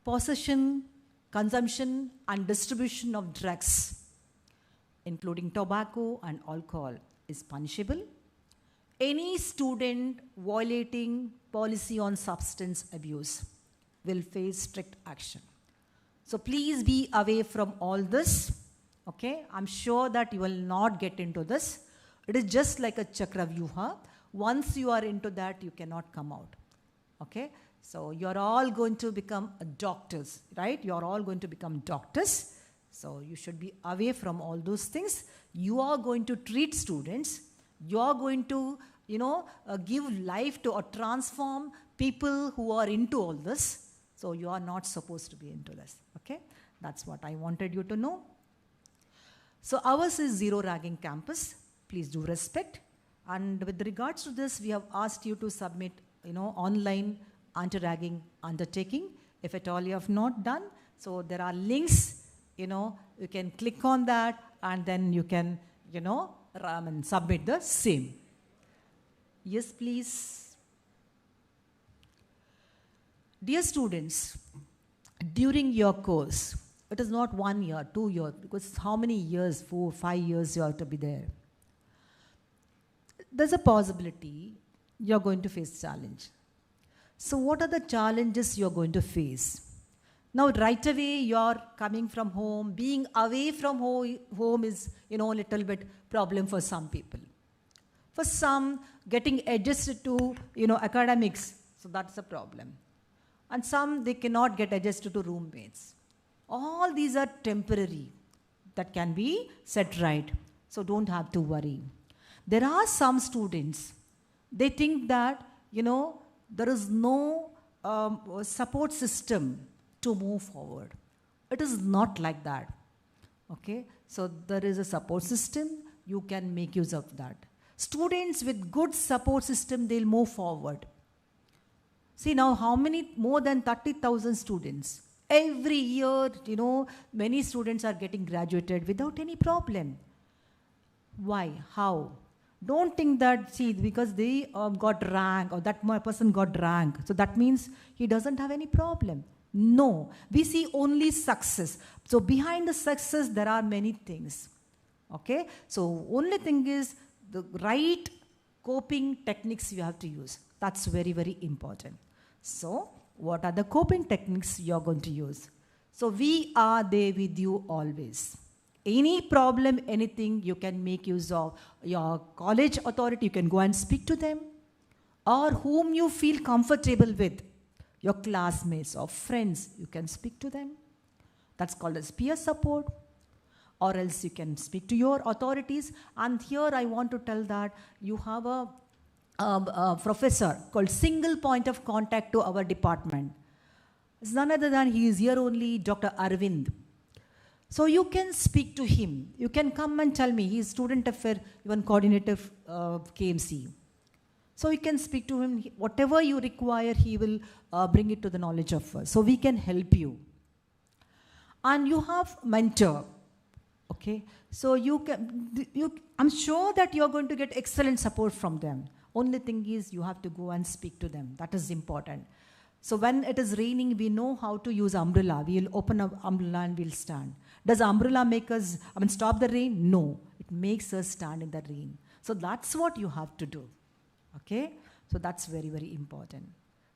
Possession, consumption, and distribution of drugs, including tobacco and alcohol, is punishable. Any student violating policy on substance abuse will face strict action. So please be away from all this. Okay, I'm sure that you will not get into this. It is just like a chakravyuha. Once you are into that, you cannot come out. Okay, so you're all going to become doctors, right? You're all going to become doctors. So you should be away from all those things. You are going to treat students. You are going to, give life to or transform people who are into all this. So you are not supposed to be into this. Okay, that's what I wanted you to know. So ours is zero ragging campus. Please do respect. And with regards to this, we have asked you to submit, online anti-ragging undertaking. If at all you have not done, so there are links, you can click on that and then you can, submit the same. Yes, please. Dear students, during your course, it is not 1 year, 2 years, because how many years, 4, 5 years you have to be there. There's a possibility you're going to face challenge. So what are the challenges you're going to face? Now right away you're coming from home, being away from home is, a little bit problem for some people. For some, getting adjusted to, academics, so that's a problem. And some, they cannot get adjusted to roommates. All these are temporary. That can be set right. So don't have to worry. There are some students, they think that, there is no support system to move forward. It is not like that. Okay? So there is a support system. You can make use of that. Students with good support system, they'll move forward. See now how many, more than 30,000 students. Every year, many students are getting graduated without any problem. Why? How? Don't think that, because they got rank or that person got rank, so that means he doesn't have any problem. No, we see only success. So behind the success, there are many things. Okay, so only thing is the right coping techniques you have to use. That's very, very important. So what are the coping techniques you're going to use? So we are there with you always. Any problem, anything, you can make use of your college authority. You can go and speak to them, or whom you feel comfortable with, your classmates or friends, you can speak to them. That's called as peer support. Or else you can speak to your authorities. And here I want to tell that you have a professor called single point of contact to our department. It's none other than he is here only, Dr. Arvind. So you can speak to him. You can come and tell me. He is student affair, even coordinator of KMC. So you can speak to him. Whatever you require, he will bring it to the knowledge of us. So we can help you. And you have mentor. Okay, so I'm sure that you're going to get excellent support from them. Only thing is you have to go and speak to them. That is important. So when it is raining, we know how to use umbrella. We'll open an umbrella and we'll stand. Does umbrella make us, stop the rain? No, it makes us stand in the rain. So that's what you have to do. Okay, so that's very, very important.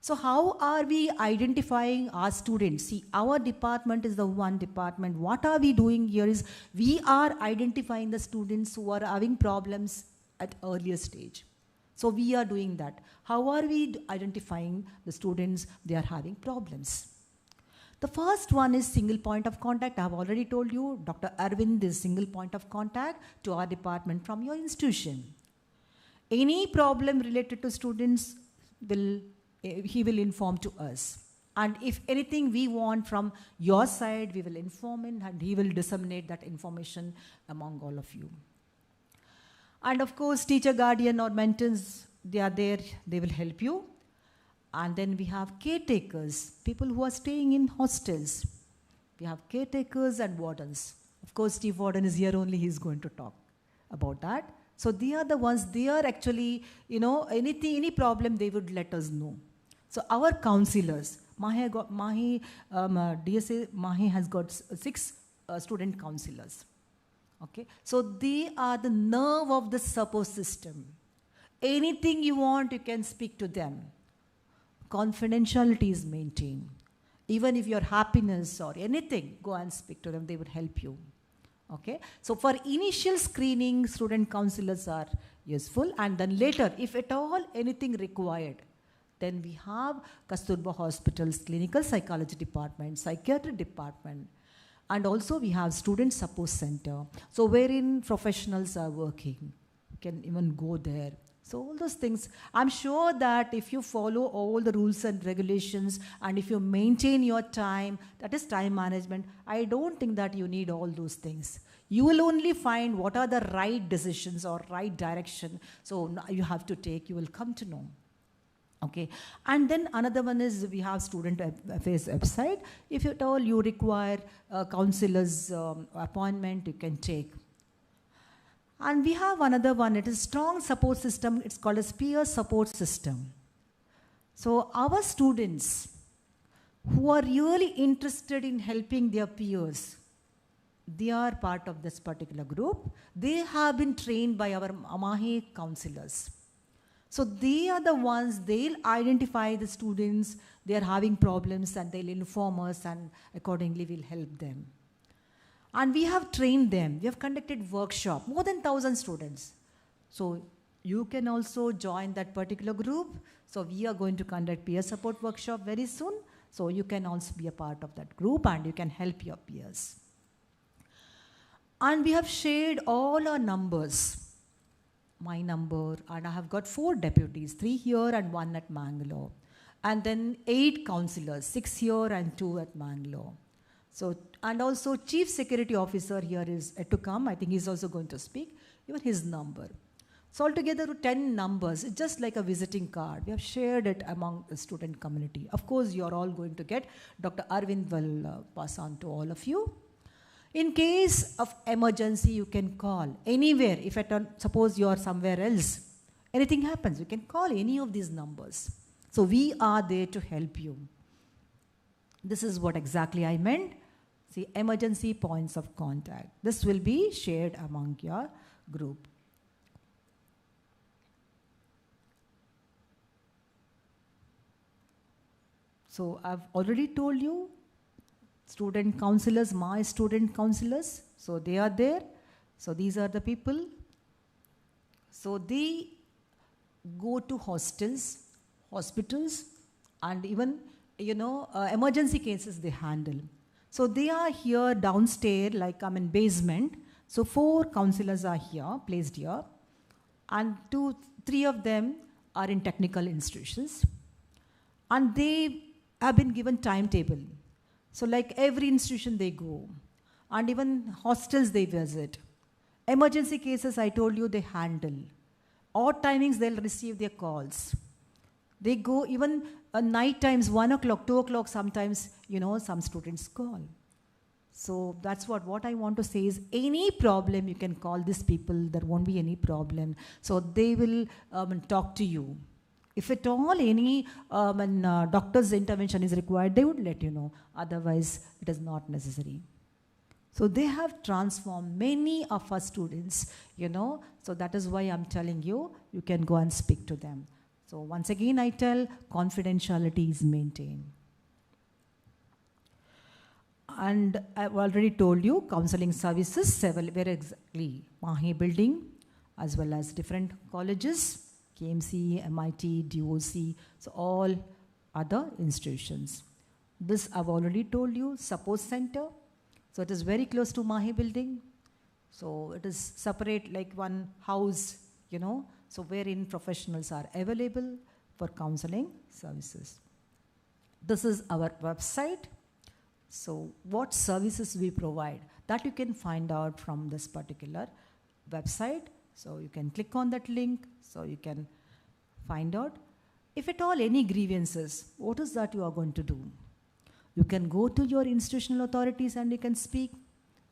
So how are we identifying our students? See, our department is the one department. What are we doing here is we are identifying the students who are having problems at earlier stage. So we are doing that. How are we identifying the students they are having problems? The first one is single point of contact. I have already told you, Dr. Arvind is single point of contact to our department from your institution. Any problem related to students he will inform to us. And if anything we want from your side, we will inform him and he will disseminate that information among all of you. And of course, teacher, guardian or mentors, they are there, they will help you. And then we have caretakers, people who are staying in hostels. We have caretakers and wardens. Of course, Chief Warden is here only, he's going to talk about that. So they are the ones, they are actually, any problem they would let us know. So our counselors, DSA Mahi has got 6 student counselors. Okay, so they are the nerve of the support system. Anything you want, you can speak to them. Confidentiality is maintained. Even if your happiness or anything, go and speak to them, they would help you. Okay, so for initial screening, student counselors are useful, and then later, if at all anything required, then we have Kasturba Hospital's clinical psychology department, psychiatry department, and also we have student support center. So wherein professionals are working, you can even go there. So all those things, I'm sure that if you follow all the rules and regulations and if you maintain your time, that is time management, I don't think that you need all those things. You will only find what are the right decisions or right direction. So you have to take, you will come to know. Okay, and then another one is we have student affairs website. If at all you require a counselor's appointment, you can take. And we have another one, it is strong support system, it's called as peer support system. So our students who are really interested in helping their peers, they are part of this particular group. They have been trained by our Mahi counselors. So they are the ones, they'll identify the students, they are having problems and they'll inform us and accordingly we'll help them. And we have trained them, we have conducted workshop, more than 1,000 students. So you can also join that particular group. So we are going to conduct peer support workshop very soon. So you can also be a part of that group and you can help your peers. And we have shared all our numbers. My number, and I have got 4 deputies, 3 here and 1 at Mangalore. And then 8 counselors, 6 here and 2 at Mangalore. So, and also Chief Security Officer here is to come. I think he's also going to speak, even his number. So altogether 10 numbers, it's just like a visiting card. We have shared it among the student community. Of course, you're all going to get, Dr. Arvind will pass on to all of you. In case of emergency, you can call anywhere. If at all, suppose you are somewhere else, anything happens, you can call any of these numbers. So we are there to help you. This is what exactly I meant. See, emergency points of contact. This will be shared among your group. So I've already told you, student counselors, my student counselors, so they are there. So these are the people. So they go to hostels, hospitals, and even, emergency cases they handle. So they are here downstairs, like I'm in basement. So 4 counselors are here, placed here, and 3 of them are in technical institutions. And they have been given timetable. So like every institution they go, and even hostels they visit. Emergency cases, I told you, they handle. Odd timings, they'll receive their calls. They go even night times, 1 o'clock, 2 o'clock, sometimes, some students call. So that's what I want to say is, any problem you can call these people, there won't be any problem. So they will talk to you. If at all any doctor's intervention is required, they would let you know. Otherwise, it is not necessary. So they have transformed many of our students, So that is why I'm telling you, you can go and speak to them. So once again, I tell, confidentiality is maintained. And I've already told you, counseling services, where exactly? Mahi building, as well as different colleges, KMC, MIT, DOC, so all other institutions. This I've already told you, support center. So it is very close to Mahi building. So it is separate like one house, so wherein professionals are available for counseling services. This is our website. So what services we provide, that you can find out from this particular website. So you can click on that link, so you can find out. If at all any grievances, what is that you are going to do? You can go to your institutional authorities and you can speak,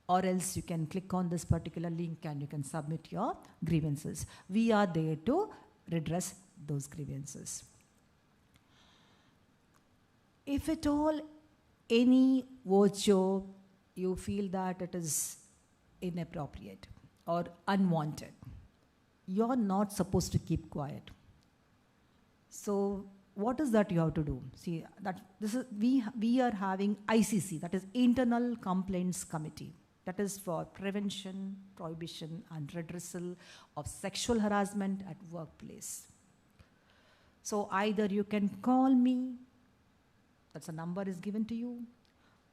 or else you can click on this particular link and you can submit your grievances. We are there to redress those grievances. If at all any virtue you feel that it is inappropriate or unwanted, you're not supposed to keep quiet. So what is that you have to do? See, that this is we are having ICC, that is Internal Complaints Committee. That is for prevention, prohibition, and redressal of sexual harassment at workplace. So either you can call me, that's a number is given to you,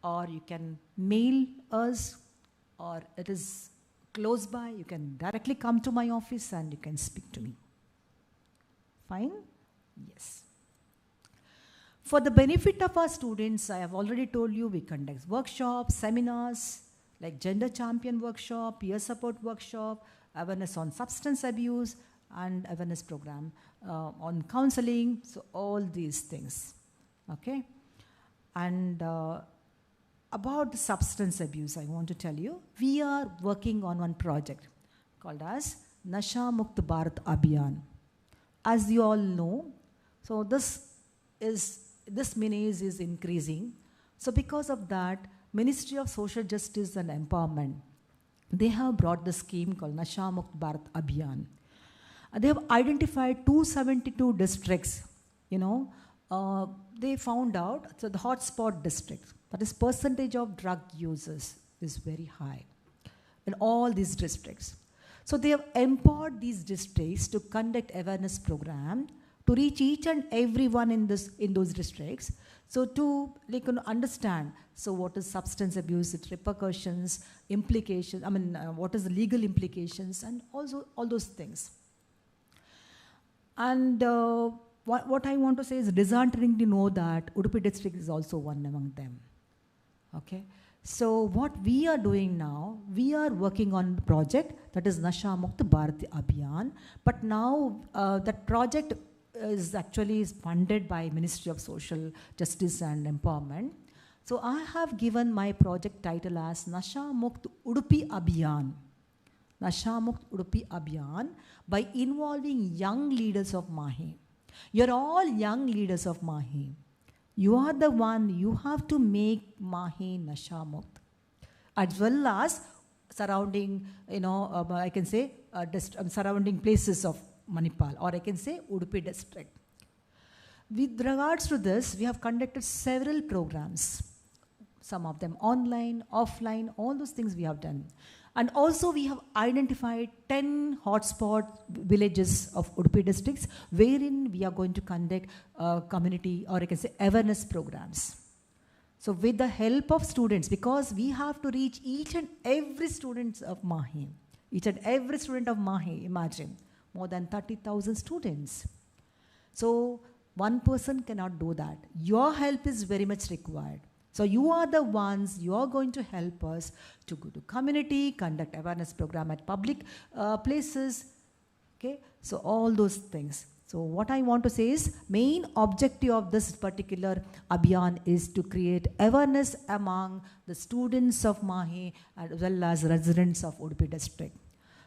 or you can mail us, or it is close by, you can directly come to my office and you can speak to me. Fine? Yes. For the benefit of our students, I have already told you, we conduct workshops, seminars, like gender champion workshop, peer support workshop, awareness on substance abuse, and awareness program on counseling, so all these things, okay? And about the substance abuse, I want to tell you, we are working on one project called as Nasha Mukt Bharat Abhiyan. As you all know, so this menace is increasing. So because of that, Ministry of Social Justice and Empowerment, they have brought the scheme called Nasha Mukt Bharat Abhiyan. They have identified 272 districts, they found out, so the hotspot districts, that is percentage of drug users is very high in all these districts. So they have empowered these districts to conduct awareness program to reach each and everyone in those districts. So to understand, so what is substance abuse, its repercussions, implications, what is the legal implications, and also all those things. And what I want to say is disheartening to know that Udupi district is also one among them. Okay. So what we are doing now, we are working on a project that is Nasha Mukt Bharat Abhiyan, but now that project is actually funded by Ministry of Social Justice and Empowerment. So I have given my project title as Nasha Mukt Udupi Abhiyan. Nasha Mukt Udupi Abhiyan, by involving young leaders of Mahi. You're all young leaders of Mahi. You are the one, you have to make Mahe Nasha Mukt. As well as surrounding, I can say, surrounding places of Manipal, or I can say Udupi district. With regards to this, we have conducted several programs, some of them online, offline, all those things we have done. And also we have identified 10 hotspot villages of Udupi districts wherein we are going to conduct community, or I can say awareness programs. So with the help of students, because we have to reach each and every student of Mahe, imagine, more than 30,000 students. So one person cannot do that. Your help is very much required. So you are the ones, you are going to help us to go to community, conduct awareness program at public places. Okay, so all those things. So what I want to say is, main objective of this particular Abhiyan is to create awareness among the students of Mahe as well as residents of Udupi district.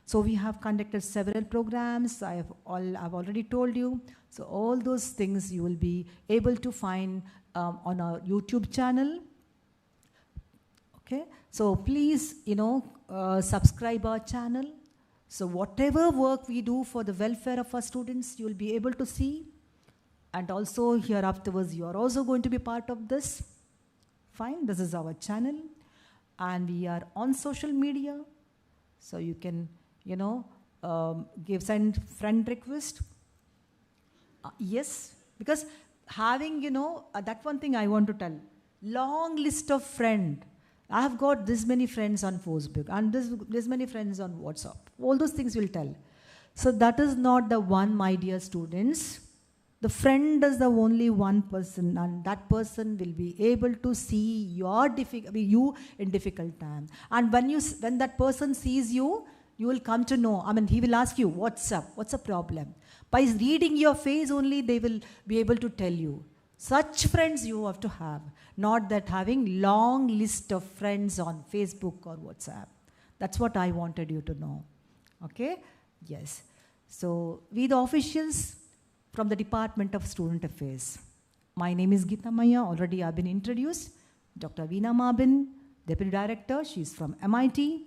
So we have conducted several programs, I've already told you. So all those things you will be able to find on our YouTube channel. Okay, so please, subscribe our channel. So whatever work we do for the welfare of our students, you will be able to see. And also here afterwards, you are also going to be part of this. Fine, this is our channel. And we are on social media. So you can, send friend request. Yes, because having, that one thing I want to tell. Long list of friend. I have got this many friends on Facebook and this many friends on WhatsApp. All those things will tell. So that is not the one, my dear students. The friend is the only one person, and that person will be able to see you in difficult time. And when that person sees you, you will come to know. He will ask you, what's up? What's the problem? By reading your face only, they will be able to tell you. Such friends you have to have, not that having long list of friends on Facebook or WhatsApp. That's what I wanted you to know. Okay? Yes. So, we the officials from the Department of Student Affairs. My name is Geeta Maya, already I've been introduced. Dr. Veena Mabin, Deputy Director, she's from MIT.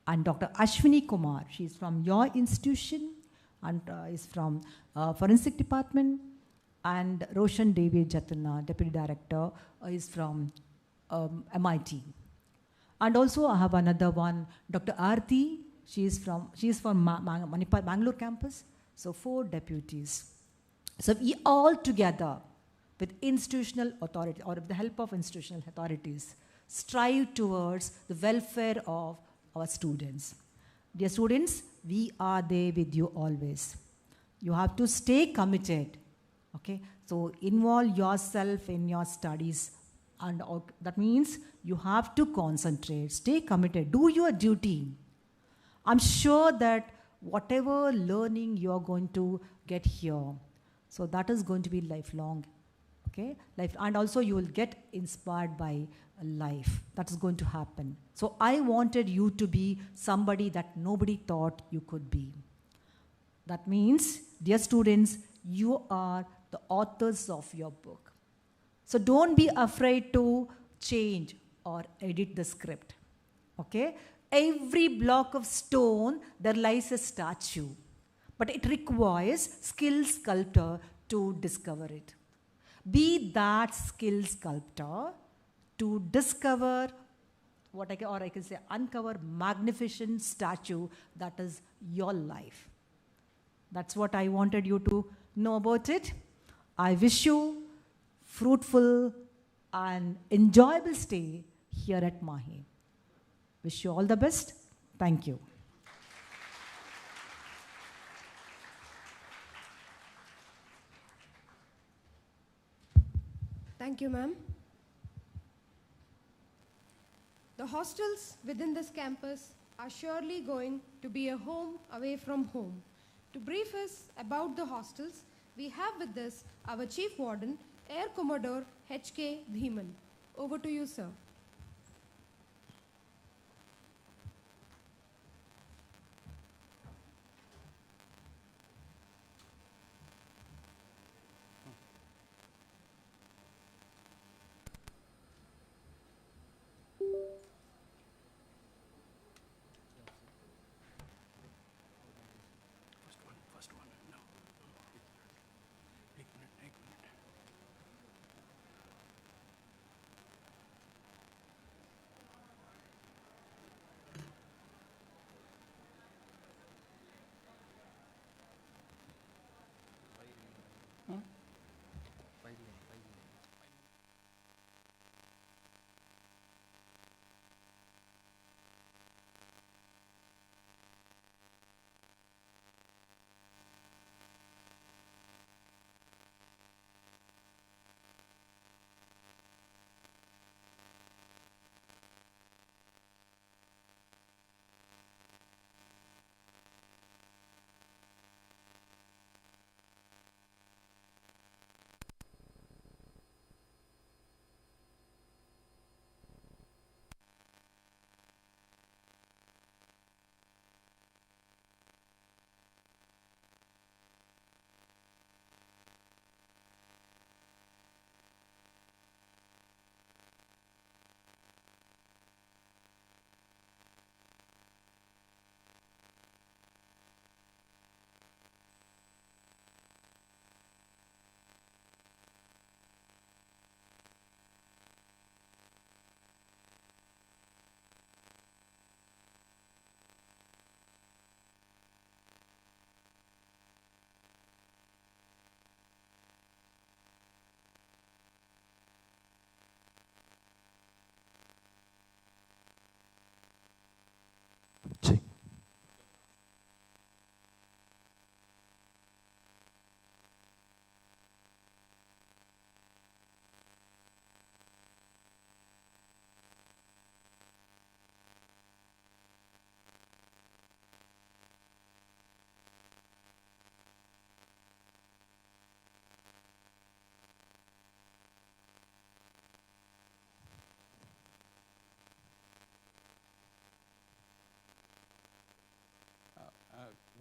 And Dr. Ashwini Kumar, she's from your institution and is from Forensic Department. And Roshan Devi Jatana, Deputy Director, is from MIT. And also I have another one, Dr. Aarti, she is from Manipal, Bangalore campus. So 4 deputies. So we all together with institutional authority, or with the help of institutional authorities, strive towards the welfare of our students. Dear students, we are there with you always. You have to stay committed. Okay, so involve yourself in your studies, and that means you have to concentrate, stay committed, do your duty. I'm sure that whatever learning you are going to get here, so that is going to be lifelong. Okay, and also you will get inspired by life. That is going to happen. So I wanted you to be somebody that nobody thought you could be. That means, dear students, you are the authors of your book. So don't be afraid to change or edit the script. Okay? Every block of stone, there lies a statue. But it requires skilled sculptor to discover it. Be that skilled sculptor to discover I can say uncover magnificent statue that is your life. That's what I wanted you to know about it. I wish you fruitful and enjoyable stay here at Mahe. Wish you all the best. Thank you. Thank you, ma'am. The hostels within this campus are surely going to be a home away from home. To brief us about the hostels, we have with us our Chief Warden, Air Commodore H.K. Bhiman. Over to you, sir.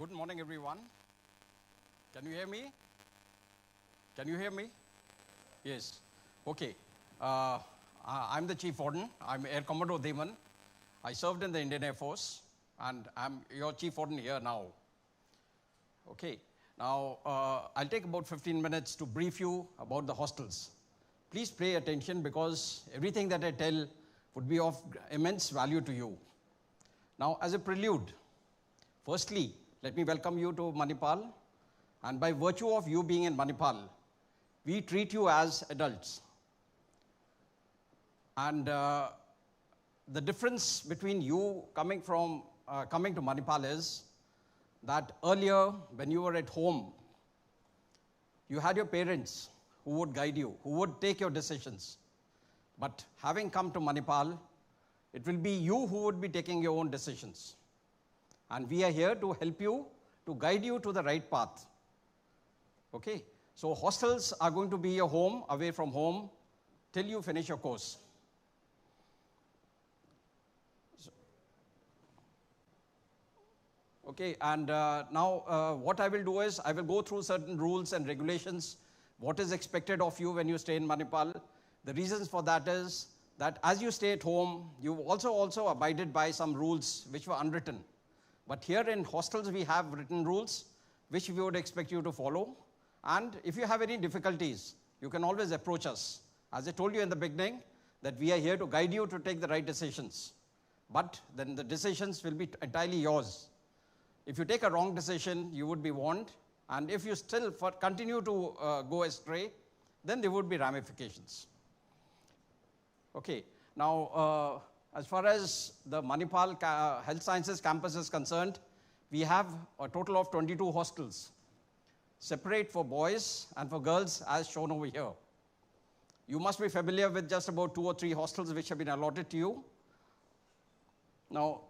Good morning, everyone. Can you hear me? Can you hear me? Yes. Okay. I'm the Chief Warden. I'm Air Commodore Devan. I served in the Indian Air Force, and I'm your Chief Warden here now. Okay. Now, I'll take about 15 minutes to brief you about the hostels. Please pay attention because everything that I tell would be of immense value to you. Now, as a prelude, firstly, let me welcome you to Manipal. And by virtue of you being in Manipal, we treat you as adults. And the difference between you coming to Manipal is that earlier, when you were at home, you had your parents who would guide you, who would take your decisions. But having come to Manipal, it will be you who would be taking your own decisions. And we are here to help you, to guide you to the right path. Okay? So hostels are going to be your home, away from home, till you finish your course. Okay, and now what I will do is, I will go through certain rules and regulations, what is expected of you when you stay in Manipal. The reasons for that is that as you stay at home, you've also abided by some rules which were unwritten. But here in hostels, we have written rules which we would expect you to follow. And if you have any difficulties, you can always approach us. As I told you in the beginning, that we are here to guide you to take the right decisions. But then the decisions will be entirely yours. If you take a wrong decision, you would be warned. And if you still continue to go astray, then there would be ramifications. Okay, now as far as the Manipal Health Sciences campus is concerned, we have a total of 22 hostels, separate for boys and for girls as shown over here. You must be familiar with just about 2 or 3 hostels which have been allotted to you. Now,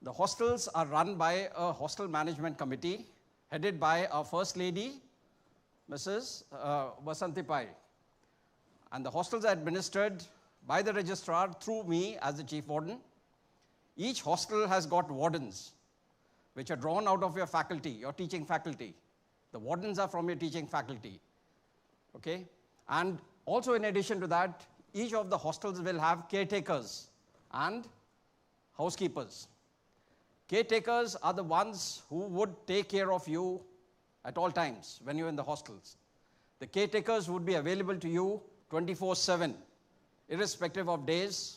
the hostels are run by a hostel management committee headed by our First Lady, Mrs. Vasanti Pai. And the hostels are administered by the registrar through me as the Chief Warden. Each hostel has got wardens, which are drawn out of your faculty, your teaching faculty. The wardens are from your teaching faculty. Okay? And also in addition to that, each of the hostels will have caretakers and housekeepers. Caretakers are the ones who would take care of you at all times when you're in the hostels. The caretakers would be available to you 24/7, irrespective of days,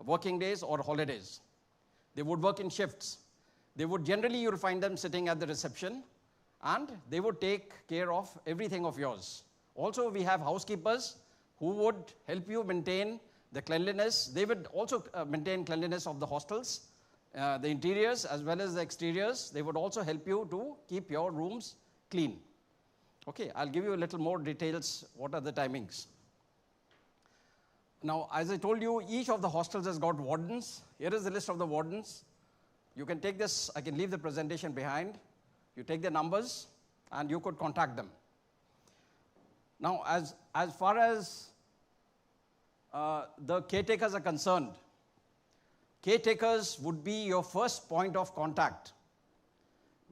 working days or holidays. They would work in shifts. They would generally, you'll find them sitting at the reception, and they would take care of everything of yours. Also, we have housekeepers who would help you maintain the cleanliness. They would also maintain cleanliness of the hostels, the interiors as well as the exteriors. They would also help you to keep your rooms clean. Okay, I'll give you a little more details. What are the timings? Now, as I told you, each of the hostels has got wardens. Here is the list of the wardens. You can take this, I can leave the presentation behind. You take the numbers and you could contact them. Now, as far as the caretakers are concerned, caretakers would be your first point of contact.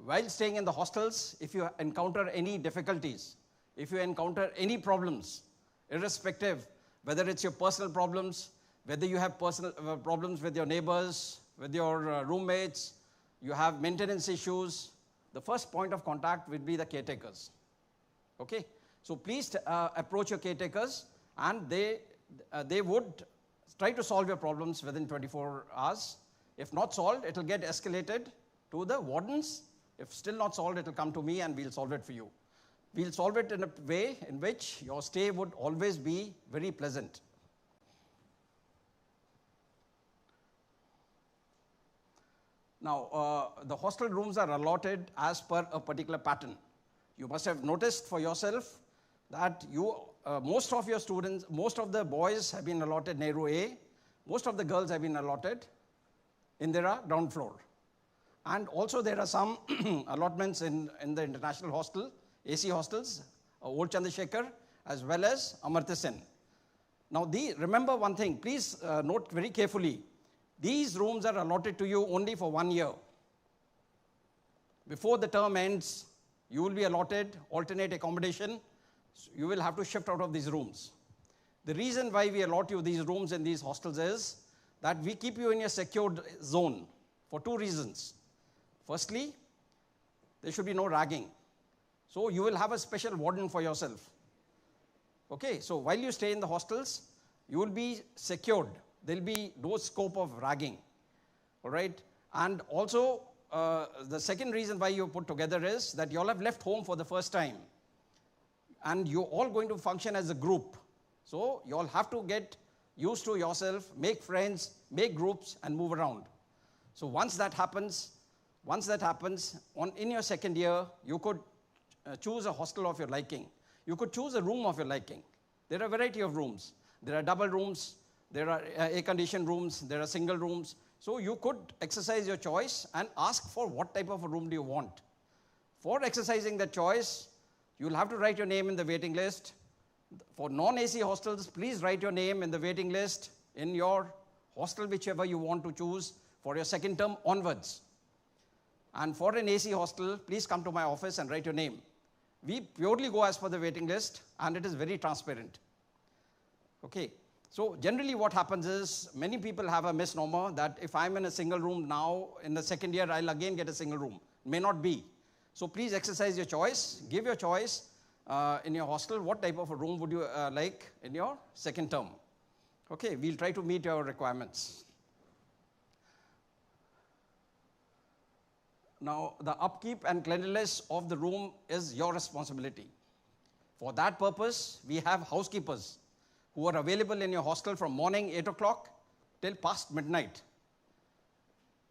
While staying in the hostels, if you encounter any difficulties, if you encounter any problems, irrespective whether it's your personal problems, whether you have personal problems with your neighbors, with your roommates, you have maintenance issues, the first point of contact will be the caretakers. Okay? So please approach your caretakers, and they would try to solve your problems within 24 hours. If not solved, it will get escalated to the wardens. If still not solved, it will come to me and we'll solve it for you. We'll solve it in a way in which your stay would always be very pleasant. Now, the hostel rooms are allotted as per a particular pattern. You must have noticed for yourself that most of your students, most of the boys have been allotted Nehru A, most of the girls have been allotted Indira ground floor. And also there are some allotments in the international hostel, AC hostels, Old Chandrasekhar, as well as Amartya Sen. Now, remember one thing, please note very carefully, these rooms are allotted to you only for 1 year. Before the term ends, you will be allotted alternate accommodation. So you will have to shift out of these rooms. The reason why we allot you these rooms in these hostels is that we keep you in a secured zone for two reasons. Firstly, there should be no ragging. So you will have a special warden for yourself. Okay, so while you stay in the hostels, you will be secured. There will be no scope of ragging. All right, and also the second reason why you put together is that you all have left home for the first time. And you're all going to function as a group. So you all have to get used to yourself, make friends, make groups, and move around. So once that happens, in your second year, you could choose a hostel of your liking. You could choose a room of your liking. There are a variety of rooms. There are double rooms, there are air-conditioned rooms, there are single rooms. So you could exercise your choice and ask for what type of a room do you want. For exercising that choice, you'll have to write your name in the waiting list. For non-AC hostels, please write your name in the waiting list in your hostel, whichever you want to choose for your second term onwards. And for an AC hostel, please come to my office and write your name. We purely go as per the waiting list, and it is very transparent. Okay, so generally what happens is, many people have a misnomer that if I'm in a single room now, in the second year, I'll again get a single room. May not be. So please exercise your choice, give your choice in your hostel, what type of a room would you like in your second term. Okay, we'll try to meet your requirements. Now, the upkeep and cleanliness of the room is your responsibility. For that purpose, we have housekeepers who are available in your hostel from morning 8 o'clock till past midnight.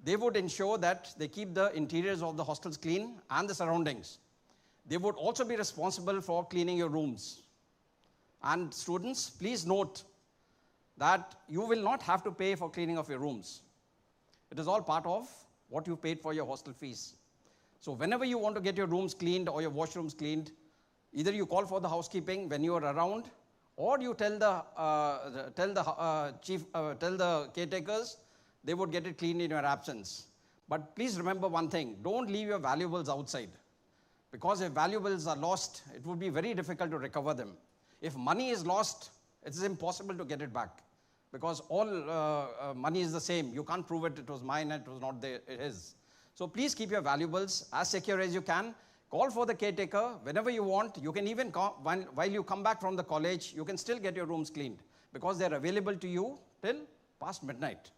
They would ensure that they keep the interiors of the hostels clean and the surroundings. They would also be responsible for cleaning your rooms. And students, please note that you will not have to pay for cleaning of your rooms. It is all part of what you paid for your hostel fees. So whenever you want to get your rooms cleaned or your washrooms cleaned, either you call for the housekeeping when you are around, or you tell the caretakers, they would get it cleaned in your absence. But please remember one thing, don't leave your valuables outside. Because if valuables are lost, it would be very difficult to recover them. If money is lost, it is impossible to get it back. Because all money is the same. You can't prove it was mine and it was not there, it is. So please keep your valuables as secure as you can. Call for the caretaker whenever you want. You can even, while you come back from the college, you can still get your rooms cleaned because they're available to you till past midnight.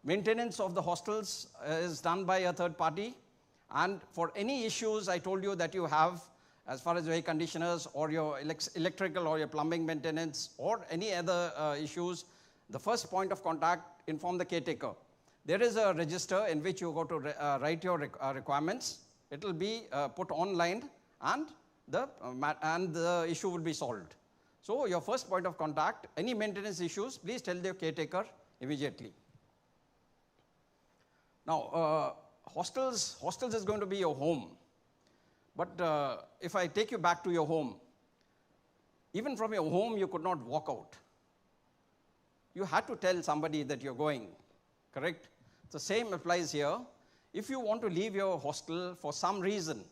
Maintenance of the hostels is done by a third party. And for any issues I told you that you have, as far as your air conditioners or your electrical or your plumbing maintenance or any other issues, the first point of contact, inform the caretaker. There is a register in which you go to write your requirements. It will be put online and the issue will be solved. So your first point of contact, any maintenance issues, please tell the caretaker immediately. Now, hostels is going to be your home. But if I take you back to your home, even from your home, you could not walk out. You had to tell somebody that you're going, correct? The same applies here. If you want to leave your hostel for some reason,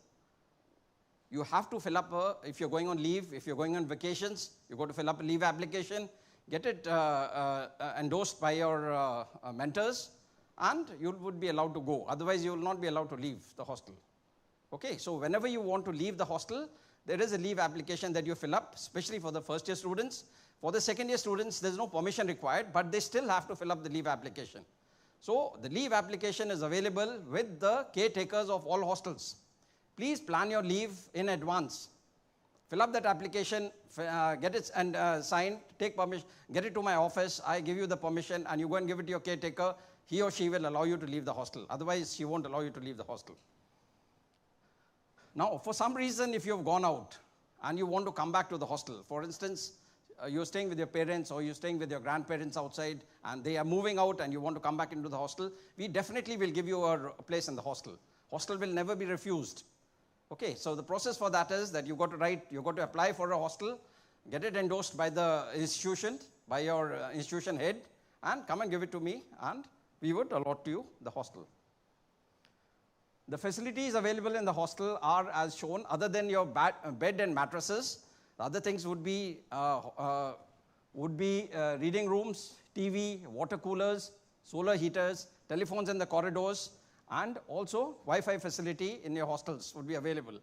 you have to fill up if you're going on leave, if you're going on vacations, you got to fill up a leave application, get it endorsed by your mentors, and you would be allowed to go. Otherwise, you will not be allowed to leave the hostel. Okay, so whenever you want to leave the hostel, there is a leave application that you fill up, especially for the first year students. For the second year students, there's no permission required, but they still have to fill up the leave application. So the leave application is available with the caretakers of all hostels. Please plan your leave in advance. Fill up that application, get it signed, take permission, get it to my office, I give you the permission, and you go and give it to your caretaker. He or she will allow you to leave the hostel. Otherwise, she won't allow you to leave the hostel. Now, for some reason, if you've gone out and you want to come back to the hostel, for instance, you're staying with your parents or you're staying with your grandparents outside and they are moving out and you want to come back into the hostel, we definitely will give you a place in the hostel. Hostel will never be refused. Okay, so the process for that is that you got to apply for a hostel, get it endorsed by the institution, by your institution head, and come and give it to me, and we would allot to you the hostel. The facilities available in the hostel are as shown. Other than your bed and mattresses, the other things would be reading rooms, TV, water coolers, solar heaters, telephones in the corridors, and also Wi-Fi facility in your hostels would be available.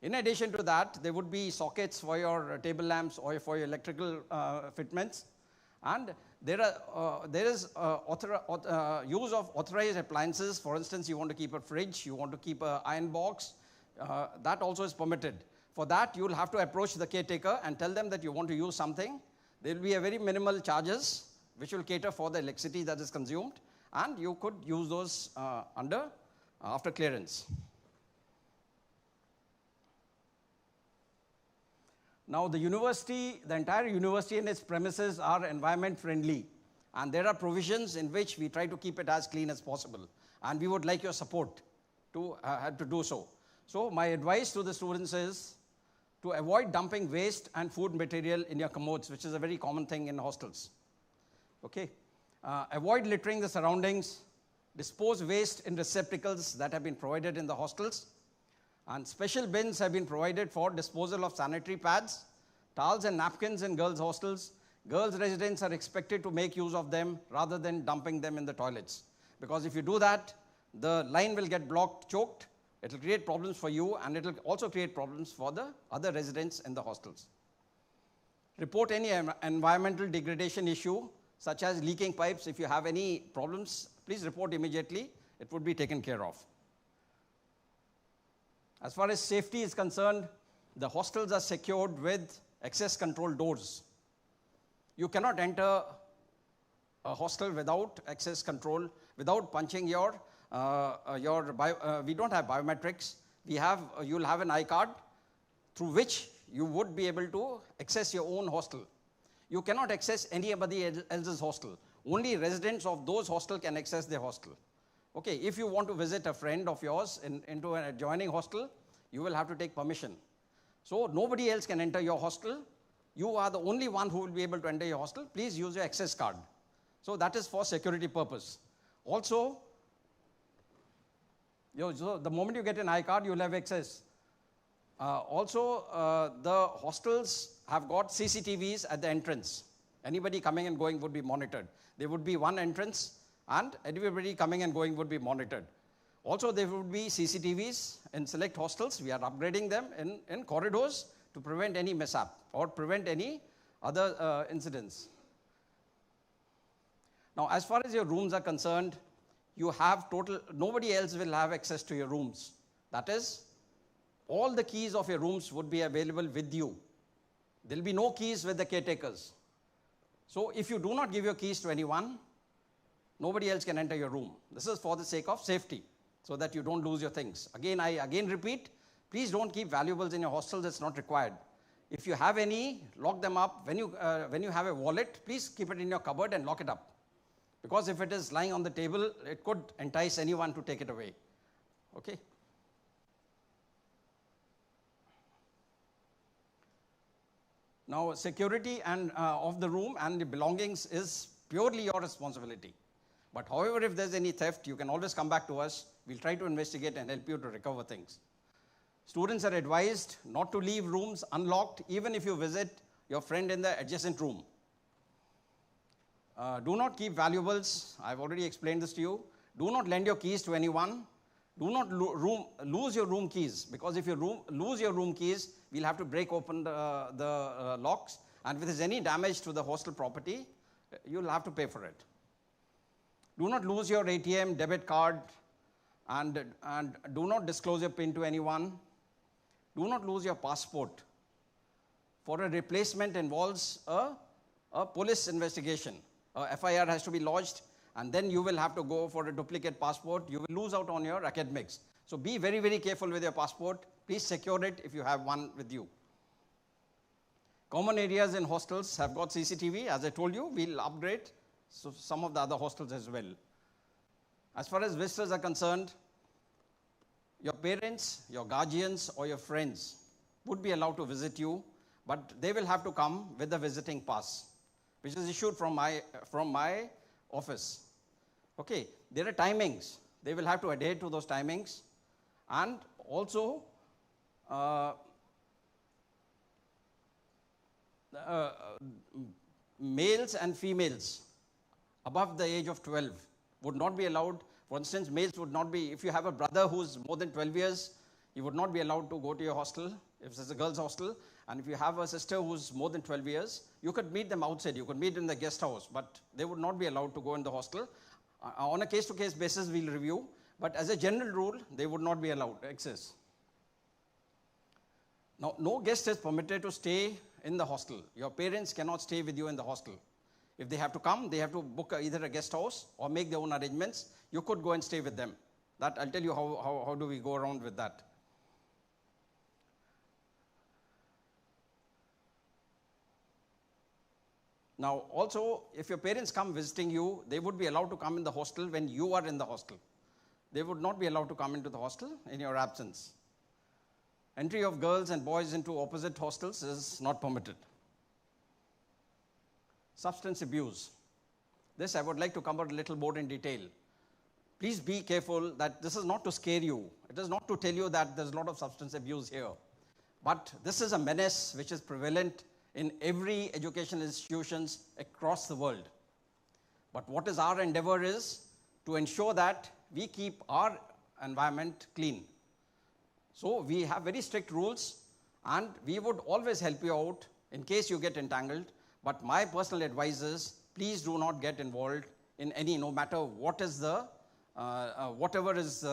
In addition to that, there would be sockets for your table lamps or for your electrical fitments, and there is use of authorized appliances. For instance, you want to keep a fridge, you want to keep an iron box, that also is permitted. For that, you will have to approach the caretaker and tell them that you want to use something. There will be a very minimal charges which will cater for the electricity that is consumed, and you could use those after clearance. Now the entire university and its premises are environment friendly, and there are provisions in which we try to keep it as clean as possible, and we would like your support to do so. So my advice to the students is to avoid dumping waste and food material in your commodes, which is a very common thing in hostels. Okay. Avoid littering the surroundings, dispose waste in receptacles that have been provided in the hostels, and special bins have been provided for disposal of sanitary pads, towels and napkins in girls' hostels. Girls' residents are expected to make use of them rather than dumping them in the toilets. Because if you do that, the line will get blocked, choked. It will create problems for you, and it will also create problems for the other residents in the hostels. Report any environmental degradation issue, such as leaking pipes. If you have any problems, please report immediately. It would be taken care of. As far as safety is concerned, the hostels are secured with access control doors. You cannot enter a hostel without access control, without punching we don't have biometrics. You'll have an iCard through which you would be able to access your own hostel. You cannot access anybody else's hostel. Only residents of those hostels can access their hostel. Okay, if you want to visit a friend of yours into an adjoining hostel, you will have to take permission. So nobody else can enter your hostel. You are the only one who will be able to enter your hostel. Please use your access card. So that is for security purpose. Also, the moment you get an iCard, you will have access. The hostels have got CCTVs at the entrance. Anybody coming and going would be monitored. There would be one entrance, and everybody coming and going would be monitored. Also, there would be CCTVs in select hostels. We are upgrading them in corridors to prevent any mishap or prevent any other incidents. Now, as far as your rooms are concerned, you have nobody else will have access to your rooms. That is, all the keys of your rooms would be available with you. There will be no keys with the caretakers. So if you do not give your keys to anyone, nobody else can enter your room. This is for the sake of safety, so that you don't lose your things. Again, I repeat, please don't keep valuables in your hostels. It's not required. If you have any, lock them up. When you have a wallet, please keep it in your cupboard and lock it up. Because if it is lying on the table, it could entice anyone to take it away. Okay? Now, security of the room and the belongings is purely your responsibility. But however, if there's any theft, you can always come back to us. We'll try to investigate and help you to recover things. Students are advised not to leave rooms unlocked, even if you visit your friend in the adjacent room. Do not keep valuables. I've already explained this to you. Do not lend your keys to anyone. Do not lose your room keys, because if you lose your room keys, we'll have to break open the locks, and if there's any damage to the hostel property, you'll have to pay for it. Do not lose your ATM, debit card, and do not disclose your PIN to anyone. Do not lose your passport. For a replacement involves a police investigation. A FIR has to be lodged, and then you will have to go for a duplicate passport. You will lose out on your academics. So be very, very careful with your passport. Please secure it if you have one with you. Common areas in hostels have got CCTV. As I told you, we'll upgrade some of the other hostels as well. As far as visitors are concerned, your parents, your guardians, or your friends would be allowed to visit you, but they will have to come with a visiting pass, which is issued from my office. Okay, there are timings. They will have to adhere to those timings. And also, males and females above the age of 12 would not be allowed. For instance, males would not be, if you have a brother who's more than 12 years, he would not be allowed to go to your hostel if it's a girls' hostel. And if you have a sister who's more than 12 years, you could meet them outside. You could meet in the guest house, but they would not be allowed to go in the hostel. On a case-to-case basis, we'll review. But as a general rule, they would not be allowed access. Now, no guest is permitted to stay in the hostel. Your parents cannot stay with you in the hostel. If they have to come, they have to book either a guest house or make their own arrangements. You could go and stay with them. That I'll tell you how do we go around with that. Now, also, if your parents come visiting you, they would be allowed to come in the hostel when you are in the hostel. They would not be allowed to come into the hostel in your absence. Entry of girls and boys into opposite hostels is not permitted. Substance abuse. This I would like to cover a little more in detail. Please be careful that this is not to scare you. It is not to tell you that there's a lot of substance abuse here. But this is a menace which is prevalent in every educational institutions across the world. But what is our endeavor is to ensure that we keep our environment clean. So we have very strict rules, and we would always help you out in case you get entangled. But my personal advice is, please do not get involved in any, no matter what is the, whatever is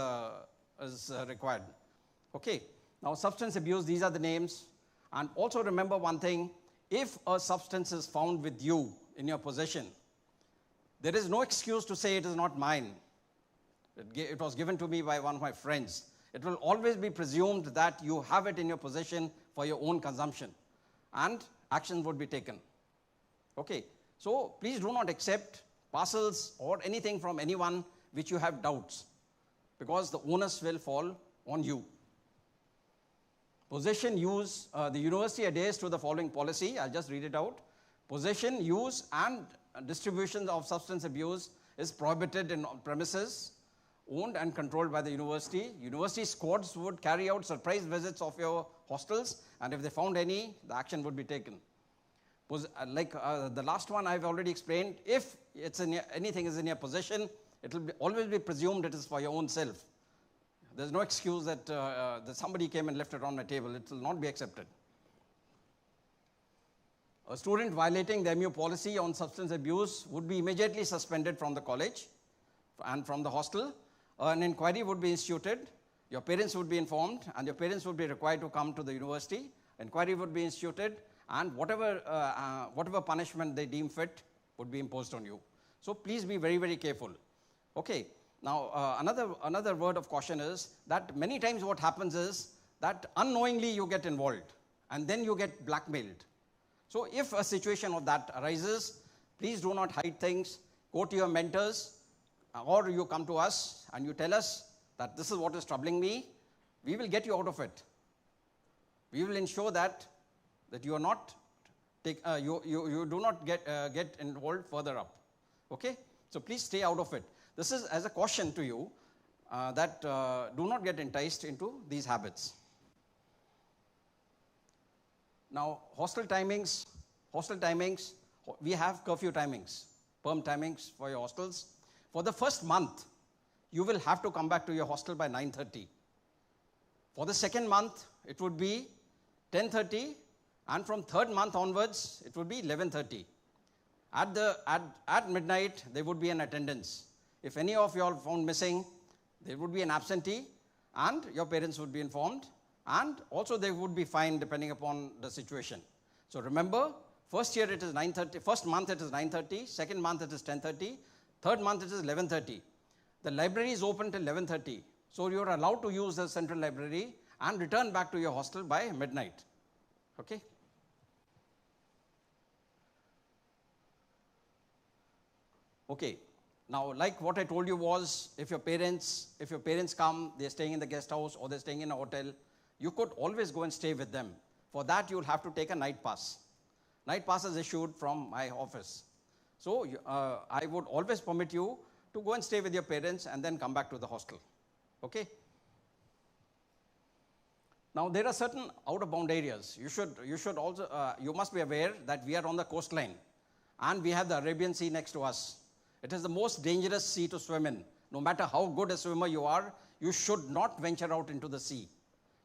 required. Okay. Now, substance abuse, these are the names. And also remember one thing, if a substance is found with you in your possession, there is no excuse to say it is not mine. It was given to me by one of my friends. It will always be presumed that you have it in your possession for your own consumption, and action would be taken. Okay, so please do not accept parcels or anything from anyone which you have doubts, because the onus will fall on you. Possession, use, the university adheres to the following policy. I'll just read it out. Possession, use, and distribution of substance abuse is prohibited in premises owned and controlled by the university. University squads would carry out surprise visits of your hostels, and if they found any, the action would be taken. The last one I've already explained, if it's anything is in your possession, it will always be presumed it is for your own self. There's no excuse that, somebody came and left it on my table. It will not be accepted. A student violating the MU policy on substance abuse would be immediately suspended from the college and from the hostel. An inquiry would be instituted. Your parents would be informed, and your parents would be required to come to the university. Inquiry would be instituted, and whatever punishment they deem fit would be imposed on you. So please be very, very careful. Okay. Now, another word of caution is that many times what happens is that unknowingly you get involved, and then you get blackmailed. So if a situation of that arises, please do not hide things. Go to your mentors, or you come to us and you tell us that this is what is troubling me. We will get you out of it. We will ensure that you are not you do not get involved further up. Okay? So please stay out of it. This is as a caution to you that do not get enticed into these habits. Now, hostel timings, we have curfew timings, perm timings for your hostels. For the first month, you will have to come back to your hostel by 9:30. For the second month, it would be 10:30, and from third month onwards, it would be 11:30. At midnight, there would be an attendance. If any of you all found missing, there would be an absentee, and your parents would be informed, and also they would be fined depending upon the situation. So remember, first year it is 9:30, first month it is 9:30, second month it is 10:30, third month it is 11:30. The library is open till 11:30, so you are allowed to use the central library and return back to your hostel by midnight. Okay? Okay. Now, like what I told you was, if your parents come, they're staying in the guest house or they're staying in a hotel, you could always go and stay with them. For that, you'll have to take a night pass. Night pass is issued from my office. So I would always permit you to go and stay with your parents and then come back to the hostel. Okay? Now, there are certain out-of-bound areas. You must be aware that we are on the coastline and we have the Arabian Sea next to us. It is the most dangerous sea to swim in. No matter how good a swimmer you are, you should not venture out into the sea.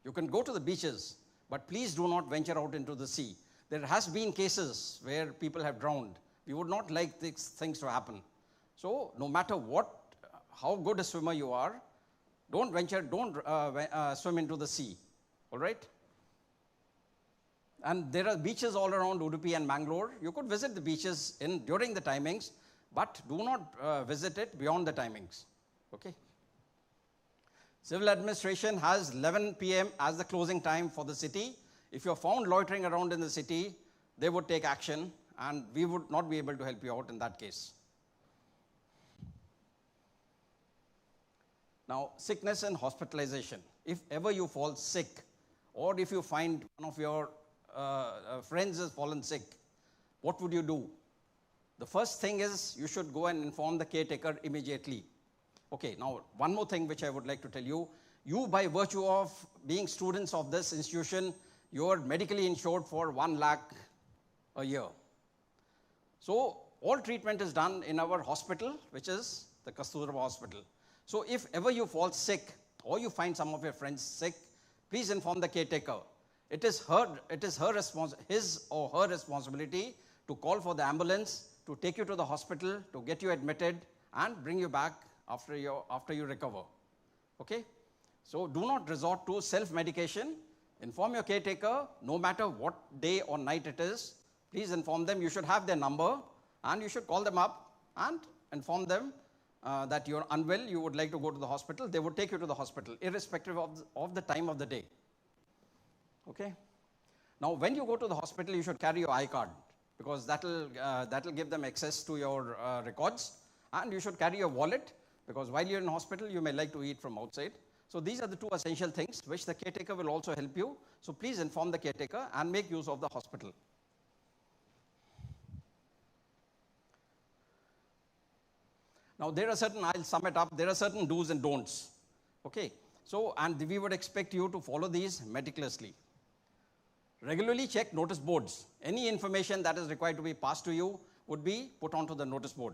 You can go to the beaches, but please do not venture out into the sea. There has been cases where people have drowned. We would not like these things to happen. So, no matter how good a swimmer you are, don't swim into the sea. All right? And there are beaches all around Udupi and Mangalore. You could visit the beaches during the timings, but do not visit it beyond the timings. Okay? Civil administration has 11 p.m. as the closing time for the city. If you're found loitering around in the city, they would take action, and we would not be able to help you out in that case. Now, sickness and hospitalization. If ever you fall sick, or if you find one of your friends has fallen sick, what would you do? The first thing is you should go and inform the caretaker immediately. Okay, now one more thing which I would like to tell you. You, by virtue of being students of this institution, you are medically insured for 1 lakh a year. So all treatment is done in our hospital, which is the Kasturba Hospital. So if ever you fall sick or you find some of your friends sick, please inform the caretaker. It is his or her responsibility to call for the ambulance, to take you to the hospital, to get you admitted, and bring you back after you recover. Okay? So do not resort to self-medication. Inform your caretaker, no matter what day or night it is. Please inform them. You should have their number, and you should call them up and inform them that you're unwell, you would like to go to the hospital. They would take you to the hospital, irrespective of the time of the day. Okay? Now, when you go to the hospital, you should carry your I-card, because that'll give them access to your records. And you should carry your wallet, because while you're in hospital, you may like to eat from outside. So these are the 2 essential things which the caretaker will also help you. So please inform the caretaker and make use of the hospital. Now, I'll sum it up, there are certain do's and don'ts. Okay? So, and we would expect you to follow these meticulously. Regularly check notice boards. Any information that is required to be passed to you would be put onto the notice board.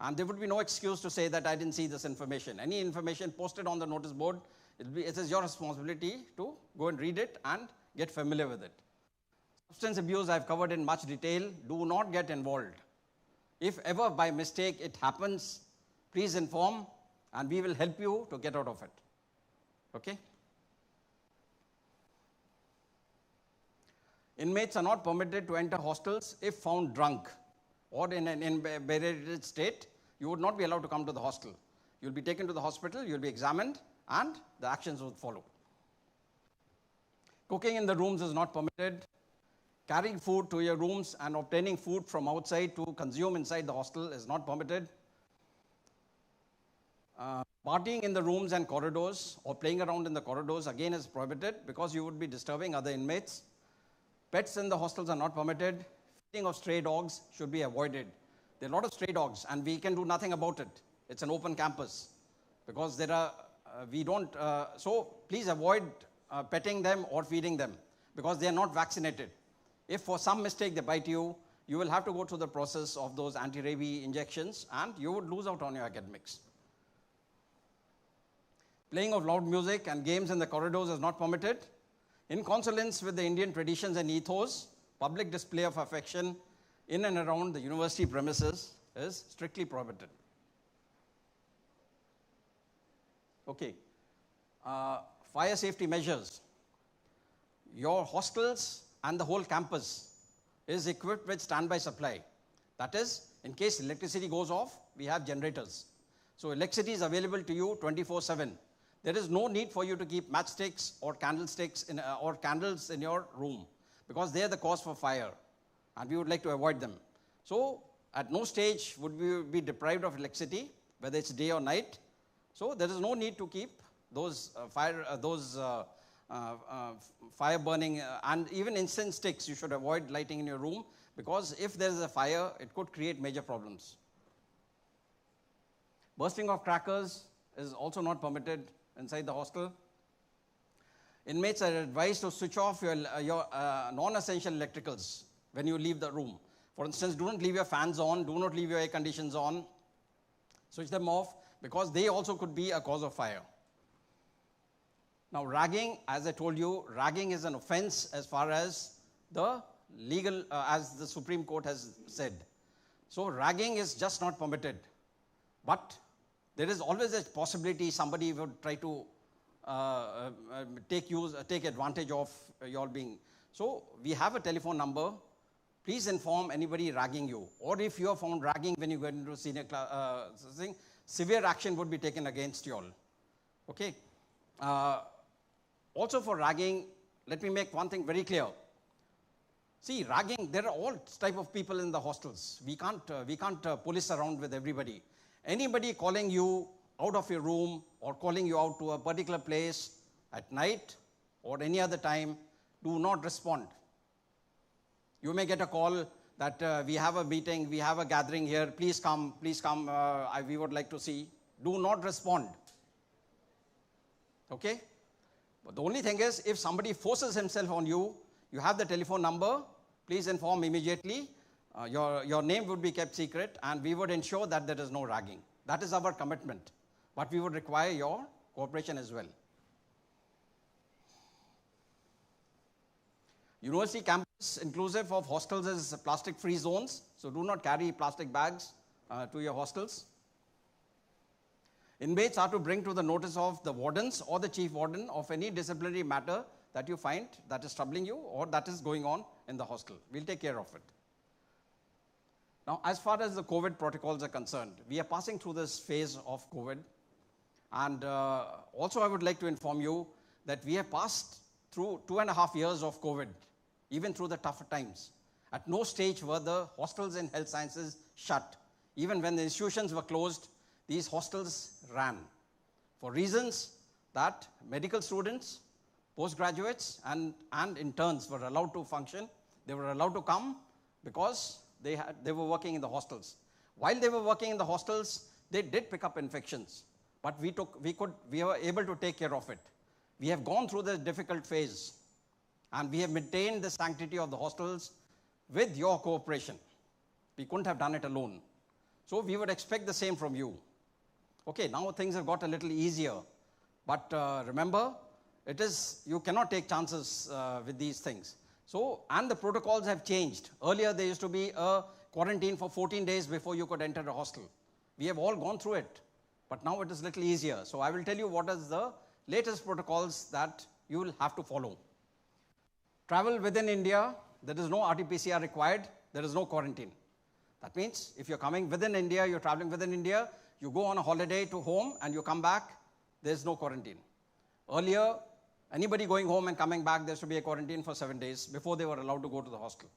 And there would be no excuse to say that I didn't see this information. Any information posted on the notice board, it is your responsibility to go and read it and get familiar with it. Substance abuse I've covered in much detail. Do not get involved. If ever by mistake it happens, please inform, and we will help you to get out of it. Okay? Inmates are not permitted to enter hostels if found drunk or in an inebriated state. You would not be allowed to come to the hostel. You'll be taken to the hospital, you'll be examined, and the actions will follow. Cooking in the rooms is not permitted. Carrying food to your rooms and obtaining food from outside to consume inside the hostel is not permitted. Partying in the rooms and corridors or playing around in the corridors again is prohibited, because you would be disturbing other inmates. Pets in the hostels are not permitted. Feeding of stray dogs should be avoided. There are a lot of stray dogs, and we can do nothing about it. It's an open campus, because there are, so please avoid petting them or feeding them, because they are not vaccinated. If for some mistake they bite you, you will have to go through the process of those anti-rabies injections, and you would lose out on your academics. Playing of loud music and games in the corridors is not permitted. In consonance with the Indian traditions and ethos, public display of affection in and around the university premises is strictly prohibited. Okay. Fire safety measures. Your hostels and the whole campus is equipped with standby supply. That is, in case electricity goes off, we have generators. So electricity is available to you 24/7. There is no need for you to keep matchsticks or candlesticks or candles in your room, because they are the cause for fire, and we would like to avoid them. So at no stage would we be deprived of electricity, whether it's day or night. So there is no need to keep those fire burning, and even incense sticks you should avoid lighting in your room, because if there is a fire, it could create major problems. Bursting of crackers is also not permitted inside the hostel. Inmates are advised to switch off your non-essential electricals when you leave the room. For instance, do not leave your fans on, do not leave your air conditions on. Switch them off because they also could be a cause of fire. Now, ragging, as I told you, ragging is an offense as far as the legal, as the Supreme Court has said. So, ragging is just not permitted. But there is always a possibility somebody would try to take advantage of your being. So, we have a telephone number. Please inform anybody ragging you. Or if you are found ragging when you get into senior class, severe action would be taken against you all. Okay. Also for ragging, let me make one thing very clear. See, ragging, there are all type of people in the hostels. We can't police around with everybody. Anybody calling you out of your room or calling you out to a particular place at night or any other time, do not respond. You may get a call that we have a meeting, we have a gathering here, please come, we would like to see. Do not respond. Okay? But the only thing is, if somebody forces himself on you, you have the telephone number, please inform immediately. Your name would be kept secret and we would ensure that there is no ragging. That is our commitment. But we would require your cooperation as well. University campus inclusive of hostels is plastic-free zones, so do not carry plastic bags to your hostels. Inmates are to bring to the notice of the wardens or the chief warden of any disciplinary matter that you find that is troubling you or that is going on in the hostel. We'll take care of it. Now, as far as the COVID protocols are concerned, we are passing through this phase of COVID. And also I would like to inform you that we have passed through 2.5 years of COVID, even through the tougher times. At no stage were the hostels in health sciences shut. Even when the institutions were closed, these hostels ran for reasons that medical students, postgraduates, and interns were allowed to function. They were allowed to come because they were working in the hostels. While they were working in the hostels, they did pick up infections, but we were able to take care of it. We have gone through this difficult phase, and we have maintained the sanctity of the hostels with your cooperation. We couldn't have done it alone. So we would expect the same from you. Okay, now things have got a little easier, but remember, you cannot take chances with these things. So, and the protocols have changed. Earlier, there used to be a quarantine for 14 days before you could enter a hostel. We have all gone through it, but now it is a little easier. So I will tell you what is the latest protocols that you will have to follow. Travel within India, there is no RT-PCR required, there is no quarantine. That means if you're coming within India, you're traveling within India, you go on a holiday to home and you come back, there's no quarantine. Earlier, anybody going home and coming back, there should be a quarantine for 7 days before they were allowed to go to the hostel.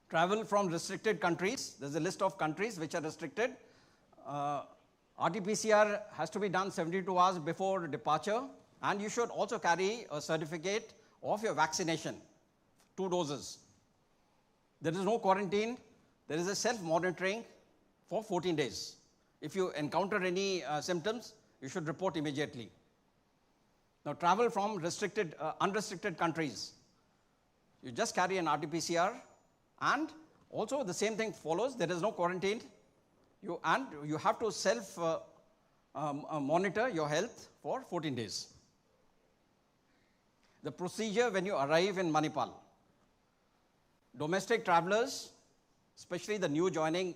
Travel from restricted countries, there's a list of countries which are restricted. RT-PCR has to be done 72 hours before departure, and you should also carry a certificate of your vaccination, 2 doses. There is no quarantine, there is a self-monitoring for 14 days. If you encounter any symptoms, you should report immediately. Now, travel from unrestricted countries. You just carry an RT-PCR, and also the same thing follows. There is no quarantine, and you have to self-monitor your health for 14 days. The procedure when you arrive in Manipal. Domestic travelers, especially the new joining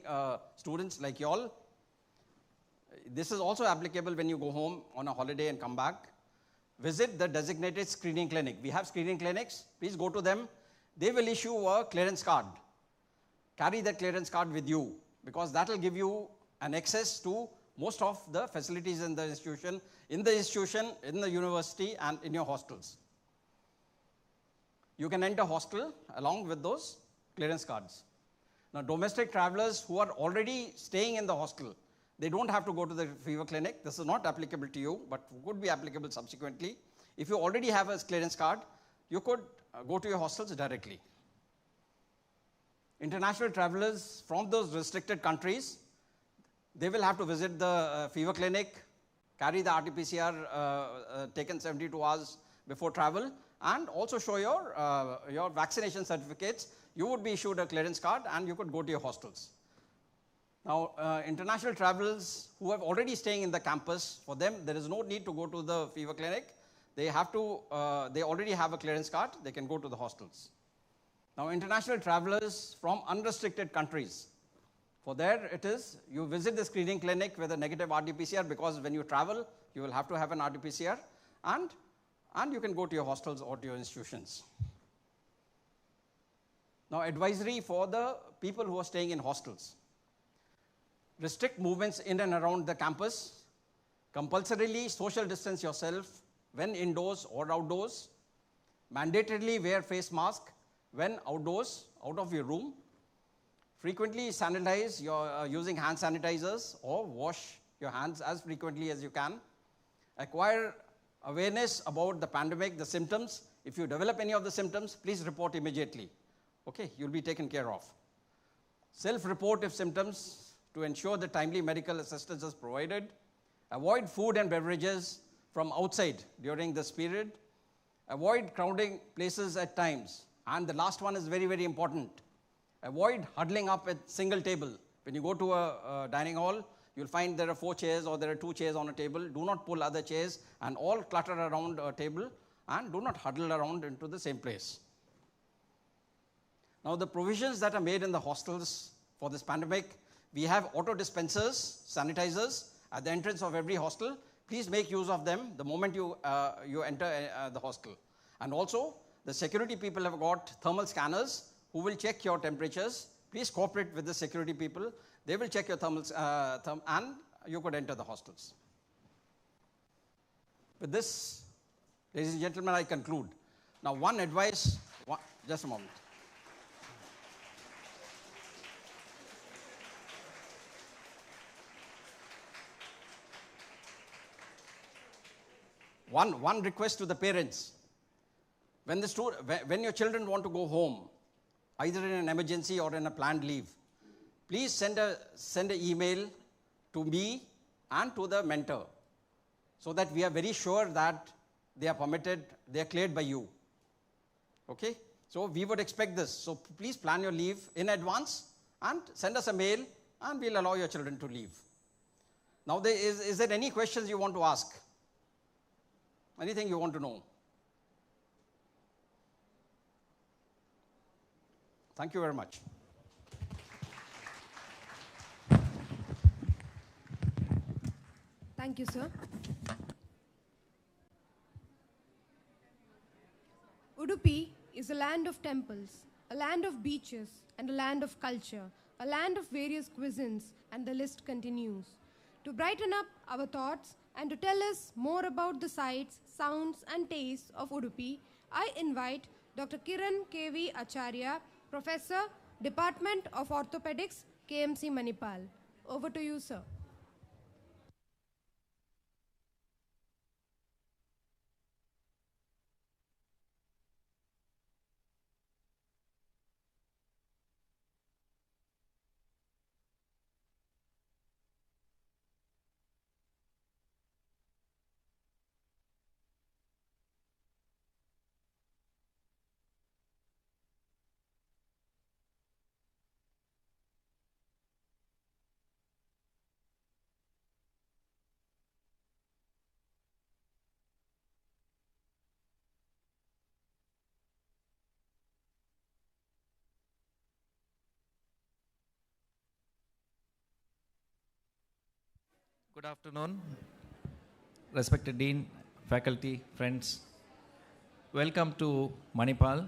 students like y'all, this is also applicable when you go home on a holiday and come back. Visit the designated screening clinic. We have screening clinics. Please go to them. They will issue a clearance card. Carry that clearance card with you because that will give you an access to most of the facilities in the institution, in the university, and in your hostels. You can enter hostel along with those clearance cards. Now, domestic travelers who are already staying in the hostel, they don't have to go to the fever clinic. This is not applicable to you, but would be applicable subsequently. If you already have a clearance card, you could go to your hostels directly. International travelers from those restricted countries, they will have to visit the fever clinic, carry the RT-PCR taken 72 hours before travel, and also show your vaccination certificates. You would be issued a clearance card and you could go to your hostels. Now, international travelers who have already staying in the campus, for them there is no need to go to the fever clinic. They already have a clearance card, they can go to the hostels. Now, international travelers from unrestricted countries, for there it is, you visit the screening clinic with a negative RT-PCR, because when you travel, you will have to have an RT-PCR, and you can go to your hostels or to your institutions. Now, advisory for the people who are staying in hostels. Restrict movements in and around the campus. Compulsorily social distance yourself when indoors or outdoors. Mandatorily wear face mask when outdoors, out of your room. Frequently sanitize using hand sanitizers, or wash your hands as frequently as you can. Acquire awareness about the pandemic, the symptoms. If you develop any of the symptoms, please report immediately. Okay, you'll be taken care of. Self-report if symptoms, to ensure that timely medical assistance is provided. Avoid food and beverages from outside during this period. Avoid crowding places at times. And the last one is very, very important. Avoid huddling up at single table. When you go to a dining hall, you'll find there are 4 chairs or there are 2 chairs on a table. Do not pull other chairs and all clutter around a table, and do not huddle around into the same place. Now, the provisions that are made in the hostels for this pandemic, we have auto dispensers, sanitizers at the entrance of every hostel. Please make use of them the moment you enter the hostel. And also, the security people have got thermal scanners who will check your temperatures. Please cooperate with the security people. They will check your thermals, and you could enter the hostels. With this, ladies and gentlemen, I conclude. Now, one advice, just a moment. One request to the parents. When your children want to go home, either in an emergency or in a planned leave, please send an email to me and to the mentor, so that we are very sure that they are permitted, they are cleared by you. Okay? So we would expect this. So please plan your leave in advance and send us a mail, and we'll allow your children to leave. Now, is there any questions you want to ask? Anything you want to know? Thank you very much. Thank you, sir. Udupi is a land of temples, a land of beaches, and a land of culture, a land of various cuisines, and the list continues. To brighten up our thoughts and to tell us more about the sights, sounds, and tastes of Udupi, I invite Dr. Kiran K.V. Acharya, Professor, Department of Orthopedics, KMC Manipal. Over to you, sir. Good afternoon, respected Dean, faculty, friends. Welcome to Manipal.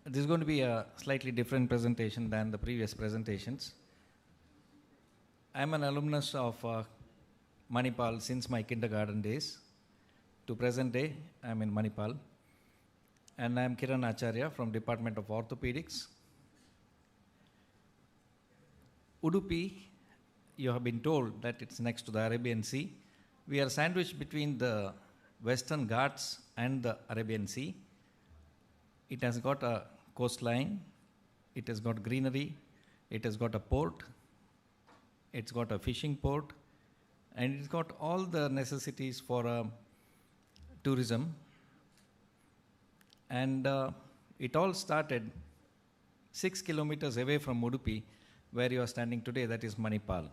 This is going to be a slightly different presentation than the previous presentations. I'm an alumnus of Manipal since my kindergarten days. To present day, I'm in Manipal. And I'm Kiran Acharya from Department of Orthopedics. Udupi, you have been told that it's next to the Arabian Sea. We are sandwiched between the Western Ghats and the Arabian Sea. It has got a coastline, it has got greenery, it has got a port, it's got a fishing port, and it's got all the necessities for tourism. And it all started 6 kilometers away from Udupi, where you are standing today, that is Manipal.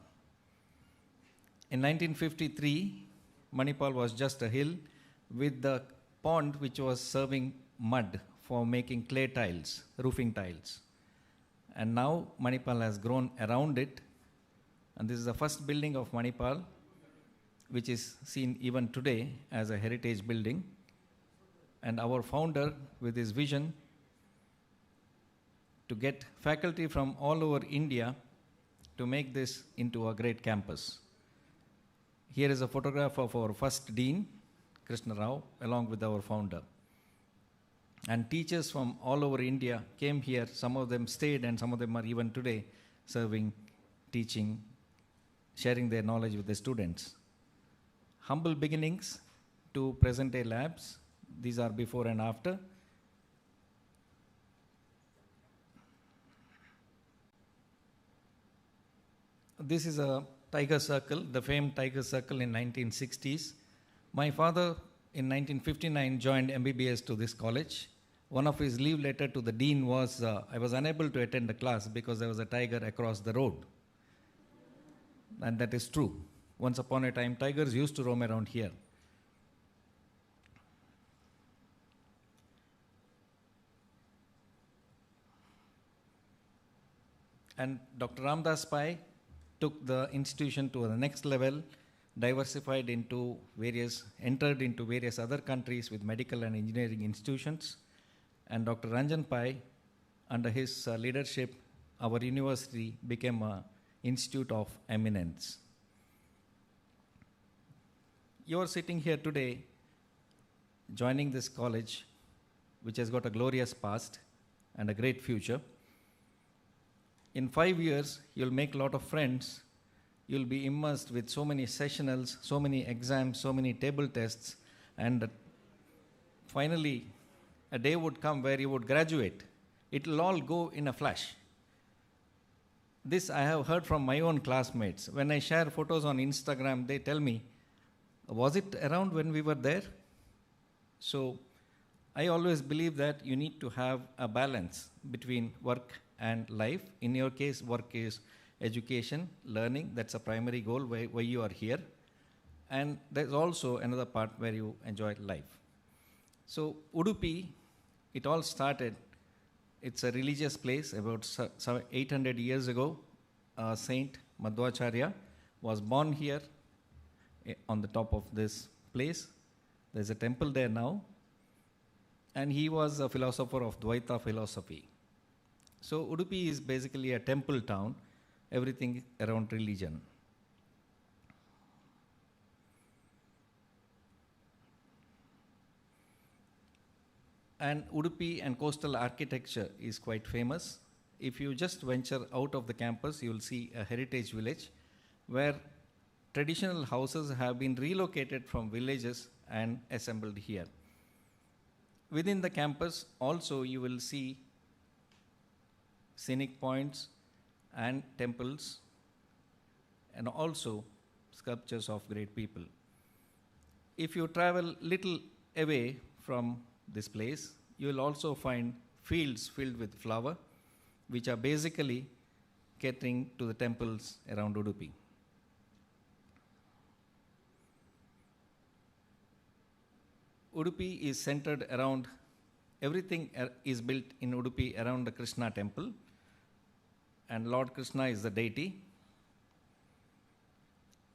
In 1953, Manipal was just a hill with the pond which was serving mud for making clay tiles, roofing tiles. And now Manipal has grown around it, and this is the first building of Manipal, which is seen even today as a heritage building. And our founder, with his vision to get faculty from all over India to make this into a great campus. Here is a photograph of our first dean, Krishna Rao, along with our founder. And teachers from all over India came here. Some of them stayed, and some of them are even today serving, teaching, sharing their knowledge with the students. Humble beginnings to present-day labs. These are before and after. This is a Tiger Circle, the famed Tiger Circle in 1960s. My father in 1959 joined MBBS to this college. One of his leave letter to the dean was, I was unable to attend the class because there was a tiger across the road. And that is true. Once upon a time, tigers used to roam around here. And Dr. Ramdas Pai took the institution to the next level, diversified into entered into various other countries with medical and engineering institutions. And Dr. Ranjan Pai, under his leadership, our university became an institute of eminence. You are sitting here today, joining this college, which has got a glorious past and a great future. In 5 years, you'll make a lot of friends. You'll be immersed with so many sessionals, so many exams, so many table tests, and finally, a day would come where you would graduate. It will all go in a flash. This I have heard from my own classmates. When I share photos on Instagram, they tell me, was it around when we were there? So I always believe that you need to have a balance between work and life. In your case, work is education, learning. That's a primary goal why you are here. And there's also another part where you enjoy life. So Udupi, it all started, it's a religious place. About 800 years ago, Saint Madhvacharya was born here on the top of this place. There's a temple there now. And he was a philosopher of Dvaita philosophy. So Udupi is basically a temple town, everything around religion. And Udupi and coastal architecture is quite famous. If you just venture out of the campus, you will see a heritage village where traditional houses have been relocated from villages and assembled here. Within the campus, also you will see scenic points and temples, and also sculptures of great people. If you travel little away from this place, you will also find fields filled with flower, which are basically catering to the temples around Udupi. Udupi is centered around, everything is built in Udupi around the Krishna temple, and Lord Krishna is the deity.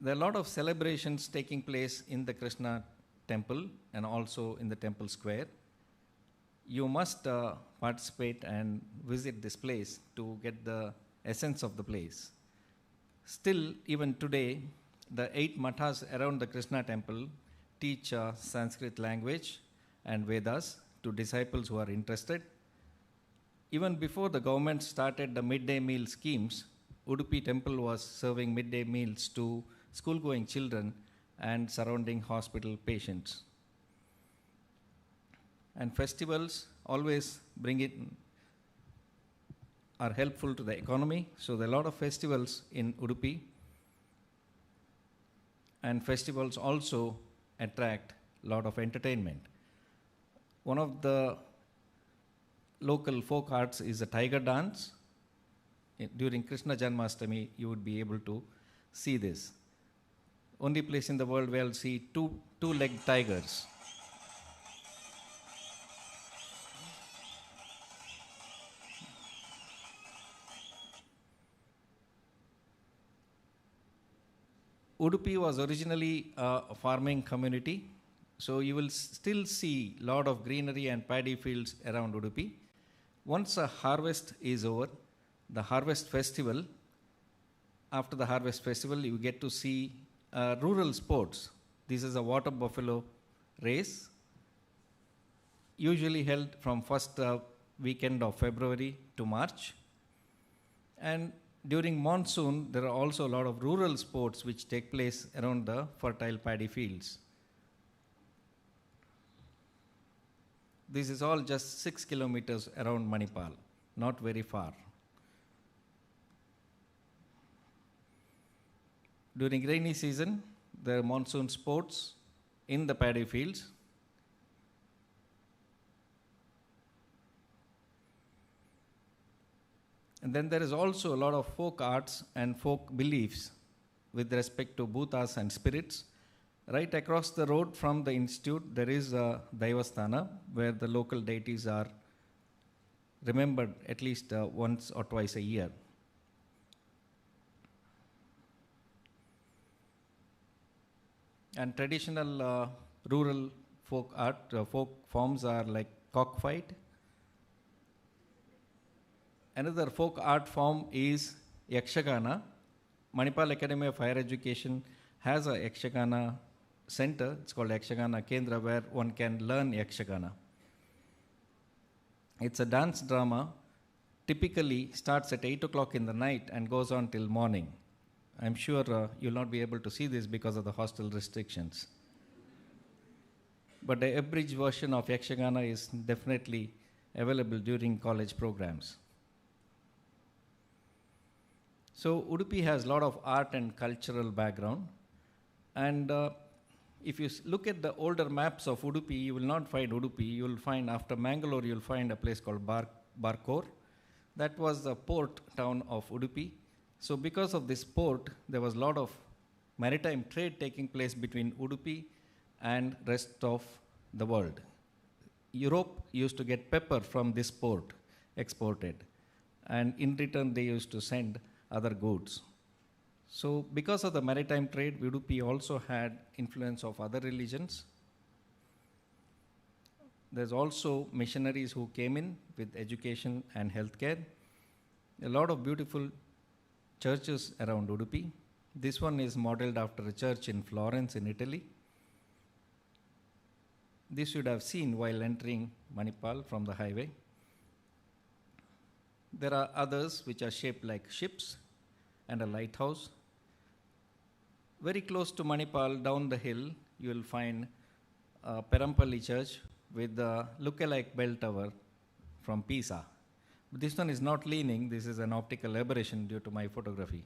There are a lot of celebrations taking place in the Krishna temple and also in the temple square. You must participate and visit this place to get the essence of the place. Still, even today, the 8 mathas around the Krishna temple teach Sanskrit language and Vedas to disciples who are interested. Even before the government started the midday meal schemes, Udupi temple was serving midday meals to school-going children and surrounding hospital patients. And festivals always are helpful to the economy. So there are a lot of festivals in Udupi. and festivals also attract a lot of entertainment. One of the local folk arts is a tiger dance. During Krishna Janmashtami, you would be able to see this. Only place in the world where you'll see two-legged tigers. Udupi was originally a farming community, so you will still see a lot of greenery and paddy fields around Udupi. Once a harvest is over, the harvest festival, after the harvest festival, you get to see rural sports. This is a water buffalo race, usually held from first weekend of February to March. And during monsoon, there are also a lot of rural sports which take place around the fertile paddy fields. This is all just 6 kilometers around Manipal, not very far. During rainy season, there are monsoon sports in the paddy fields. And then there is also a lot of folk arts and folk beliefs with respect to bhutas and spirits. Right across the road from the institute, there is a Daivasthana where the local deities are remembered at least once or twice a year. And traditional rural folk art, folk forms are like cockfight. Another folk art form is Yakshagana. Manipal Academy of Higher Education has a Yakshagana center. It's called Yakshagana Kendra, where one can learn Yakshagana. It's a dance drama, typically starts at 8 o'clock in the night and goes on till morning. I'm sure you'll not be able to see this because of the hostel restrictions. But the abridged version of Yakshagana is definitely available during college programs. So Udupi has a lot of art and cultural background. And if you look at the older maps of Udupi, you will not find Udupi. You will find, after Mangalore, you will find a place called Barkor. That was the port town of Udupi. So because of this port, there was a lot of maritime trade taking place between Udupi and rest of the world. Europe used to get pepper from this port exported. And in return, they used to send other goods. So because of the maritime trade, Udupi also had influence of other religions. There's also missionaries who came in with education and healthcare. A lot of beautiful churches around Udupi. This one is modeled after a church in Florence in Italy. This you would have seen while entering Manipal from the highway. There are others which are shaped like ships and a lighthouse. Very close to Manipal, down the hill, you will find Perampalli Church with the look-alike bell tower from Pisa. But this one is not leaning, this is an optical aberration due to my photography.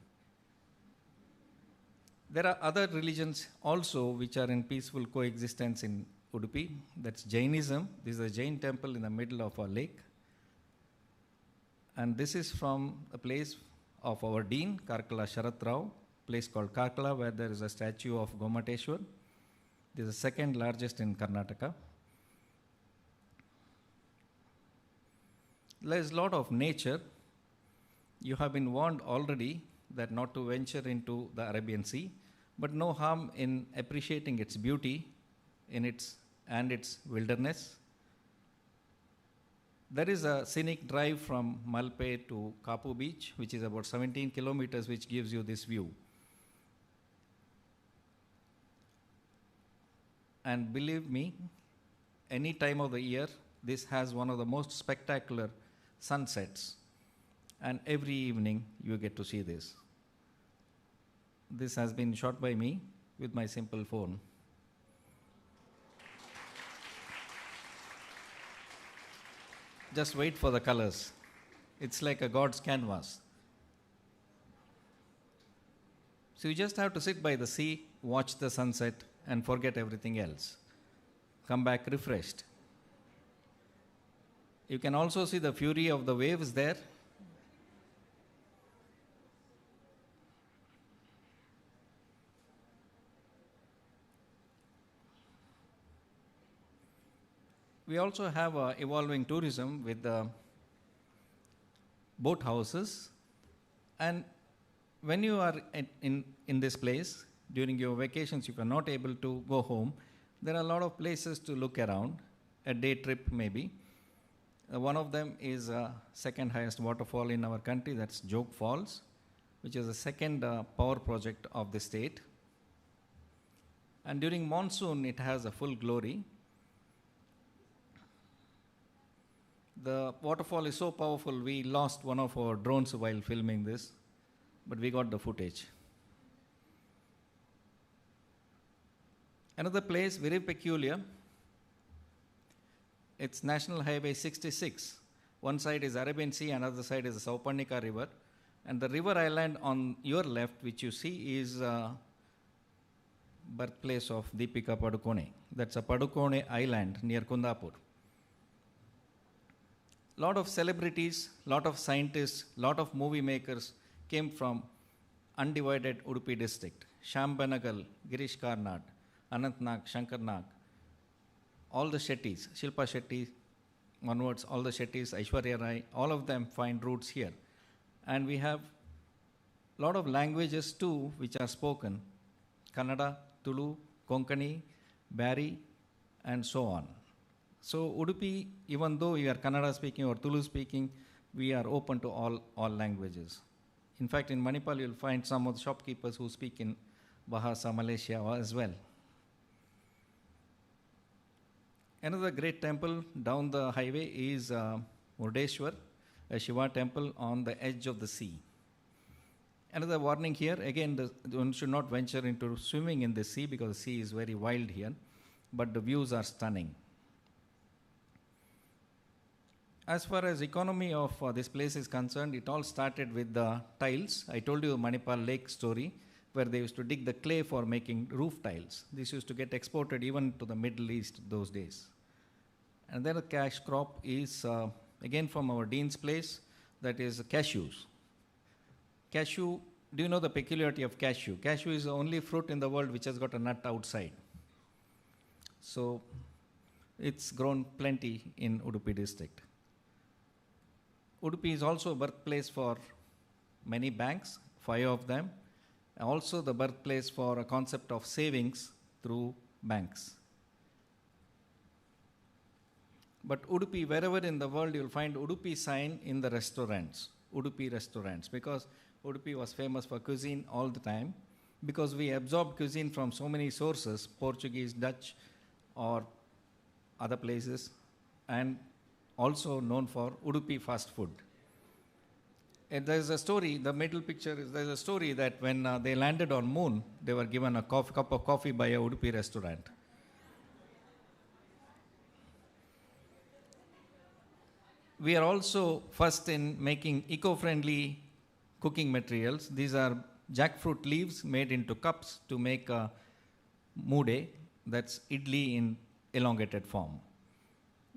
There are other religions also which are in peaceful coexistence in Udupi. That's Jainism. This is a Jain temple in the middle of a lake. And this is from a place of our dean, Karkala Sharat Rao, place called Karkala, where there is a statue of Gomateshwar. This is the second largest in Karnataka. There is a lot of nature. You have been warned already that not to venture into the Arabian Sea, but no harm in appreciating its beauty and its wilderness. There is a scenic drive from Malpe to Kapu Beach, which is about 17 kilometers, which gives you this view. And believe me, any time of the year, this has one of the most spectacular sunsets. And every evening, you get to see this. This has been shot by me with my simple phone. Just wait for the colors. It's like a God's canvas. So you just have to sit by the sea, watch the sunset, and forget everything else. Come back refreshed. You can also see the fury of the waves there. We also have evolving tourism with the boat houses. And when you are in this place, during your vacations, if you are not able to go home, there are a lot of places to look around, a day trip maybe. One of them is second highest waterfall in our country, that's Joke Falls, which is the second power project of the state. And during monsoon, it has a full glory. The waterfall is so powerful, we lost one of our drones while filming this, but we got the footage. Another place, very peculiar, it's National Highway 66. One side is Arabian Sea, another side is the Sauparnika River. And the river island on your left, which you see, is birthplace of Deepika Padukone. That's a Padukone Island near Kundapur. Lot of celebrities, lot of scientists, lot of movie makers came from undivided Udupi district. Shyam Benegal, Girish Karnad, Anant Nag, Shankar Nag, all the Shetties, Shilpa Shetty, onwards, all the Shetties, Aishwarya Rai, all of them find roots here. And we have a lot of languages too which are spoken. Kannada, Tulu, Konkani, Bari, and so on. So Udupi, even though you are Kannada speaking or Tulu speaking, we are open to all languages. In fact, in Manipal, you'll find some of the shopkeepers who speak in Bahasa, Malaysia as well. Another great temple down the highway is Murdeshwar, a Shiva temple on the edge of the sea. Another warning here, again, one should not venture into swimming in the sea because the sea is very wild here, but the views are stunning. As far as economy of this place is concerned, it all started with the tiles. I told you the Manipal Lake story, where they used to dig the clay for making roof tiles. This used to get exported even to the Middle East those days. And then the cash crop is, again from our dean's place, that is cashews. Cashew, do you know the peculiarity of cashew? Cashew is the only fruit in the world which has got a nut outside. So it's grown plenty in Udupi district. Udupi is also a birthplace for many banks, 5 of them. Also the birthplace for a concept of savings through banks. But Udupi, wherever in the world, you'll find Udupi sign in the restaurants, Udupi restaurants, because Udupi was famous for cuisine all the time, because we absorbed cuisine from so many sources, Portuguese, Dutch, or other places, and also known for Udupi fast food. And there's a story, the middle picture is, there's a story that when they landed on moon, they were given a cup of coffee by a Udupi restaurant. We are also first in making eco-friendly cooking materials. These are jackfruit leaves made into cups to make a mude, that's idli in elongated form.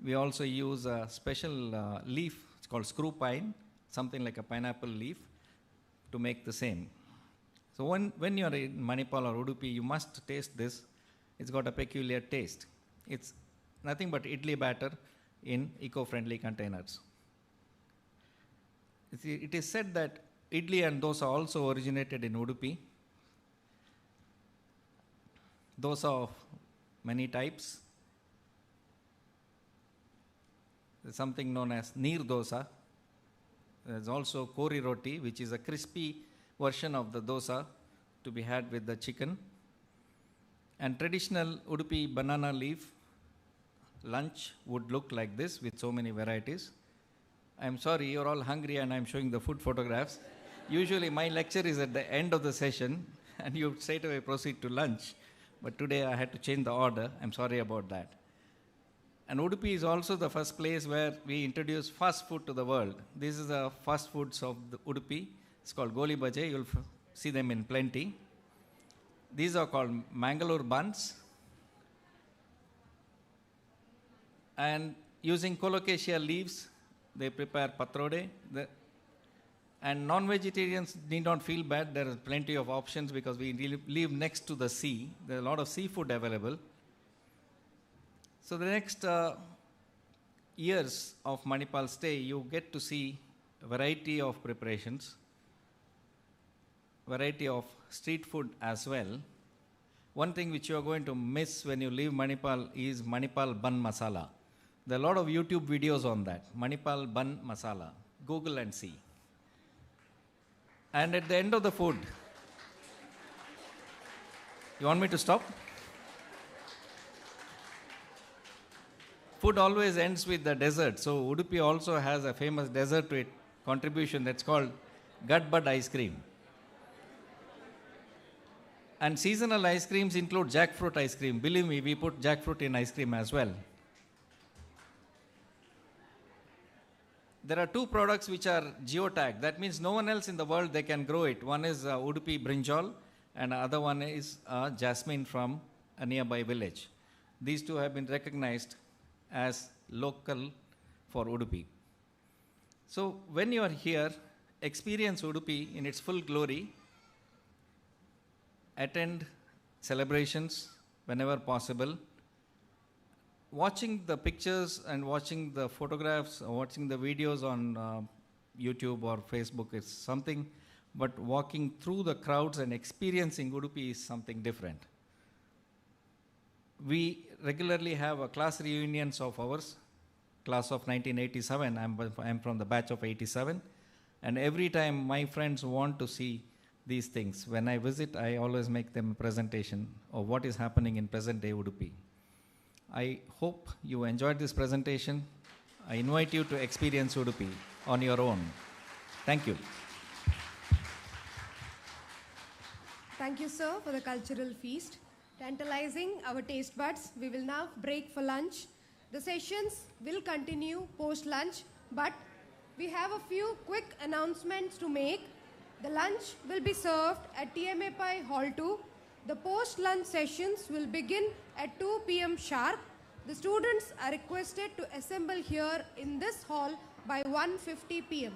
We also use a special leaf, it's called screw pine, something like a pineapple leaf, to make the same. So when you're in Manipal or Udupi, you must taste this. It's got a peculiar taste. It's nothing but idli batter in eco-friendly containers. It is said that idli and dosa also originated in Udupi. Dosa of many types. There's something known as neer dosa. There's also kori roti, which is a crispy version of the dosa to be had with the chicken. And traditional Udupi banana leaf lunch would look like this with so many varieties. I'm sorry, you're all hungry and I'm showing the food photographs. Usually my lecture is at the end of the session and you straight away proceed to lunch. But today I had to change the order. I'm sorry about that. And Udupi is also the first place where we introduce fast food to the world. This is the fast foods of the Udupi. It's called Goli Bhaje. You'll see them in plenty. These are called Mangalore buns. And using colocasia leaves, they prepare patrode. And non-vegetarians need not feel bad. There are plenty of options because we live next to the sea. There are a lot of seafood available. So the next years of Manipal stay, you get to see a variety of preparations, variety of street food as well. One thing which you are going to miss when you leave Manipal is Manipal bun masala. There are a lot of YouTube videos on that. Manipal bun masala. Google and see. And at the end of the food, you want me to stop? Food always ends with the dessert. So Udupi also has a famous dessert to it contribution that's called gut bud ice cream. And seasonal ice creams include jackfruit ice cream. Believe me, we put jackfruit in ice cream as well. There are two products which are geotagged. That means no one else in the world they can grow it. One is Udupi brinjal and the other one is jasmine from a nearby village. These two have been recognized as local for Udupi. So when you are here, experience Udupi in its full glory, attend celebrations whenever possible. Watching the pictures and watching the photographs, or watching the videos on YouTube or Facebook is something, but walking through the crowds and experiencing Udupi is something different. We regularly have a class reunions of ours, class of 1987. I'm from the batch of 87, and every time my friends want to see these things. When I visit, I always make them a presentation of what is happening in present day Udupi. I hope you enjoyed this presentation. I invite you to experience Udupi on your own. Thank you. Thank you, sir, for the cultural feast. Tantalizing our taste buds, we will now break for lunch. The sessions will continue post-lunch, but we have a few quick announcements to make. The lunch will be served at TMAPI Hall 2. The post-lunch sessions will begin at 2 p.m. sharp. The students are requested to assemble here in this hall by 1:50 p.m.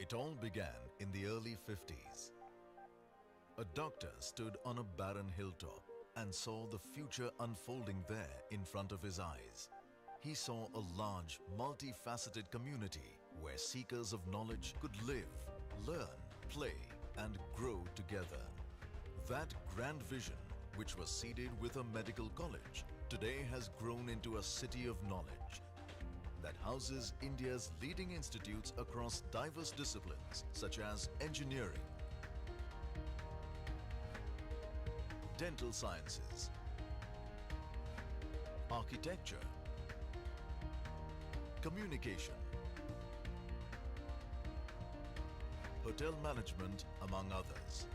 It all began in the early 50s. A doctor stood on a barren hilltop and saw the future unfolding there in front of his eyes. He saw a large, multifaceted community where seekers of knowledge could live, learn, play, and grow together. That grand vision, which was seeded with a medical college, today has grown into a city of knowledge that houses India's leading institutes across diverse disciplines such as engineering, dental sciences, architecture, communication, hotel management, among others.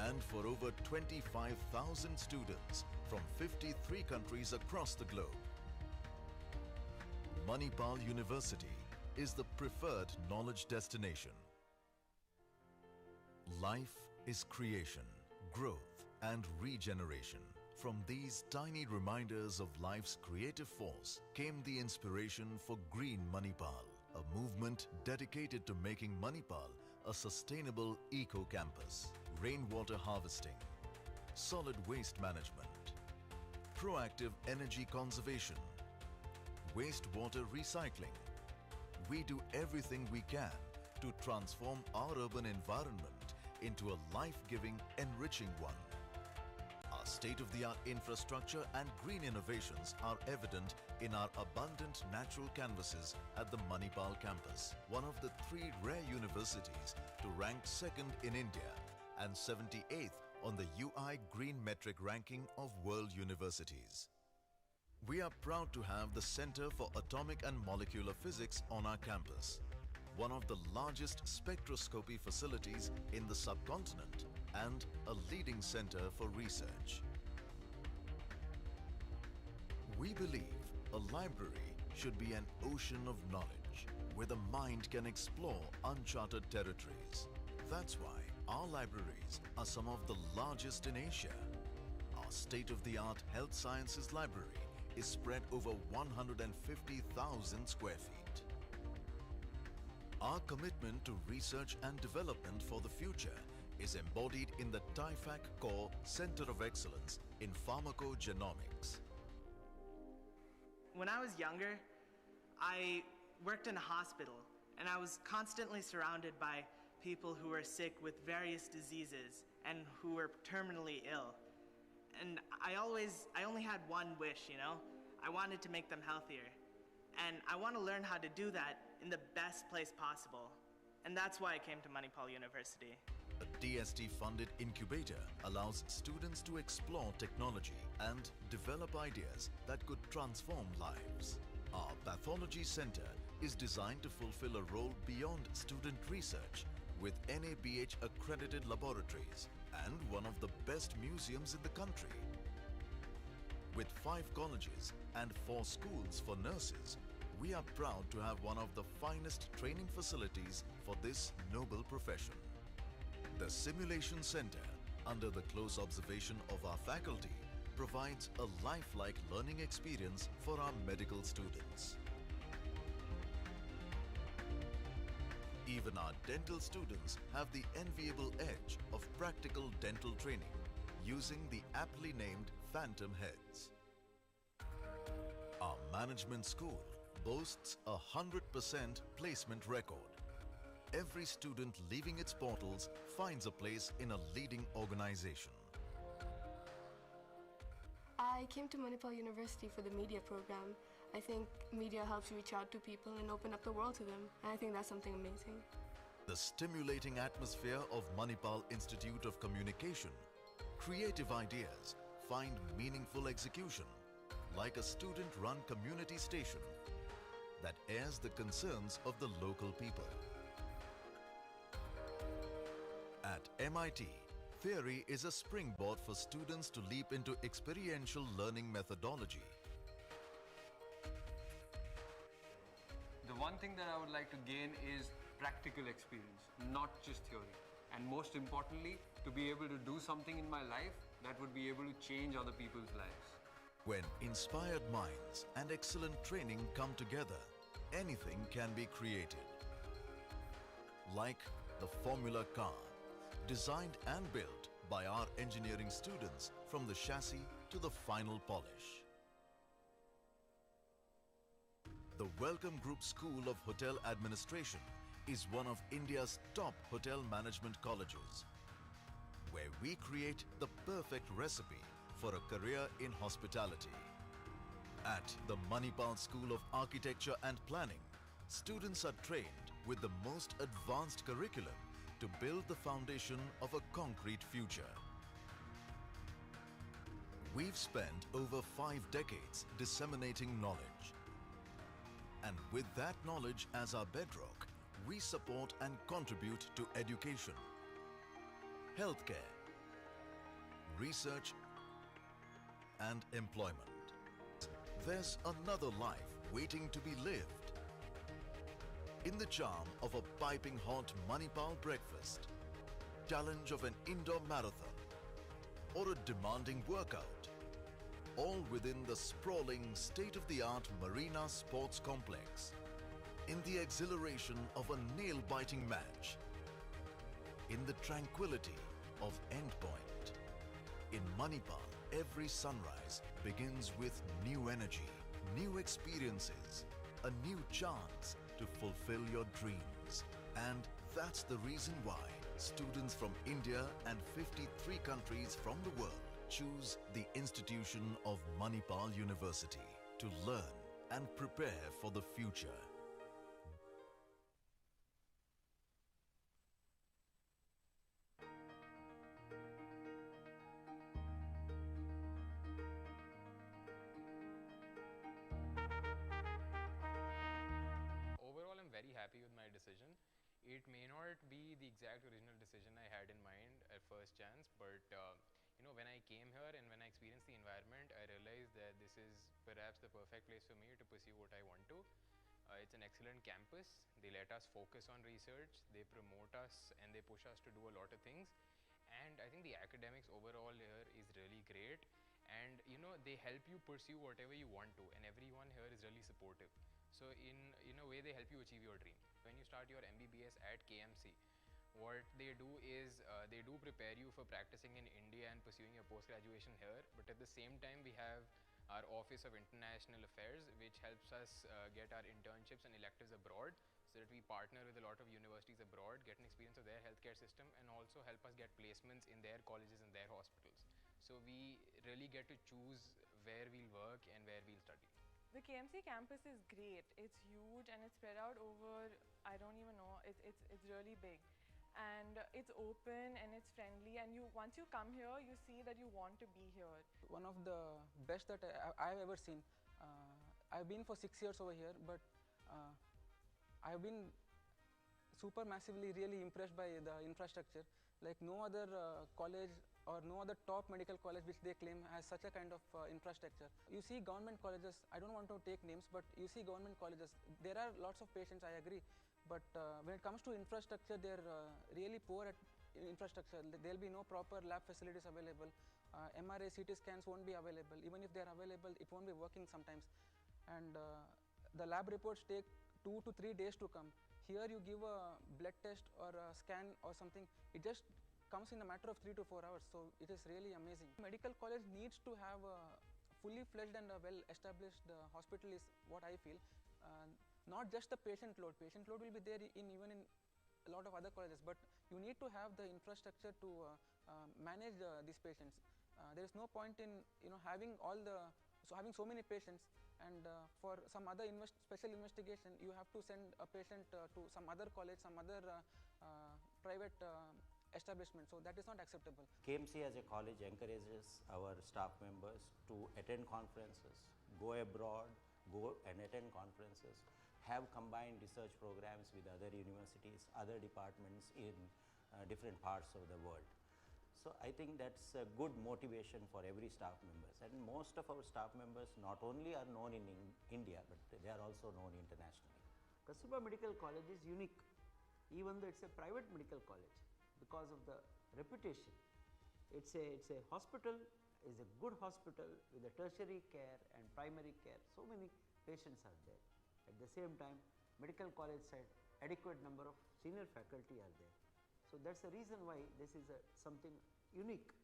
And for over 25,000 students from 53 countries across the globe. Manipal University is the preferred knowledge destination. Life is creation, growth, and regeneration. From these tiny reminders of life's creative force came the inspiration for Green Manipal, a movement dedicated to making Manipal a sustainable eco-campus. Rainwater harvesting, solid waste management, proactive energy conservation, wastewater recycling. We do everything we can to transform our urban environment into a life-giving, enriching one. Our state-of-the-art infrastructure and green innovations are evident in our abundant natural canvases at the Manipal campus, one of the 3 rare universities to rank 2nd in India and 78th on the UI Green Metric ranking of world universities. We are proud to have the Center for Atomic and Molecular Physics on our campus, one of the largest spectroscopy facilities in the subcontinent and a leading center for research. We believe a library should be an ocean of knowledge where the mind can explore uncharted territories. That's why our libraries are some of the largest in Asia. Our state-of-the-art health sciences library is spread over 150,000 square feet. Our commitment to research and development for the future is embodied in the TIFAC Core Center of Excellence in Pharmacogenomics. When I was younger, I worked in a hospital, and I was constantly surrounded by people who were sick with various diseases and who were terminally ill. And I only had one wish, you know? I wanted to make them healthier. And I want to learn how to do that in the best place possible. And that's why I came to Manipal University. A DST-funded incubator allows students to explore technology and develop ideas that could transform lives. Our pathology center is designed to fulfill a role beyond student research with NABH accredited laboratories and one of the best museums in the country. With 5 colleges and 4 schools for nurses, we are proud to have one of the finest training facilities for this noble profession. The Simulation Center, under the close observation of our faculty, provides a lifelike learning experience for our medical students. Even our dental students have the enviable edge of practical dental training using the aptly named Phantom Heads. Our management school boasts a 100% placement record. every student leaving its portals finds a place in a leading organization. I came to Manipal University for the media program. I think media helps you reach out to people and open up the world to them. And I think that's something amazing. The stimulating atmosphere of Manipal Institute of Communication, creative ideas find meaningful execution, like a student-run community station that airs the concerns of the local people. At MIT, theory is a springboard for students to leap into experiential learning methodology. The one thing that I would like to gain is practical experience, not just theory. And most importantly, to be able to do something in my life that would be able to change other people's lives. When inspired minds and excellent training come together, anything can be created. Like the Formula car, designed and built by our engineering students from the chassis to the final polish. The Welcome Group School of Hotel Administration is one of India's top hotel management colleges, where we create the perfect recipe for a career in hospitality. At the Manipal School of Architecture and Planning, students are trained with the most advanced curriculum to build the foundation of a concrete future. We've spent over 5 decades disseminating knowledge. And with that knowledge as our bedrock, we support and contribute to education, healthcare, research, and employment. There's another life waiting to be lived. In the charm of a piping hot Manipal breakfast, challenge of an indoor marathon, or a demanding workout, all within the sprawling state-of-the-art Marina Sports Complex, in the exhilaration of a nail-biting match, in the tranquility of Endpoint. In Manipal, every sunrise begins with new energy, new experiences, a new chance to fulfill your dreams. And that's the reason why students from India and 53 countries from the world choose the institution of Manipal University to learn and prepare for the future. Overall, I'm very happy with my decision. It may not be the exact original decision I had in mind at first chance, but when I came here and when I experienced the environment, I realized that this is perhaps the perfect place for me to pursue what I want to. It's an excellent campus. They let us focus on research, they promote us, and they push us to do a lot of things. And I think the academics overall here is really great. And they help you pursue whatever you want to, and everyone here is really supportive. So in a way, they help you achieve your dream. When you start your MBBS at KMC, what they do is they do prepare you for practicing in India and pursuing your post-graduation here. But at the same time, we have our Office of International Affairs, which helps us get our internships and electives abroad, so that we partner with a lot of universities abroad, get an experience of their healthcare system, and also help us get placements in their colleges and their hospitals. So we really get to choose where we'll work and where we'll study. The KMC campus is great. It's huge and it's spread out over, I don't even know, it's really big. And it's open and it's friendly, and once you come here, you see that you want to be here. One of the best that I've ever seen. I've been for 6 years over here, but I've been super massively really impressed by the infrastructure. Like no other college or no other top medical college which they claim has such a kind of infrastructure. You see government colleges, I don't want to take names, but you see government colleges, there are lots of patients, I agree. But when it comes to infrastructure, they're really poor at infrastructure. There'll be no proper lab facilities available. MRI, CT scans won't be available. Even if they're available, it won't be working sometimes. And the lab reports take 2 to 3 days to come. Here you give a blood test or a scan or something, it just comes in a matter of 3 to 4 hours. So it is really amazing. Medical college needs to have a fully fledged and a well-established hospital is what I feel. Not just the patient load. Patient load will be there even in a lot of other colleges, but you need to have the infrastructure to manage these patients. There is no point in having having so many patients, and for some other special investigation you have to send a patient to some other college, some other private establishment. So that is not acceptable. KMC as a college encourages our staff members to attend conferences, go abroad, go and attend conferences, have combined research programs with other universities, other departments in different parts of the world. So I think that's a good motivation for every staff members, and most of our staff members not only are known in India, but they are also known internationally. Kasturba Medical College is unique, even though it's a private medical college, because of the reputation. It's a hospital, is a good hospital with a tertiary care and primary care. So many patients are there. At the same time, medical college side, adequate number of senior faculty are there. So that's the reason why this is something unique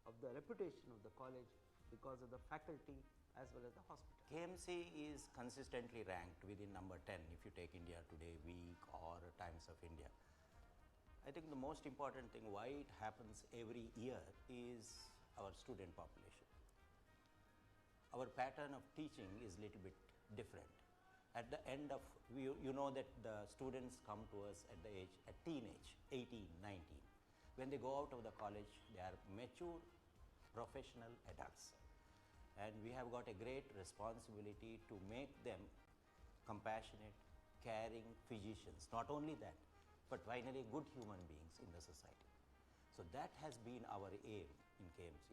of the reputation of the college, because of the faculty as well as the hospital. KMC is consistently ranked within number 10 if you take India Today Week or Times of India. I think the most important thing why it happens every year is our student population. Our pattern of teaching is little bit different. At the end of, you know that the students come to us at teenage, 18, 19. When they go out of the college, they are mature, professional adults. And we have got a great responsibility to make them compassionate, caring physicians. Not only that, but finally good human beings in the society. So that has been our aim in KMC.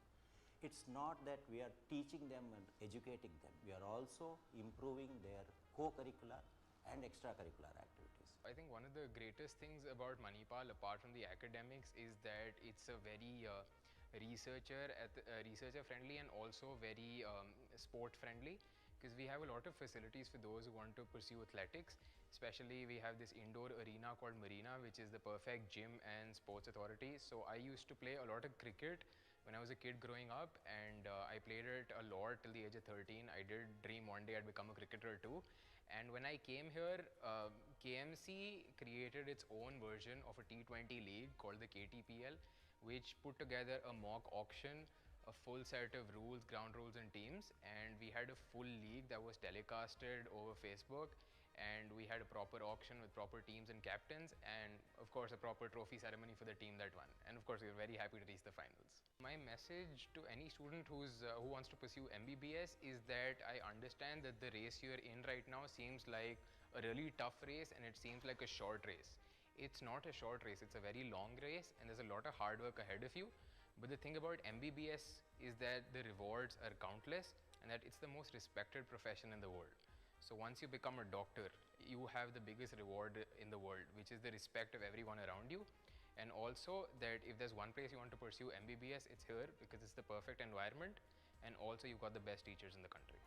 It's not that we are teaching them and educating them. We are also improving their co-curricular and extracurricular activities. I think one of the greatest things about Manipal, apart from the academics, is that it's a very researcher friendly and also very sport friendly, because we have a lot of facilities for those who want to pursue athletics. Especially we have this indoor arena called Marina, which is the perfect gym and sports authority. So I used to play a lot of cricket when I was a kid growing up, and I played it a lot till the age of 13. I did dream one day I'd become a cricketer too. And when I came here, KMC created its own version of a T20 league called the KTPL, which put together a mock auction, a full set of rules, ground rules and teams, and we had a full league that was telecasted over Facebook, and we had a proper auction with proper teams and captains, and of course a proper trophy ceremony for the team that won. And of course we were very happy to reach the finals. My message to any student who wants to pursue MBBS is that I understand that the race you're in right now seems like a really tough race, and it seems like a short race. It's not a short race, it's a very long race, and there's a lot of hard work ahead of you. But the thing about MBBS is that the rewards are countless, and that it's the most respected profession in the world. So once you become a doctor, you have the biggest reward in the world, which is the respect of everyone around you. And also that if there's one place you want to pursue MBBS, it's here, because it's the perfect environment, and also you've got the best teachers in the country.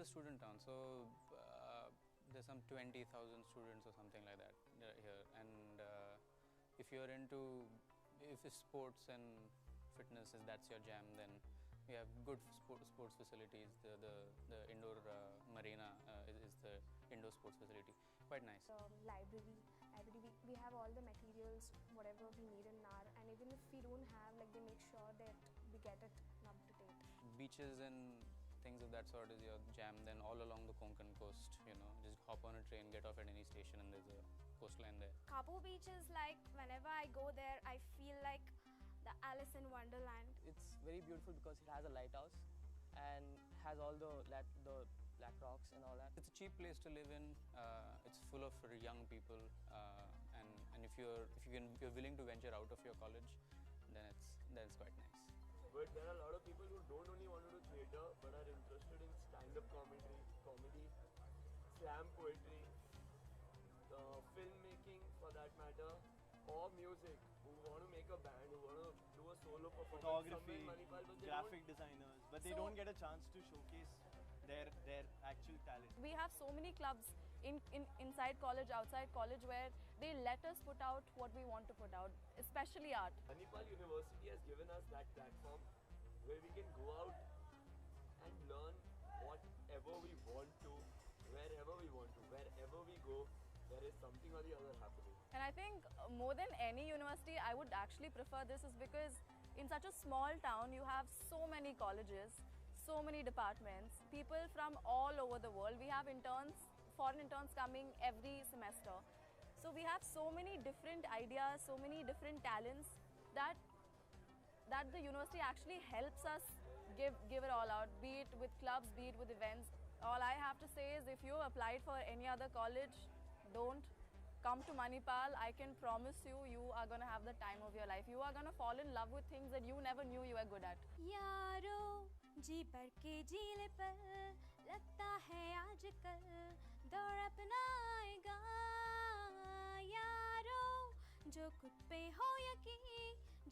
a student town, so there's some 20,000 students or something like that here. And if you're into, if it's sports and fitness, that's your jam, then we have good sports facilities. The indoor marina is the indoor sports facility. Quite nice. Library, we have all the materials, whatever we need in NAR, and even if we don't have, like they make sure that we get it up to date. Beaches and things of that sort is your jam. Then all along the Konkan coast, just hop on a train, get off at any station, and there's a coastline there. Kapu Beach is like, whenever I go there, I feel like the Alice in Wonderland. It's very beautiful because it has a lighthouse and has all the black rocks and all that. It's a cheap place to live in. It's full of young people, and if you're willing to venture out of your college, then it's quite nice. But there are a lot of people who don't only want to do theatre but are interested in stand-up comedy, slam poetry, filmmaking for that matter, or music, who want to make a band, who want to do a solo performance, photography, somewhere in Manipal, but they graphic designers, but they don't get a chance to showcase their actual talent. We have so many clubs inside college, outside college, where they let us put out what we want to put out, especially art. Manipal University has given us that platform where we can go out and learn whatever we want to, wherever we want to, wherever we go, there is something or the other happening. And I think more than any university, I would actually prefer this, is because in such a small town, you have so many colleges, so many departments, people from all over the world. We have interns, foreign interns coming every semester. So we have so many different ideas, so many different talents that the university actually helps us give it all out, be it with clubs, be it with events. All I have to say is, if you applied for any other college, don't come to Manipal. I can promise you, you are going to have the time of your life. You are going to fall in love with things that you never knew you were good at. यारो जी भर के जीले पर लगता है आजकल दौड़ अपनाएगा यारो जो खुद पे हो यकीन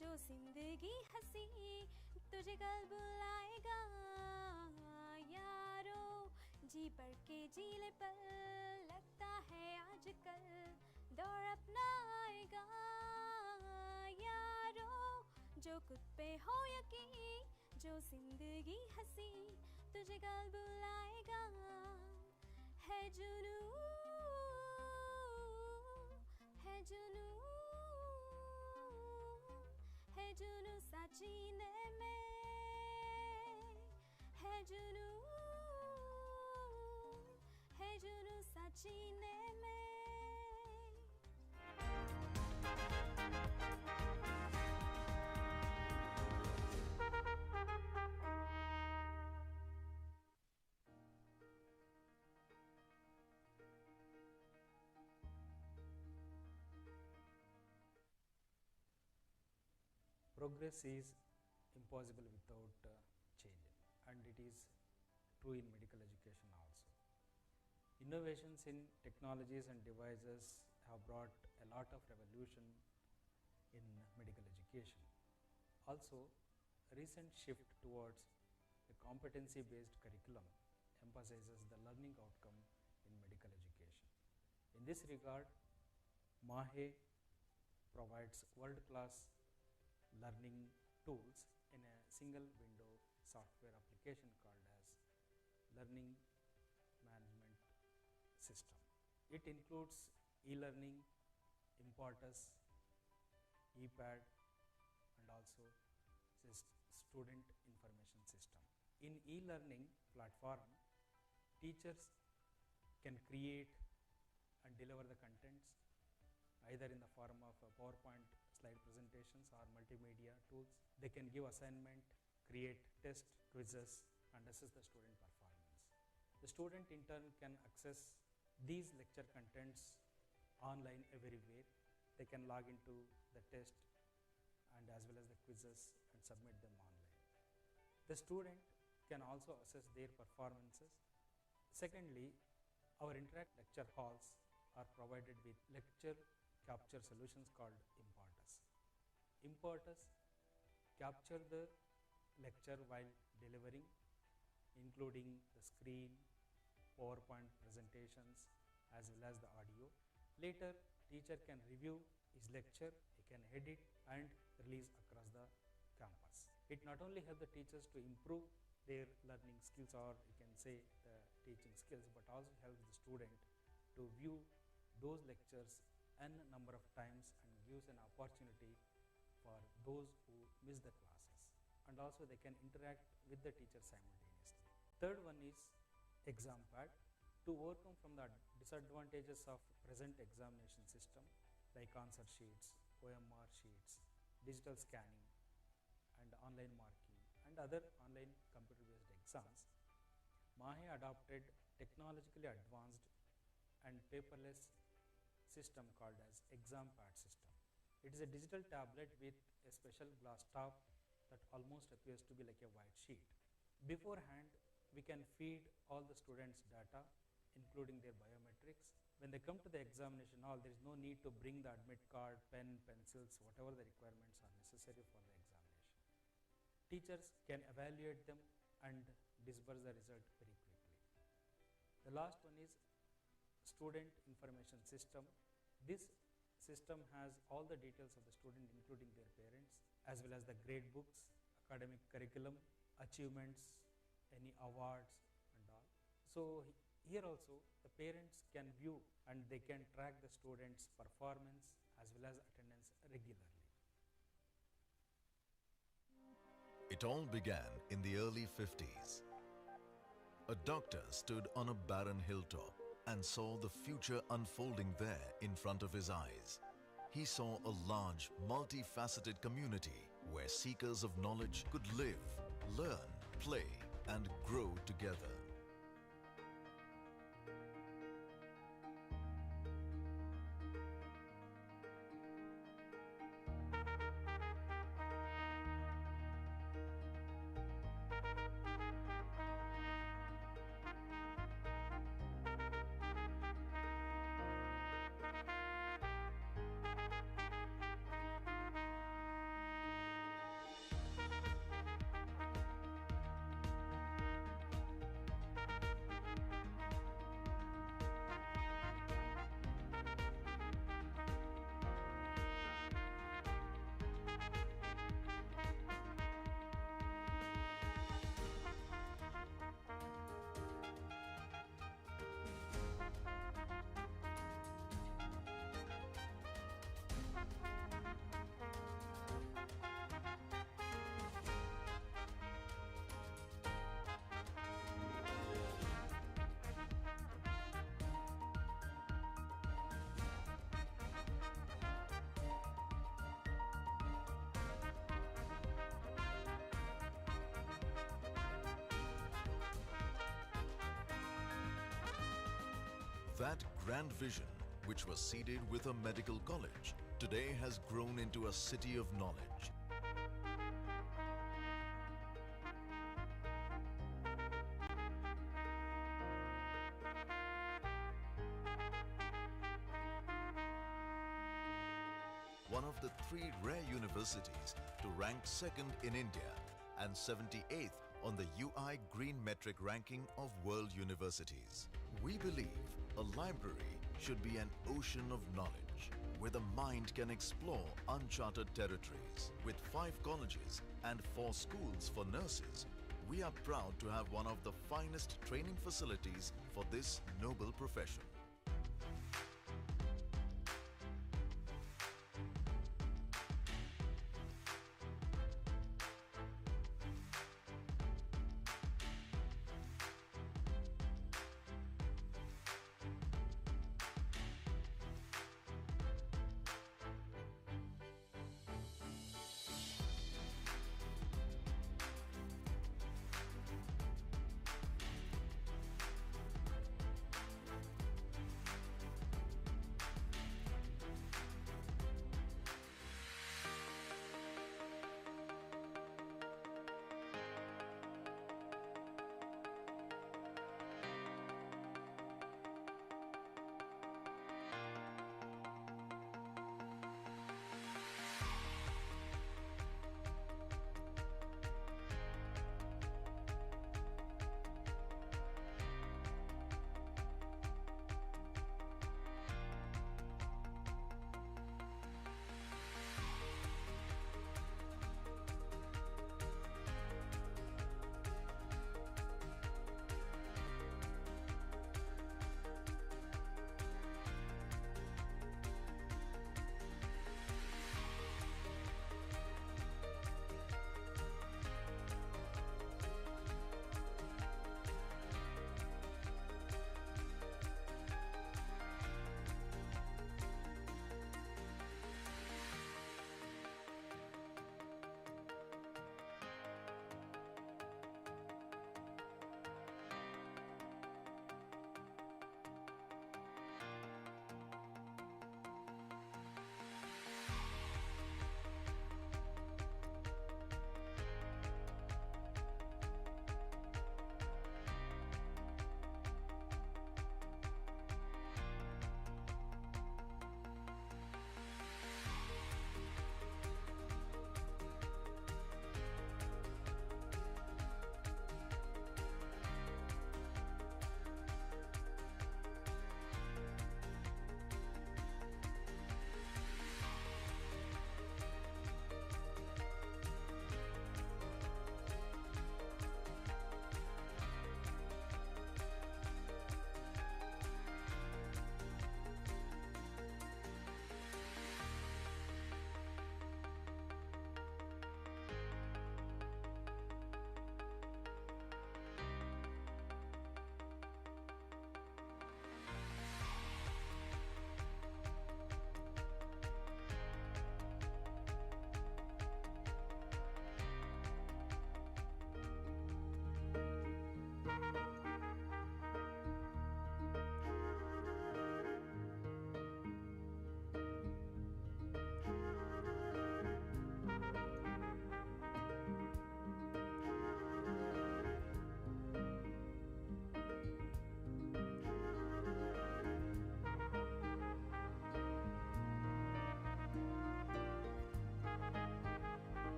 जो जिंदगी हंसी तुझे कल बुलाएगा यारो जी भर के जीले पर लगता है आजकल दौड़ अपनाएगा यारो जो खुद पे हो यकीन जो जिंदगी हंसी तुझे कल बुलाएगा है जुनू साचीने में है जुनू साचीने में Progress is impossible without change, and it is true in medical education also. Innovations in technologies and devices have brought a lot of revolution in medical education. Also, a recent shift towards a competency-based curriculum emphasizes the learning outcome in medical education. In this regard, MAHE provides world-class learning tools in a single window software application called as Learning Management System. It includes e-learning, Importus, ePad, and also student information system. In e-learning platform, teachers can create and deliver the contents either in the form of PowerPoint slide presentations or multimedia tools. They can give assignment, create test, quizzes, and assess the student performance. The student in turn can access these lecture contents online everywhere. They can log into the test and as well as the quizzes and submit them online. The student can also assess their performances. Secondly, our interact lecture halls are provided with lecture capture solutions called Importus. Importus capture the lecture while delivering, including the screen, PowerPoint presentations as well as the audio. Later, teacher can review his lecture, he can edit and release across the campus. It not only helps the teachers to improve their learning skills, or you can say the teaching skills, but also helps the student to view those lectures n number of times and gives an opportunity for those who miss the classes, and also they can interact with the teacher simultaneously. Third one is exam pad. To overcome from the disadvantages of present examination system like answer sheets, OMR sheets, digital scanning and online marking and other online computer based exams, MAHE adopted technologically advanced and paperless system called as exam pad system. It is a digital tablet with a special glass top that almost appears to be like a white sheet. Beforehand, we can feed all the students' data, including their biometrics. When they come to the examination hall, there is no need to bring the admit card, pen, pencils, whatever the requirements are necessary for the examination. Teachers can evaluate them and disperse the result very quickly. The last one is student information system. This system has all the details of the student, including their parents, as well as the grade books, academic curriculum, achievements, any awards and all. So here also the parents can view and they can track the students' performance as well as attendance regularly. It all began in the early 50s. A doctor stood on a barren hilltop and saw the future unfolding there in front of his eyes. He saw a large, multifaceted community where seekers of knowledge could live, learn, play, and grow together. That grand vision, which was seeded with a medical college, today has grown into a city of knowledge. One of the 3 rare universities to rank second in India and 78th on the UI Green Metric ranking of world universities. We believe a library should be an ocean of knowledge where the mind can explore uncharted territories. With 5 colleges and 4 schools for nurses, we are proud to have one of the finest training facilities for this noble profession.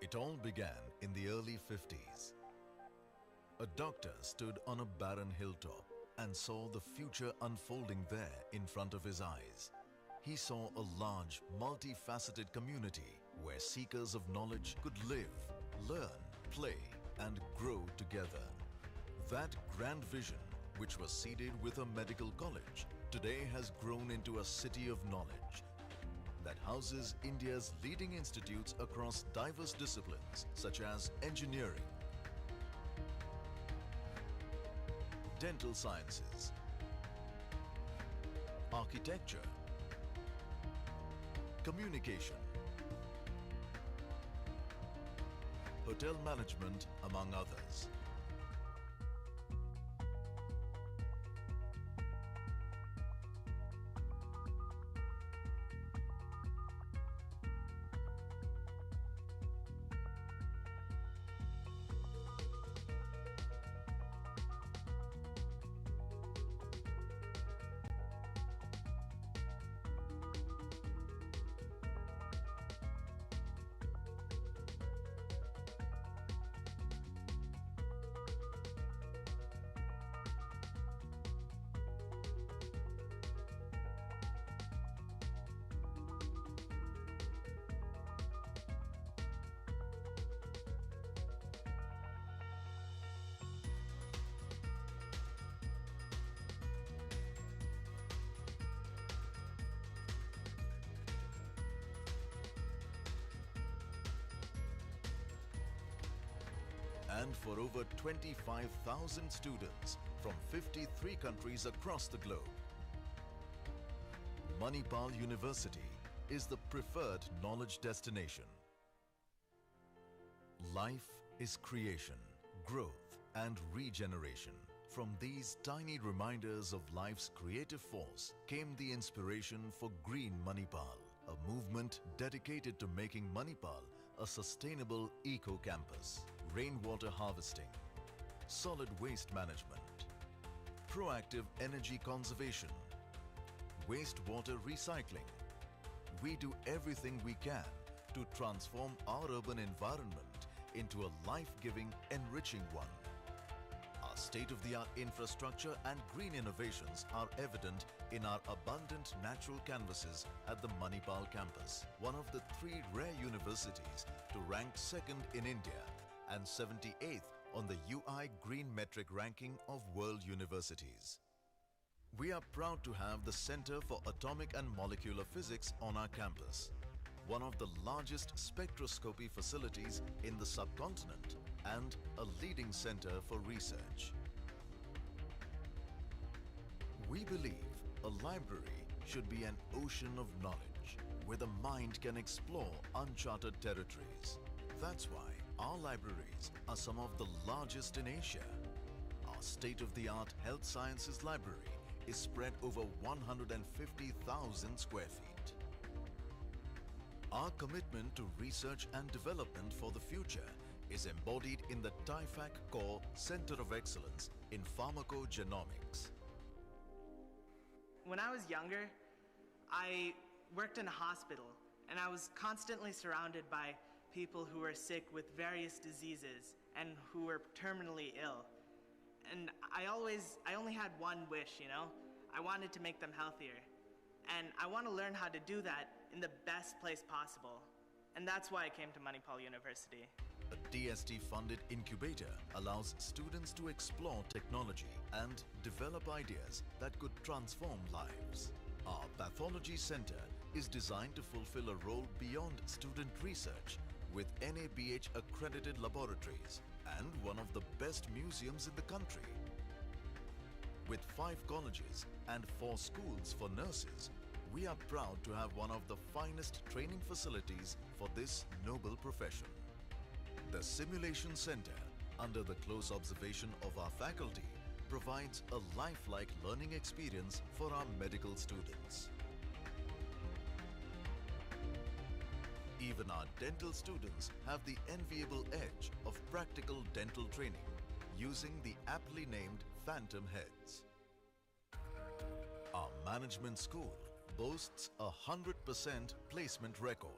It all began in the early 50s. A doctor stood on a barren hilltop and saw the future unfolding there in front of his eyes. He saw a large, multifaceted community where seekers of knowledge could live, learn, play, and grow together. That grand vision, which was seeded with a medical college, today has grown into a city of knowledge that houses India's leading institutes across diverse disciplines such as engineering, dental sciences, architecture, communication, hotel management, among others. And for over 25,000 students from 53 countries across the globe. Manipal University is the preferred knowledge destination. Life is creation, growth, and regeneration. From these tiny reminders of life's creative force came the inspiration for Green Manipal, a movement dedicated to making Manipal a sustainable eco-campus. Rainwater harvesting, solid waste management, proactive energy conservation, wastewater recycling. We do everything we can to transform our urban environment into a life-giving, enriching one. Our state-of-the-art infrastructure and green innovations are evident in our abundant natural canvases at the Manipal campus, one of the 3 rare universities to rank 2nd in India and 78th on the UI Green Metric ranking of world universities. We are proud to have the Center for Atomic and Molecular Physics on our campus, one of the largest spectroscopy facilities in the subcontinent and a leading center for research. We believe a library should be an ocean of knowledge where the mind can explore uncharted territories. That's why our libraries are some of the largest in Asia. Our state-of-the-art health sciences library is spread over 150,000 square feet. Our commitment to research and development for the future is embodied in the TIFAC Core Center of Excellence in Pharmacogenomics. When I was younger, I worked in a hospital, and I was constantly surrounded by people who were sick with various diseases and who were terminally ill. And I only had one wish, I wanted to make them healthier. And I want to learn how to do that in the best place possible. And that's why I came to Manipal University. A DST-funded incubator allows students to explore technology and develop ideas that could transform lives. Our pathology center is designed to fulfill a role beyond student research with NABH accredited laboratories and one of the best museums in the country. With 5 colleges and 4 schools for nurses, we are proud to have one of the finest training facilities for this noble profession. The Simulation Center, under the close observation of our faculty, provides a lifelike learning experience for our medical students. Even our dental students have the enviable edge of practical dental training using the aptly named Phantom Heads. Our management school boasts a 100% placement record.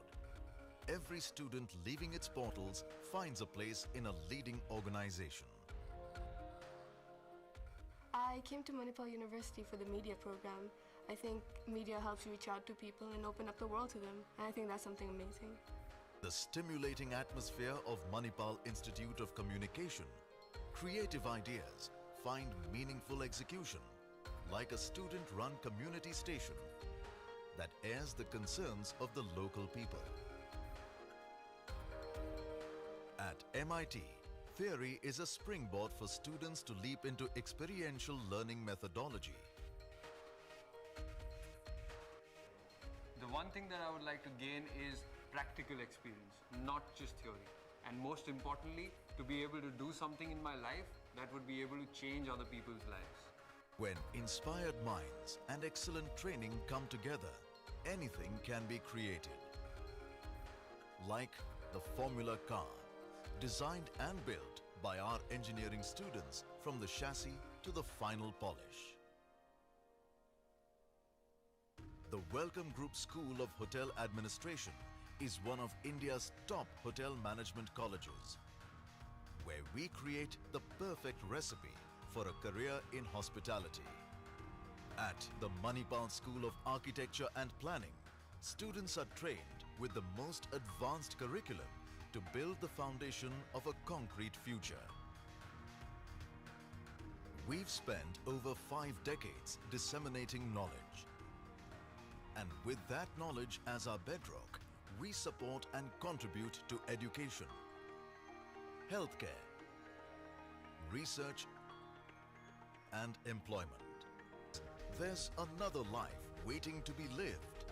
every student leaving its portals finds a place in a leading organization. I came to Manipal University for the media program. I think media helps you reach out to people and open up the world to them, and I think that's something amazing. The stimulating atmosphere of Manipal Institute of Communication, creative ideas find meaningful execution, like a student-run community station that airs the concerns of the local people. At MIT, theory is a springboard for students to leap into experiential learning methodology. The one thing that I would like to gain is practical experience, not just theory. And most importantly, to be able to do something in my life that would be able to change other people's lives. When inspired minds and excellent training come together, anything can be created. Like the Formula car, designed and built by our engineering students from the chassis to the final polish. The Welcome Group School of Hotel Administration is one of India's top hotel management colleges, where we create the perfect recipe for a career in hospitality. At the Manipal School of Architecture and Planning, students are trained with the most advanced curriculum to build the foundation of a concrete future. We've spent over 5 decades disseminating knowledge. And with that knowledge as our bedrock, we support and contribute to education, healthcare, research, and employment. There's another life waiting to be lived.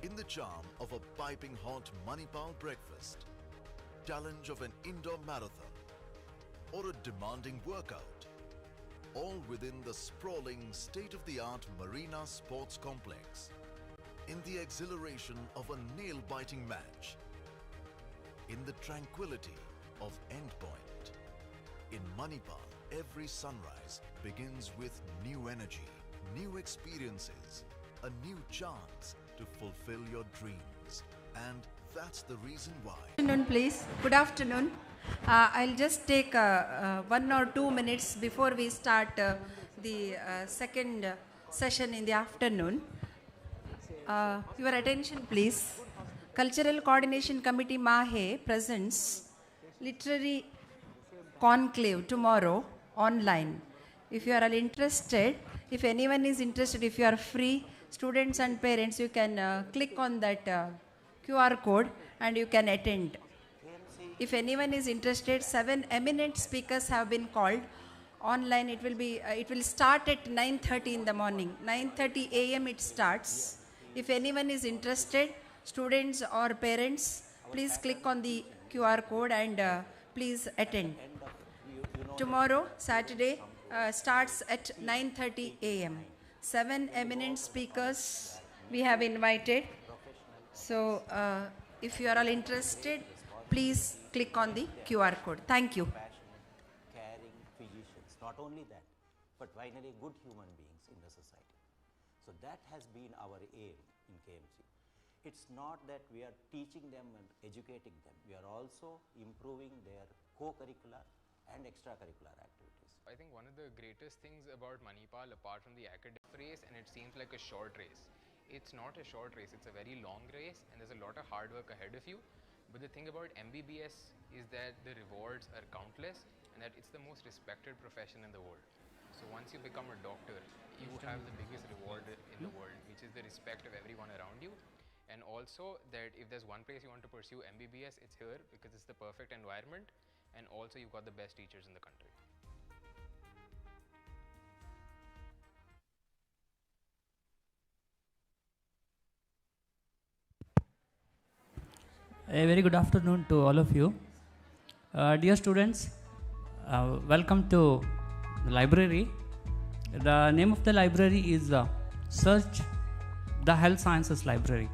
In the charm of a piping hot Manipal breakfast, challenge of an indoor marathon, or a demanding workout, all within the sprawling state-of-the-art Marina Sports Complex, in the exhilaration of a nail-biting match, in the tranquility of Endpoint. In Manipal, every sunrise begins with new energy, new experiences, a new chance to fulfill your dreams. And that's the reason why. Good afternoon, please. Good afternoon. I'll just take 1 or 2 minutes before we start the second session in the afternoon. Your attention, please. Cultural Coordination Committee Mahe presents Literary Conclave tomorrow online. If you are all interested, if anyone is interested, if you are free, students and parents, you can click on that QR code and you can attend. If anyone is interested, 7 eminent speakers have been called online. It will start at 9:30 in the morning. 9:30 a.m. it starts. If anyone is interested, students or parents, please click on the QR code and please attend. Tomorrow, Saturday, starts at 9:30 a.m. 7 eminent speakers we have invited. So, if you are all interested, please click on the QR code. Thank you. Caring physicians, not only that, but finally good human beings in the society. So that has been our aim in KMC. It's not that we are teaching them and educating them. We are also improving their co-curricular and extracurricular activities. I think one of the greatest things about Manipal, apart from the academic race, and it seems like a short race. It's not a short race, it's a very long race, and there's a lot of hard work ahead of you. But the thing about MBBS is that the rewards are countless and that it's the most respected profession in the world. So once you become a doctor, you have the biggest reward in the world, which is the respect of everyone around you. And also that if there's one place you want to pursue MBBS, it's here because it's the perfect environment, and also you've got the best teachers in the country. A very good afternoon to all of you. Dear students, welcome to the library. The name of the library is Search the Health Sciences Library.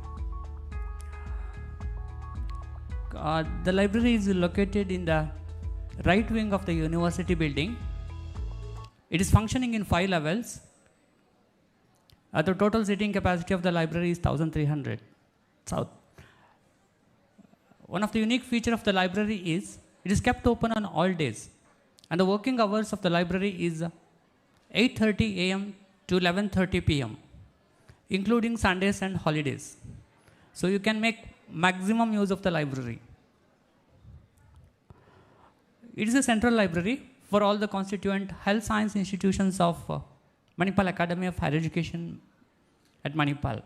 The library is located in the right wing of the university building. It is functioning in 5 levels. The total seating capacity of the library is 1,300 south. one of the unique feature of the library is it is kept open on all days. And the working hours of the library is 8:30 a.m. to 11:30 p.m., including Sundays and holidays. So you can make maximum use of the library. It is a central library for all the constituent health science institutions of Manipal Academy of Higher Education at Manipal.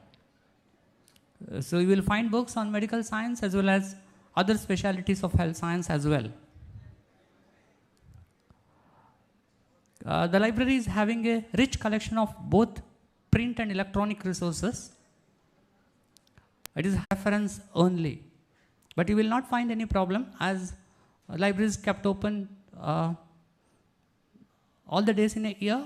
So you will find books on medical science as well as other specialties of health science as well. The library is having a rich collection of both print and electronic resources. It is reference only, but you will not find any problem as library is kept open all the days in a year,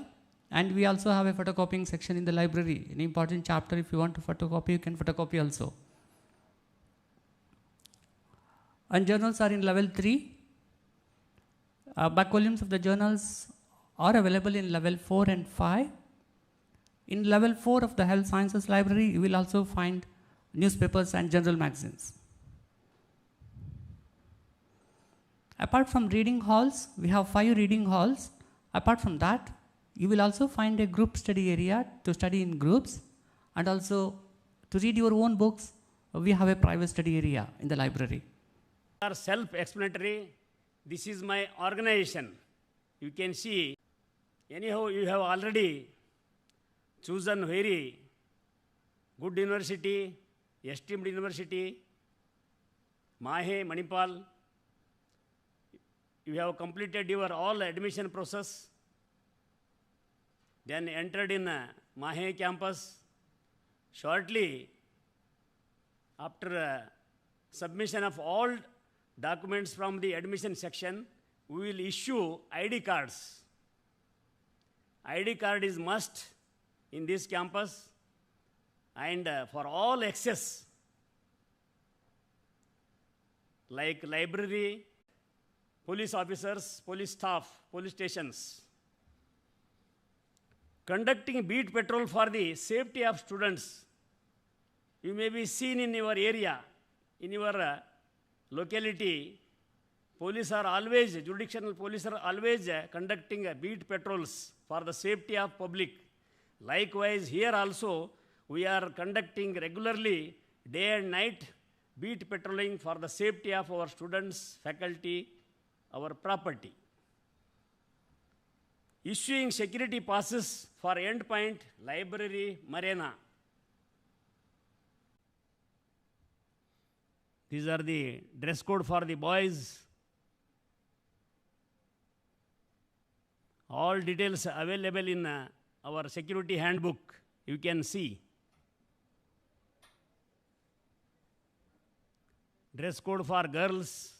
and we also have a photocopying section in the library. An important chapter, if you want to photocopy, you can photocopy also. And journals are in level 3. Back volumes of the journals are available in level 4 and 5. In level 4 of the health sciences library, you will also find newspapers and general magazines. Apart from reading halls, we have 5 reading halls. Apart from that, you will also find a group study area to study in groups, and also to read your own books. We have a private study area in the library. Are self-explanatory. This is my organization. You can see, anyhow, you have already chosen very good university, esteemed university, Mahe, Manipal. You have completed your all admission process, then entered in Mahe campus. Shortly, after submission of all documents from the admission section, we will issue ID cards. ID card is must in this campus, and for all access, like library, police officers, police staff, police stations. Conducting beat patrol for the safety of students. You may be seen in your area, in your locality, police are always, jurisdictional police are always conducting beat patrols for the safety of public. Likewise, here also, we are conducting regularly day and night beat patrolling for the safety of our students, faculty, our property. Issuing security passes for endpoint, library, marina. These are the dress code for the boys. All details available in our security handbook. You can see. Dress code for girls.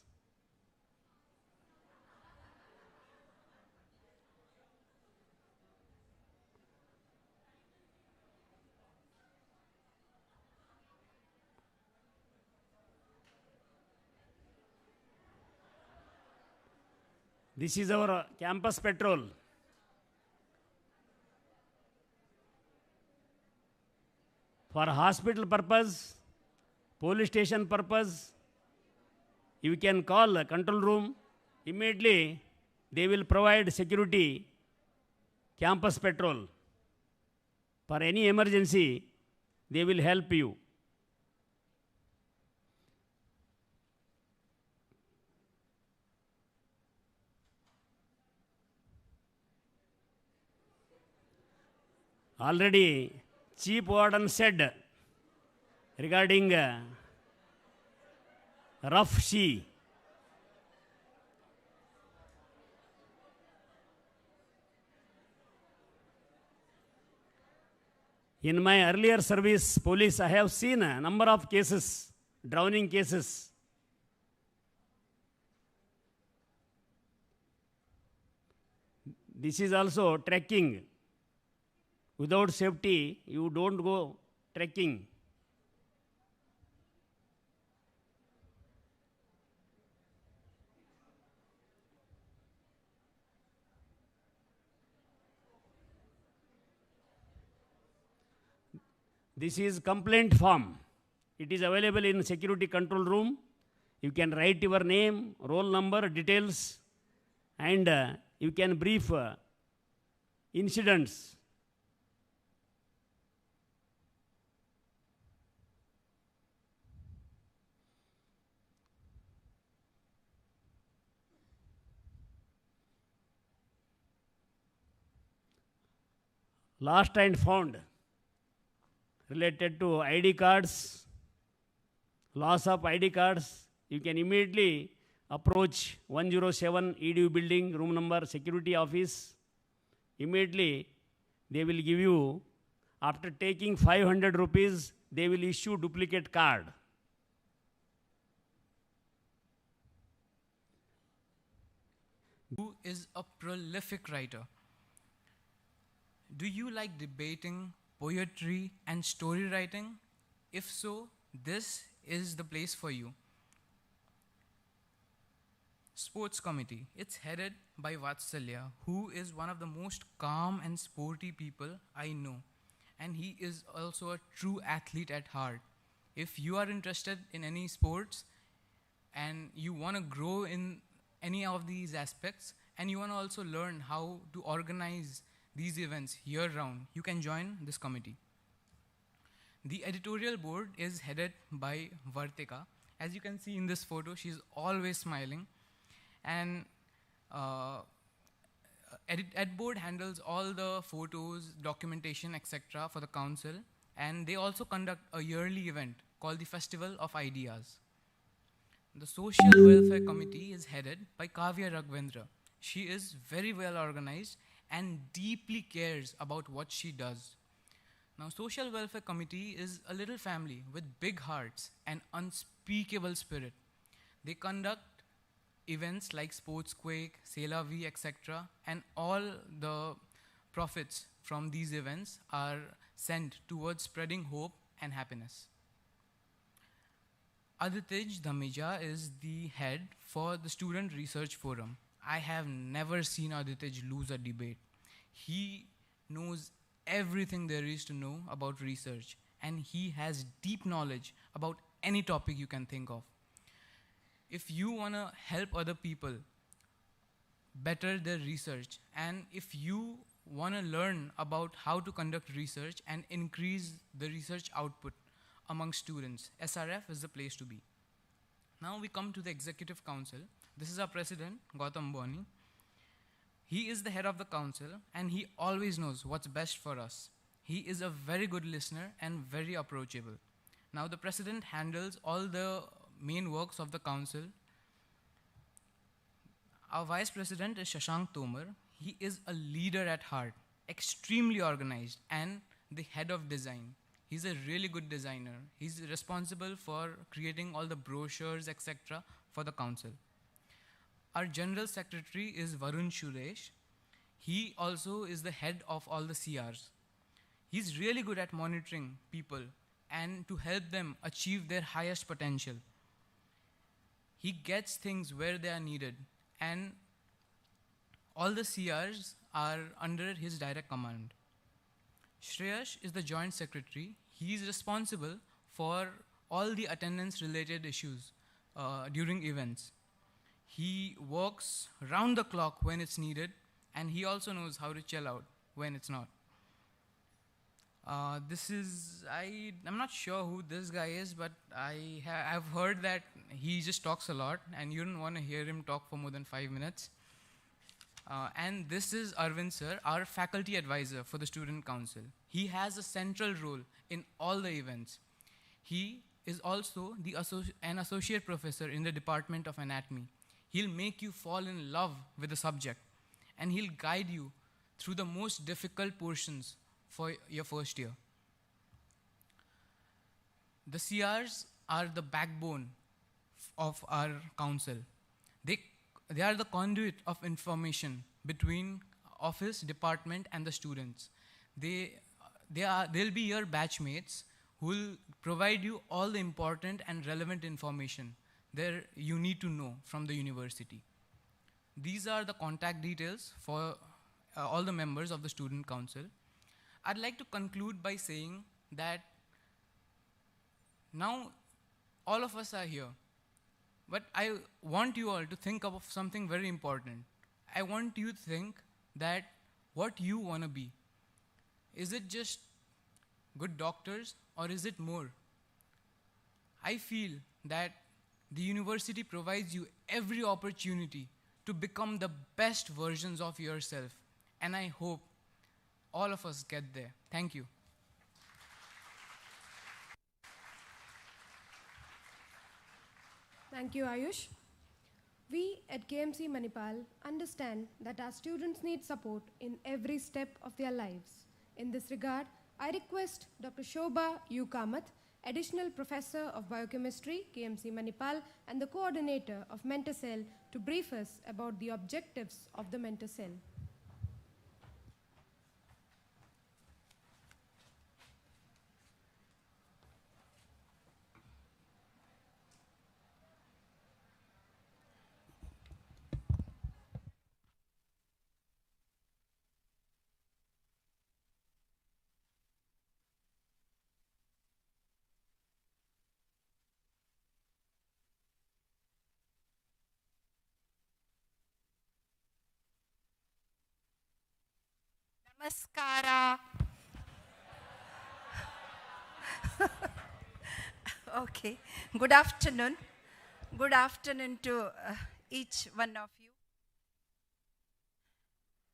This is our campus patrol. For hospital purpose, police station purpose, you can call a control room. Immediately, they will provide security, campus patrol. For any emergency, they will help you. Already, Chief Warden said regarding rough sea. In my earlier service, police, I have seen a number of cases, drowning cases. This is also trekking. Without safety, you don't go trekking. This is complaint form. It is available in security control room. You can write your name, roll number, details, and you can brief incidents. Lost and found related to ID cards, loss of ID cards, you can immediately approach 107 EDU building, room number, security office. Immediately, they will give you, after taking 500 rupees, they will issue duplicate card. Who is a prolific writer? Do you like debating, poetry, and story writing? If so, this is the place for you. Sports Committee. It's headed by Vatsalya, who is one of the most calm and sporty people I know. And he is also a true athlete at heart. If you are interested in any sports and you want to grow in any of these aspects and you want to also learn how to organize these events year-round, you can join this committee. The editorial board is headed by Vartika. As you can see in this photo, she's always smiling. And Ed board handles all the photos, documentation, etc. for the council. And they also conduct a yearly event called the Festival of Ideas. The Social Welfare Committee is headed by Kavya Raghvendra. She is very well organized and deeply cares about what she does. Now, Social Welfare Committee is a little family with big hearts and unspeakable spirit. They conduct events like Sports Quake, C'est la Vie, etc. And all the profits from these events are sent towards spreading hope and happiness. Aditij Dhameja is the head for the Student Research Forum. I have never seen Aditij lose a debate. He knows everything there is to know about research, and he has deep knowledge about any topic you can think of. If you want to help other people better their research, and if you want to learn about how to conduct research and increase the research output among students, SRF is the place to be. Now we come to the Executive Council. This is our president, Gautam Boni. He is the head of the council, and he always knows what's best for us. He is a very good listener and very approachable. Now the president handles all the main works of the council. Our vice president is Shashank Tomar. He is a leader at heart, extremely organized, and the head of design. He's a really good designer. He's responsible for creating all the brochures, etc. for the council. Our general secretary is Varun Suresh. He also is the head of all the CRs. He's really good at monitoring people and to help them achieve their highest potential. He gets things where they are needed, and all the CRs are under his direct command. Shreyash is the joint secretary. He is responsible for all the attendance related issues during events. He works round the clock when it's needed, and he also knows how to chill out when it's not. I'm not sure who this guy is, but I've heard that he just talks a lot, and you don't want to hear him talk for more than 5 minutes. And this is Arvind sir, our faculty advisor for the Student Council. He has a central role in all the events. He is also an associate professor in the Department of Anatomy. He'll make you fall in love with the subject, and he'll guide you through the most difficult portions for your first year. The CRs are the backbone of our council. They are the conduit of information between office, department, and the students. They'll be your batchmates who will provide you all the important and relevant information that you need to know from the university. These are the contact details for all the members of the Student Council. I'd like to conclude by saying that now all of us are here. But I want you all to think of something very important. I want you to think that what you want to be. Is it just good doctors or is it more? I feel that the university provides you every opportunity to become the best versions of yourself. And I hope all of us get there. Thank you. Thank you, Ayush. We at KMC Manipal understand that our students need support in every step of their lives. In this regard, I request Dr. Shobha U. Kamath, Additional Professor of Biochemistry, KMC Manipal, and the Coordinator of Mentor Cell to brief us about the objectives of the Mentor Cell. Namaskara. Okay. Good afternoon. Good afternoon to each one of you.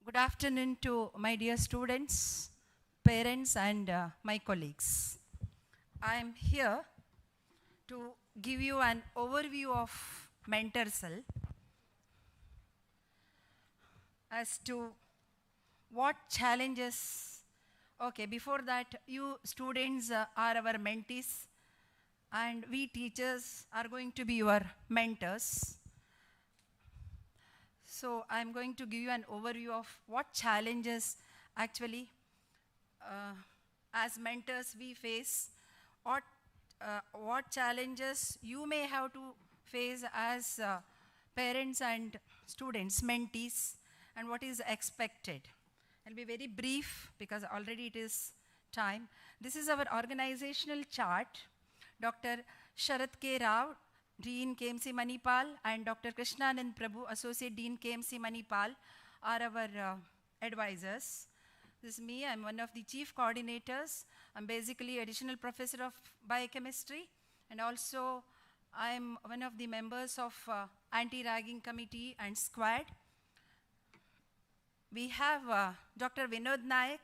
Good afternoon to my dear students, parents, and my colleagues. I am here to give you an overview of Mentor Cell as to what challenges. Okay, before that, you students are our mentees, and we teachers are going to be your mentors. So I'm going to give you an overview of what challenges actually as mentors we face, what challenges you may have to face as parents and students, mentees, and what is expected. I'll be very brief because already it is time. This is our organizational chart. Dr. Sharat K. Rao, Dean KMC Manipal, and Dr. Krishnanand Prabhu, Associate Dean KMC Manipal, are our advisors. This is me. I'm one of the chief coordinators. I'm basically additional professor of biochemistry, and also I'm one of the members of anti-ragging committee and squad. We have Dr. Vinod Nayak.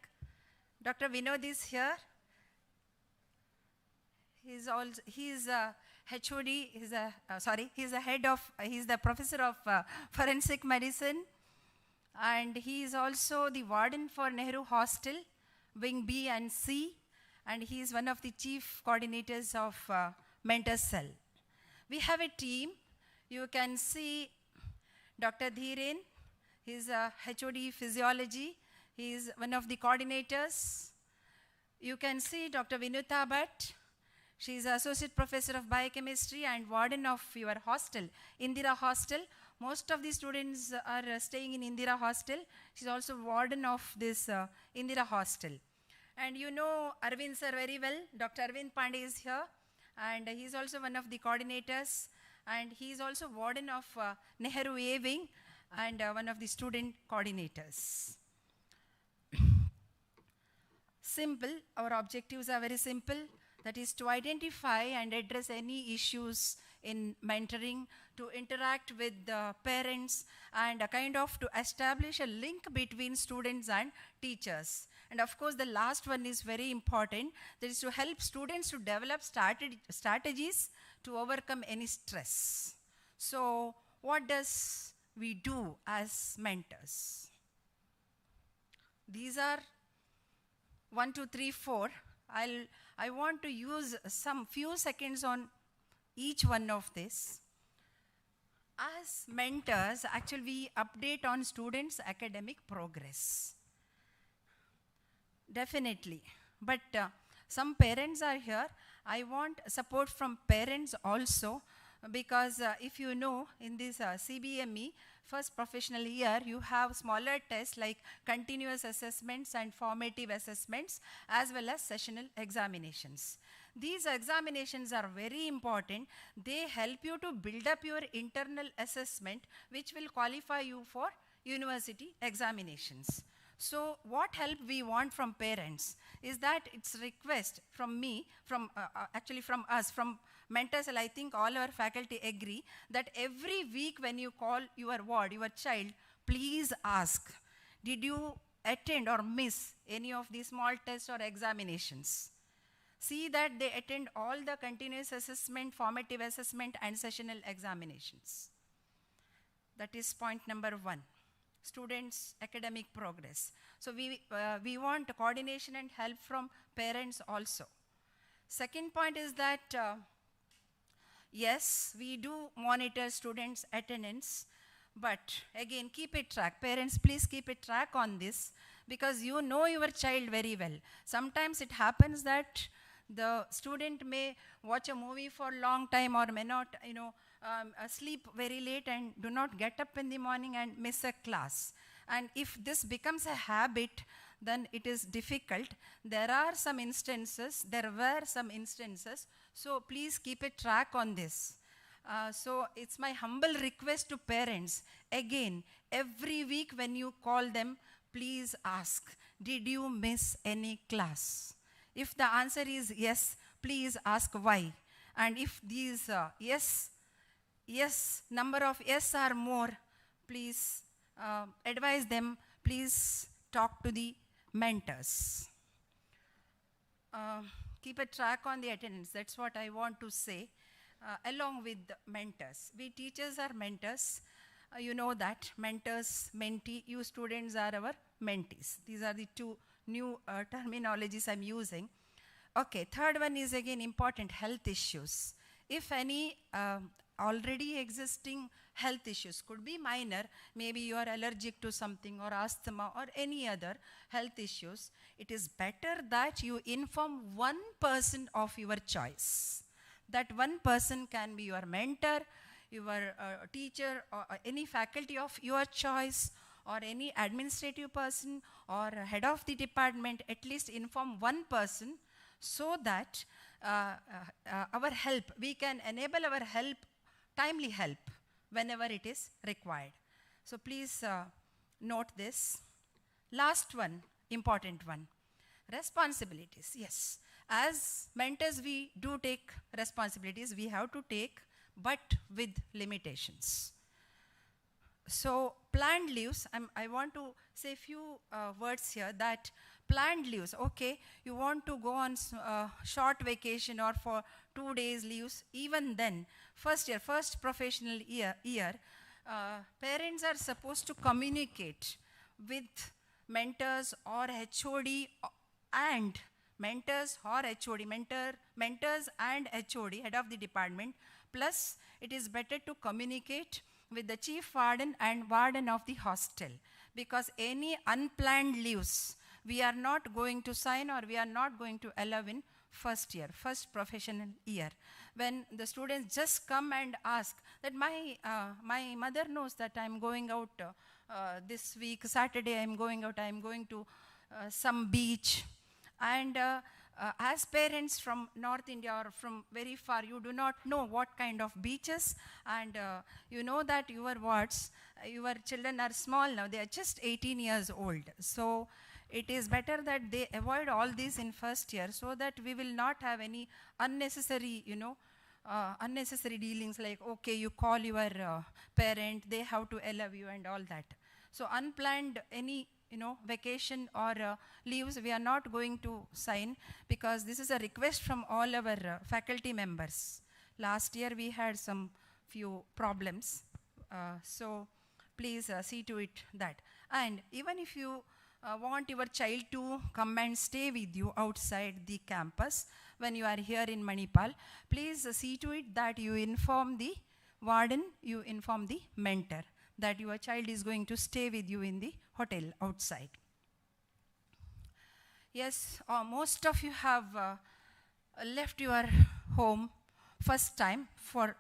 Dr. Vinod is here. He's HOD, he's the professor of forensic medicine, and he is also the warden for Nehru Hostel, Wing B and C, and he is one of the chief coordinators of Mentor Cell. We have a team. You can see Dr. Dhiren. He's a HOD Physiology. He is one of the coordinators. You can see Dr. Vinuta Bhatt. She is Associate Professor of Biochemistry and Warden of your hostel, Indira Hostel. Most of the students are staying in Indira Hostel. She's also Warden of this Indira Hostel. And you know Arvind sir very well. Dr. Arvind Pandey is here, and he's also one of the coordinators, and he's also Warden of Nehru A Wing, and one of the student coordinators. Simple, our objectives are very simple. That is to identify and address any issues in mentoring, to interact with the parents, and kind of to establish a link between students and teachers. And of course, the last one is very important. That is to help students to develop strategies to overcome any stress. So what does we do as mentors? These are 1, 2, 3, 4. I want to use some few seconds on each one of this. As mentors, actually we update on students' academic progress. Definitely. But some parents are here. I want support from parents also, because if you know, in this CBME, first professional year, you have smaller tests like continuous assessments and formative assessments, as well as sessional examinations. These examinations are very important. They help you to build up your internal assessment, which will qualify you for university examinations. So what help we want from parents is that it's request from me, actually from us, from mentors, I think all our faculty agree that every week when you call your ward, your child, please ask, did you attend or miss any of these small tests or examinations? See that they attend all the continuous assessment, formative assessment, and sessional examinations. That is point number 1. Students' academic progress. So we want coordination and help from parents also. Second point is that, yes, we do monitor students' attendance, but again, keep it track. Parents, please keep it track on this, because you know your child very well. Sometimes it happens that the student may watch a movie for a long time or may not, sleep very late and do not get up in the morning and miss a class. And if this becomes a habit, then it is difficult. There were some instances, so please keep a track on this. So it's my humble request to parents, again, every week when you call them, please ask, did you miss any class? If the answer is yes, please ask why. And if these number of yes are more, please advise them, please talk to the mentors. Keep a track on the attendance, that's what I want to say, along with the mentors. We teachers are mentors. You know that, mentors, mentee, you students are our mentees. These are the two new terminologies I'm using. Okay, third one is again important, health issues. If any already existing health issues, could be minor, maybe you are allergic to something or asthma or any other health issues, it is better that you inform one person of your choice. That one person can be your mentor, your teacher, or any faculty of your choice, or any administrative person or head of the department. At least inform one person, so that our help, we can enable our help, timely help, whenever it is required. So please note this. Last one, important one, responsibilities. Yes, as mentors we do take responsibilities, we have to take, but with limitations. So planned leaves, I want to say a few words here, that planned leaves, okay, you want to go on short vacation or for 2 days leaves, even then, first professional year, parents are supposed to communicate with mentors or HOD and mentors or HOD, mentors and HOD, head of the department, plus it is better to communicate with the chief warden and warden of the hostel, because any unplanned leaves we are not going to sign or we are not going to allow in first professional year. When the students just come and ask that my mother knows that I'm going out this week, Saturday I'm going out, I'm going to some beach, and as parents from North India or from very far, you do not know what kind of beaches, and you know that your wards, your children are small now, they are just 18 years old. So it is better that they avoid all these in first year, so that we will not have any unnecessary, unnecessary dealings like, okay, you call your parent, they have to allow you and all that. So unplanned any vacation or leaves, we are not going to sign, because this is a request from all our faculty members. Last year we had some few problems, so please see to it that. And even if you want your child to come and stay with you outside the campus when you are here in Manipal, please see to it that you inform the warden, you inform the mentor that your child is going to stay with you in the hotel outside. Yes, most of you have left your home first time, for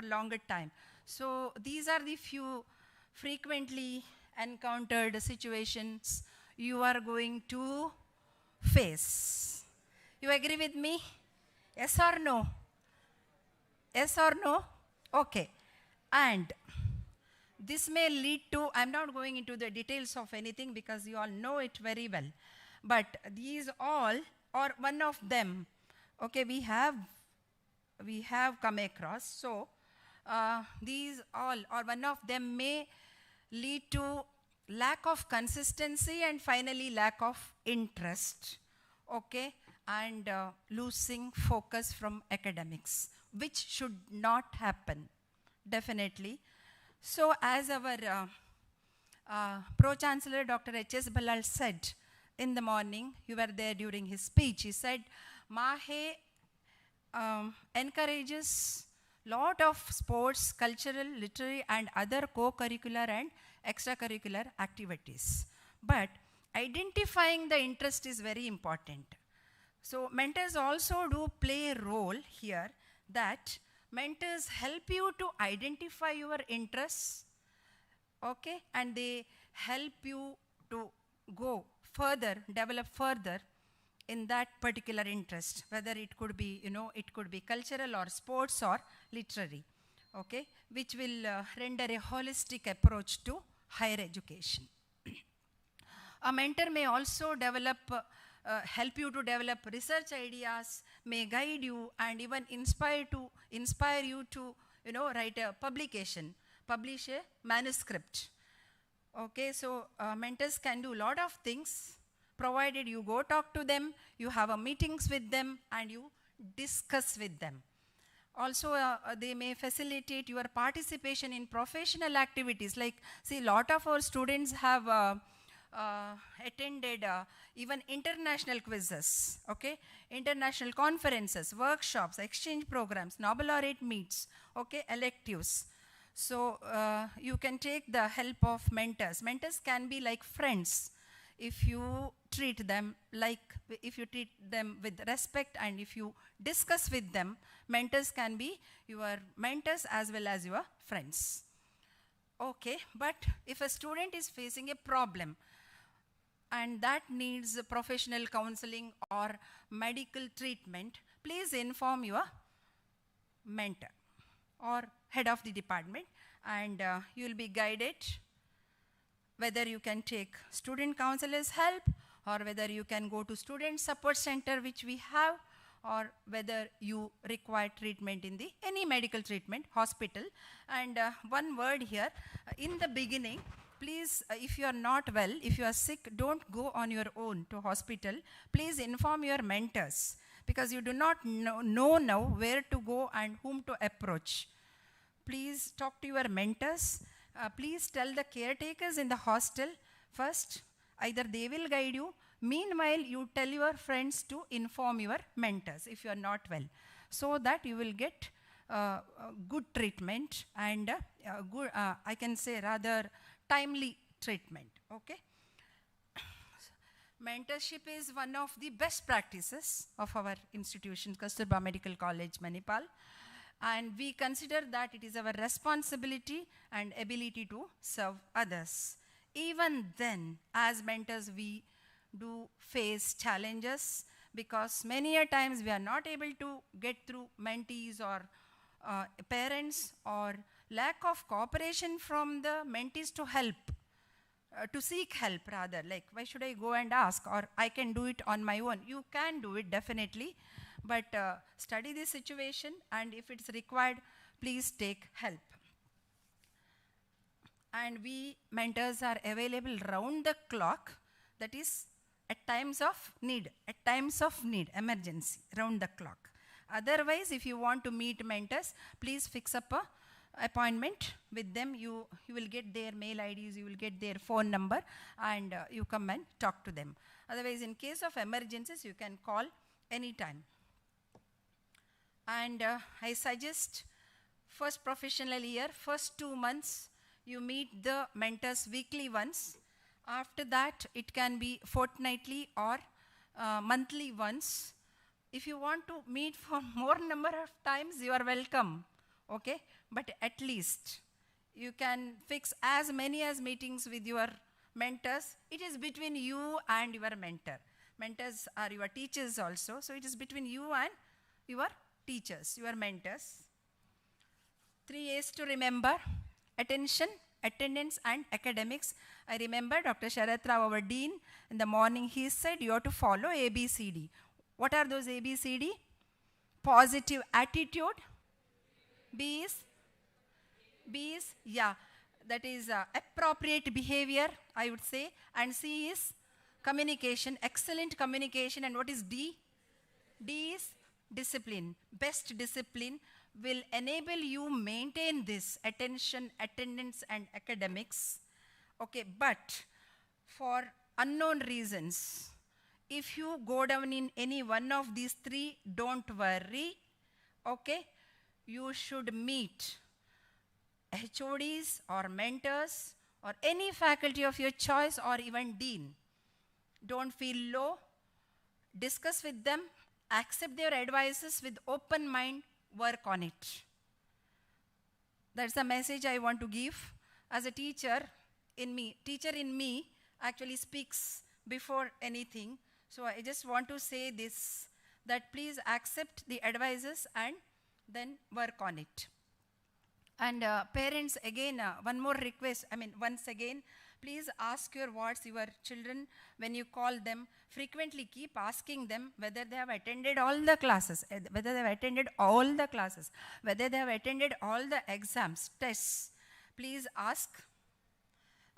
longer time. So these are the few frequently encountered situations you are going to face. You agree with me? Yes or no? Yes or no? Okay. And this may lead to, I'm not going into the details of anything because you all know it very well. But these all, or one of them, okay, we have come across. So these all, or one of them may lead to lack of consistency and finally lack of interest, okay, and losing focus from academics, which should not happen, definitely. So as our Pro-Chancellor Dr. H.S. Ballal said in the morning, you were there during his speech, he said, MAHE encourages lot of sports, cultural, literary and other co-curricular and extracurricular activities. But identifying the interest is very important. So mentors also do play a role here, that mentors help you to identify your interests, okay, and they help you to go further, develop further in that particular interest, whether it could be, it could be cultural or sports or literary, okay, which will render a holistic approach to higher education. A mentor may also develop, help you to develop research ideas, may guide you and even inspire you to, write a publication, publish a manuscript. Okay, so mentors can do a lot of things, provided you go talk to them, you have a meetings with them and you discuss with them. Also, they may facilitate your participation in professional activities. Like, see, a lot of our students have attended even international quizzes, okay, international conferences, workshops, exchange programs, Nobel laureate meets, okay, electives. So you can take the help of mentors. Mentors can be like friends if you treat them with respect, and if you discuss with them. Mentors can be your mentors as well as your friends. Okay, but if a student is facing a problem and that needs professional counseling or medical treatment, please inform your mentor or head of the department, and you will be guided whether you can take student counselor's help, or whether you can go to student support center, which we have, or whether you require treatment in any medical treatment, hospital. And one word here, in the beginning, please, if you are not well, if you are sick, don't go on your own to hospital. Please inform your mentors, because you do not know now where to go and whom to approach. Please talk to your mentors. Please tell the caretakers in the hostel first. Either they will guide you. Meanwhile, you tell your friends to inform your mentors if you are not well, so that you will get good treatment and good, I can say rather timely treatment, okay? Mentorship is one of the best practices of our institution, Kasturba Medical College, Manipal. And we consider that it is our responsibility and ability to serve others. Even then, as mentors, we do face challenges, because many a times we are not able to get through mentees or parents, or lack of cooperation from the mentees to help, to seek help rather, like why should I go and ask, or I can do it on my own. You can do it definitely, but study the situation, and if it's required, please take help. And we mentors are available round the clock, that is at times of need, emergency, round the clock. Otherwise, if you want to meet mentors, please fix up a appointment with them. You will get their mail IDs, you will get their phone number, and you come and talk to them. Otherwise, in case of emergencies, you can call anytime. And I suggest first professional year, first 2 months, you meet the mentors weekly once. After that, it can be fortnightly or monthly once. If you want to meet for more number of times, you are welcome, okay? But at least you can fix as many as meetings with your mentors. It is between you and your mentor. Mentors are your teachers also, so it is between you and your teachers, your mentors. 3 A's to remember: attention, attendance, and academics. I remember Dr. Sharath Rao, our dean, in the morning he said you have to follow ABCD. What are those ABCD? Positive attitude. B is, yeah, that is appropriate behavior, I would say. And C is communication, excellent communication. And what is D? D is discipline. Best discipline will enable you maintain this attention, attendance, and academics. Okay, but for unknown reasons, if you go down in any one of these three, don't worry, okay? You should meet HODs or mentors or any faculty of your choice or even dean. Don't feel low. Discuss with them. Accept their advices with open mind. Work on it. That's the message I want to give. As a teacher in me actually speaks before anything. So I just want to say this, that please accept the advices and then work on it. And parents, again, one more request. Once again, please ask your children when you call them. Frequently keep asking them whether they have attended all the classes, whether they have attended all the classes, whether they have attended all the exams, tests. Please ask.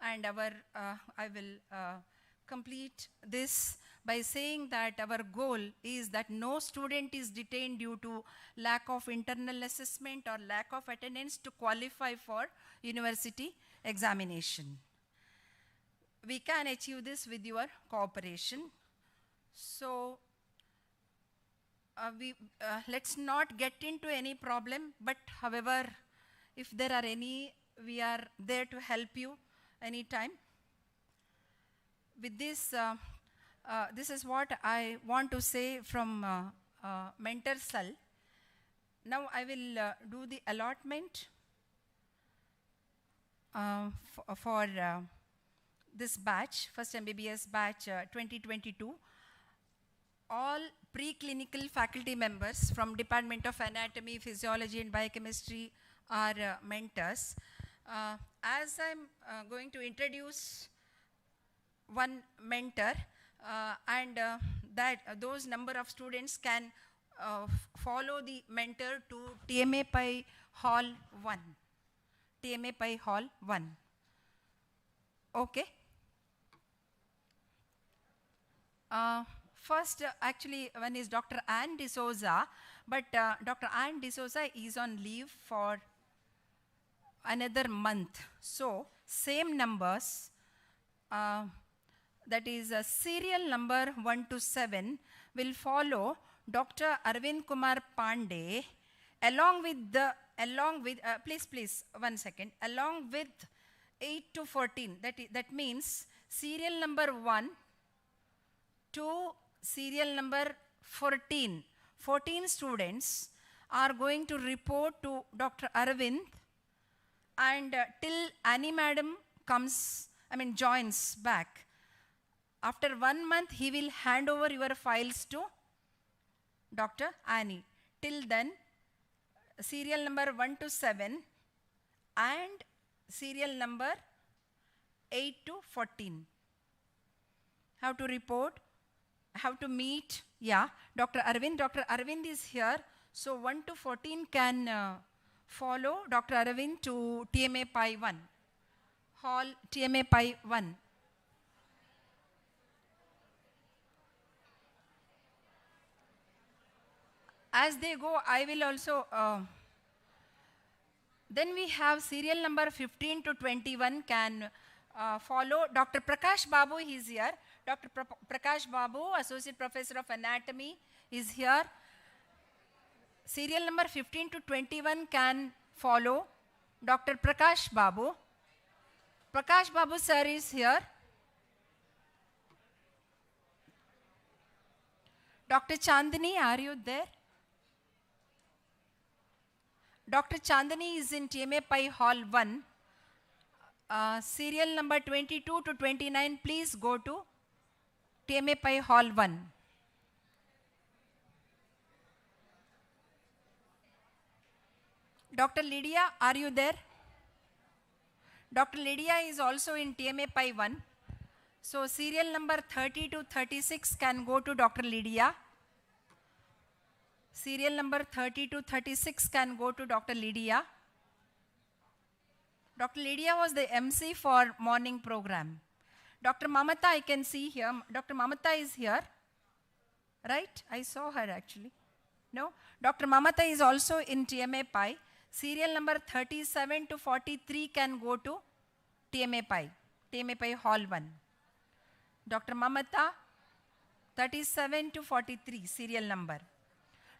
And I will complete this by saying that our goal is that no student is detained due to lack of internal assessment or lack of attendance to qualify for university examination. We can achieve this with your cooperation. So let's not get into any problem, but however, if there are any, we are there to help you anytime. With this, this is what I want to say from Mentor Cell. Now I will do the allotment for this batch, first MBBS batch 2022. All preclinical faculty members from Department of Anatomy, Physiology and Biochemistry are mentors. As I'm going to introduce one mentor, and those number of students can follow the mentor to TMA Pi Hall 1. TMA Pi Hall 1. Okay. First, actually, one is Dr. Anne D'Souza, but Dr. Anne D'Souza is on leave for another month. So, same numbers, that is serial number 1 to 7 will follow Dr. Arvind Kumar Pandey along with please, 1 second, along with 8 to 14. That means serial number 1 to serial number 14. 14 students are going to report to Dr. Arvind, and till Annie madam joins back. After 1 month, he will hand over your files to Dr. Annie. Till then, serial number 1 to 7 and serial number 8 to 14 have to report, have to meet. Yeah, Dr. Arvind. Dr. Arvind is here. So 1 to 14 can follow Dr. Arvind to TMA Pi 1. Hall TMA Pi 1. As they go, I will also, then we have serial number 15 to 21 can follow. Dr. Prakash Babu is here. Dr. Prakash Babu, Associate Professor of Anatomy, is here. Serial number 15 to 21 can follow Dr. Prakash Babu. Prakash Babu sir is here. Dr. Chandani, are you there? Dr. Chandani is in TMA Pi Hall 1. Serial number 22 to 29, please go to TMA Pi Hall 1. Dr. Lydia, are you there? Dr. Lydia is also in TMA Pi 1. So serial number 30 to 36 can go to Dr. Lydia. Serial number 30 to 36 can go to Dr. Lydia. Dr. Lydia was the MC for morning program. Dr. Mamata, I can see here. Dr. Mamata is here. Right? I saw her actually. No? Dr. Mamata is also in TMA Pi. Serial number 37 to 43 can go to TMA Pi. TMA Pi Hall 1. Dr. Mamata, 37 to 43, serial number.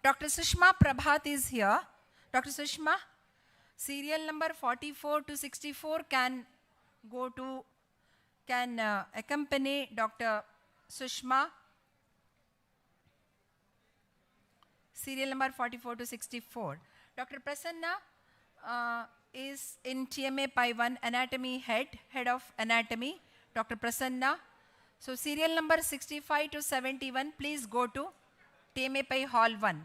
Dr. Sushma Prabhat is here. Dr. Sushma, serial number 44 to 64 can go to, accompany Dr. Sushma. Serial number 44 to 64. Dr. Prasanna is in TMA Pi 1, anatomy head of anatomy, Dr. Prasanna. So serial number 65 to 71, please go to TMA Pi Hall 1.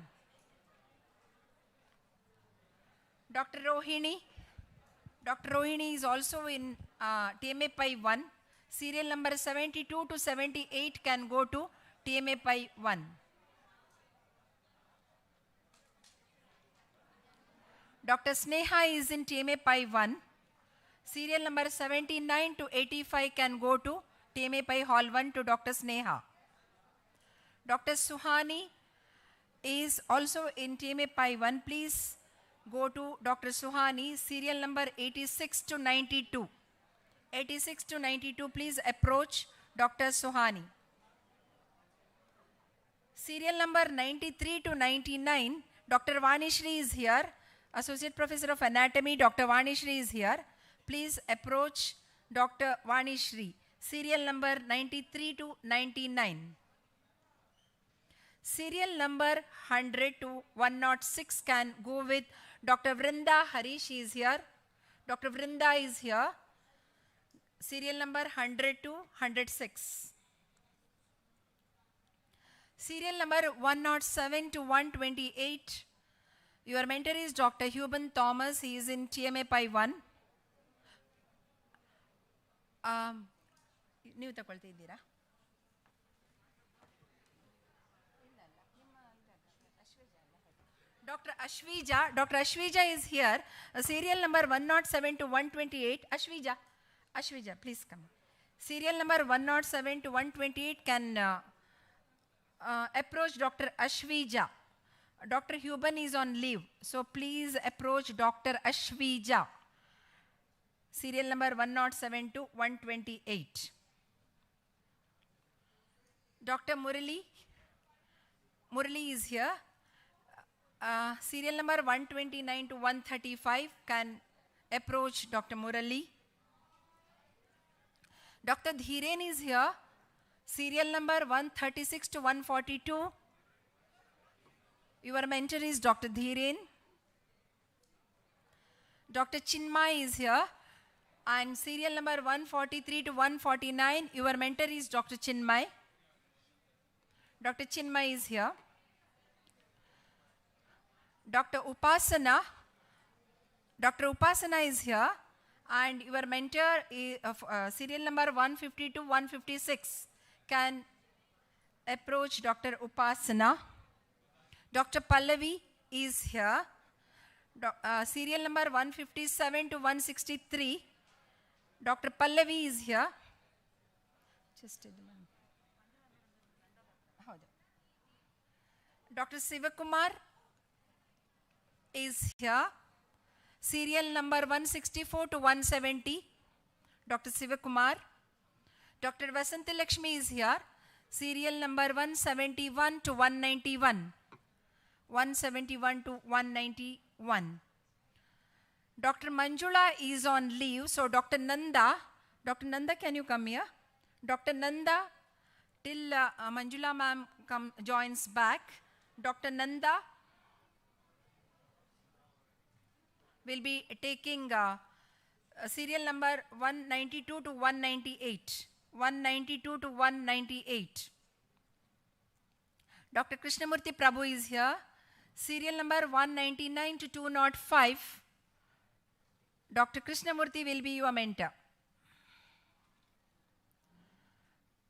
Dr. Rohini is also in TMA Pi 1. Serial number 72 to 78 can go to TMA Pi 1. Dr. Sneha is in TMA Pi 1. Serial number 79 to 85 can go to TMA Pi Hall 1 to Dr. Sneha. Dr. Suhani is also in TMA Pi 1. Please go to Dr. Suhani, serial number 86 to 92. 86 to 92, please approach Dr. Suhani. Serial number 93 to 99, Dr. Vanishri is here. Associate Professor of Anatomy, Dr. Vanishri is here. Please approach Dr. Vanishri. Serial number 93 to 99. Serial number 100 to 106 can go with Dr. Vrinda Harish is here. Dr. Vrinda is here. Serial number 100 to 106. Serial number 107 to 128. Your mentor is Dr. Huben Thomas. He is in TMA Pi 1. ನೀವು ತಗೊಳ್ತಾ ಇದ್ದೀರಾ? Dr. Ashwija is here. Serial number 107 to 128. Ashwija, please come. Serial number 107 to 128 can approach Dr. Ashwija. Dr. Huben is on leave, so please approach Dr. Ashwija. Serial number 107 to 128. Dr. Murali is here. Serial number 129 to 135 can approach Dr. Murali. Dr. Dhiren is here. Serial number 136 to 142. Your mentor is Dr. Dhiren. Dr. Chinmay is here. And serial number 143 to 149, your mentor is Dr. Chinmay. Dr. Chinmay is here. Dr. Upasana is here. And your mentor is serial number 150 to 156 can approach Dr. Upasana. Dr. Pallavi is here. Serial number 157 to 163. Dr. Pallavi is here. Just a moment. Dr. Sivakumar is here. Serial number 164 to 170. Dr. Sivakumar. Dr. Vasanthi Lakshmi is here. Serial number 171 to 191. 171 to 191. Dr. Manjula is on leave, so Dr. Nanda, can you come here? Dr. Nanda till Manjula ma'am joins back. Dr. Nanda will be taking serial number 192 to 198. 192 to 198. Dr. Krishnamurthy Prabhu is here. Serial number 199 to 205. Dr. Krishnamurthy will be your mentor.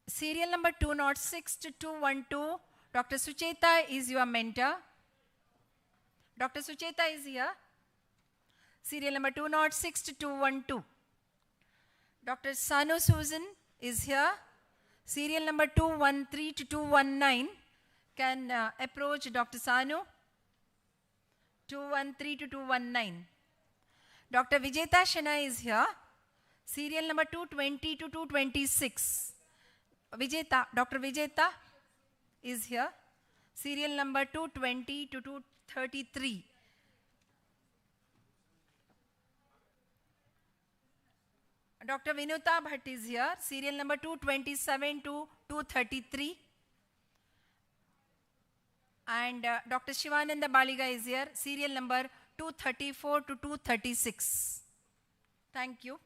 Serial number 206 to 212. Dr. Sucheta is your mentor. Dr. Sucheta is here. Serial number 206 to 212. Dr. Sanu Susan is here. Serial number 213 to 219. Can approach Dr. Sanu. 213 to 219. Dr. Vijeta Shana is here. Serial number 220 to 226. Vijeta, Dr. Vijeta is here. Serial number 220 to 233. Dr. Vinuta Bhatt is here. Serial number 227 to 233. And Dr. Shivananda Baliga is here. Serial number 234 to 236. Thank you.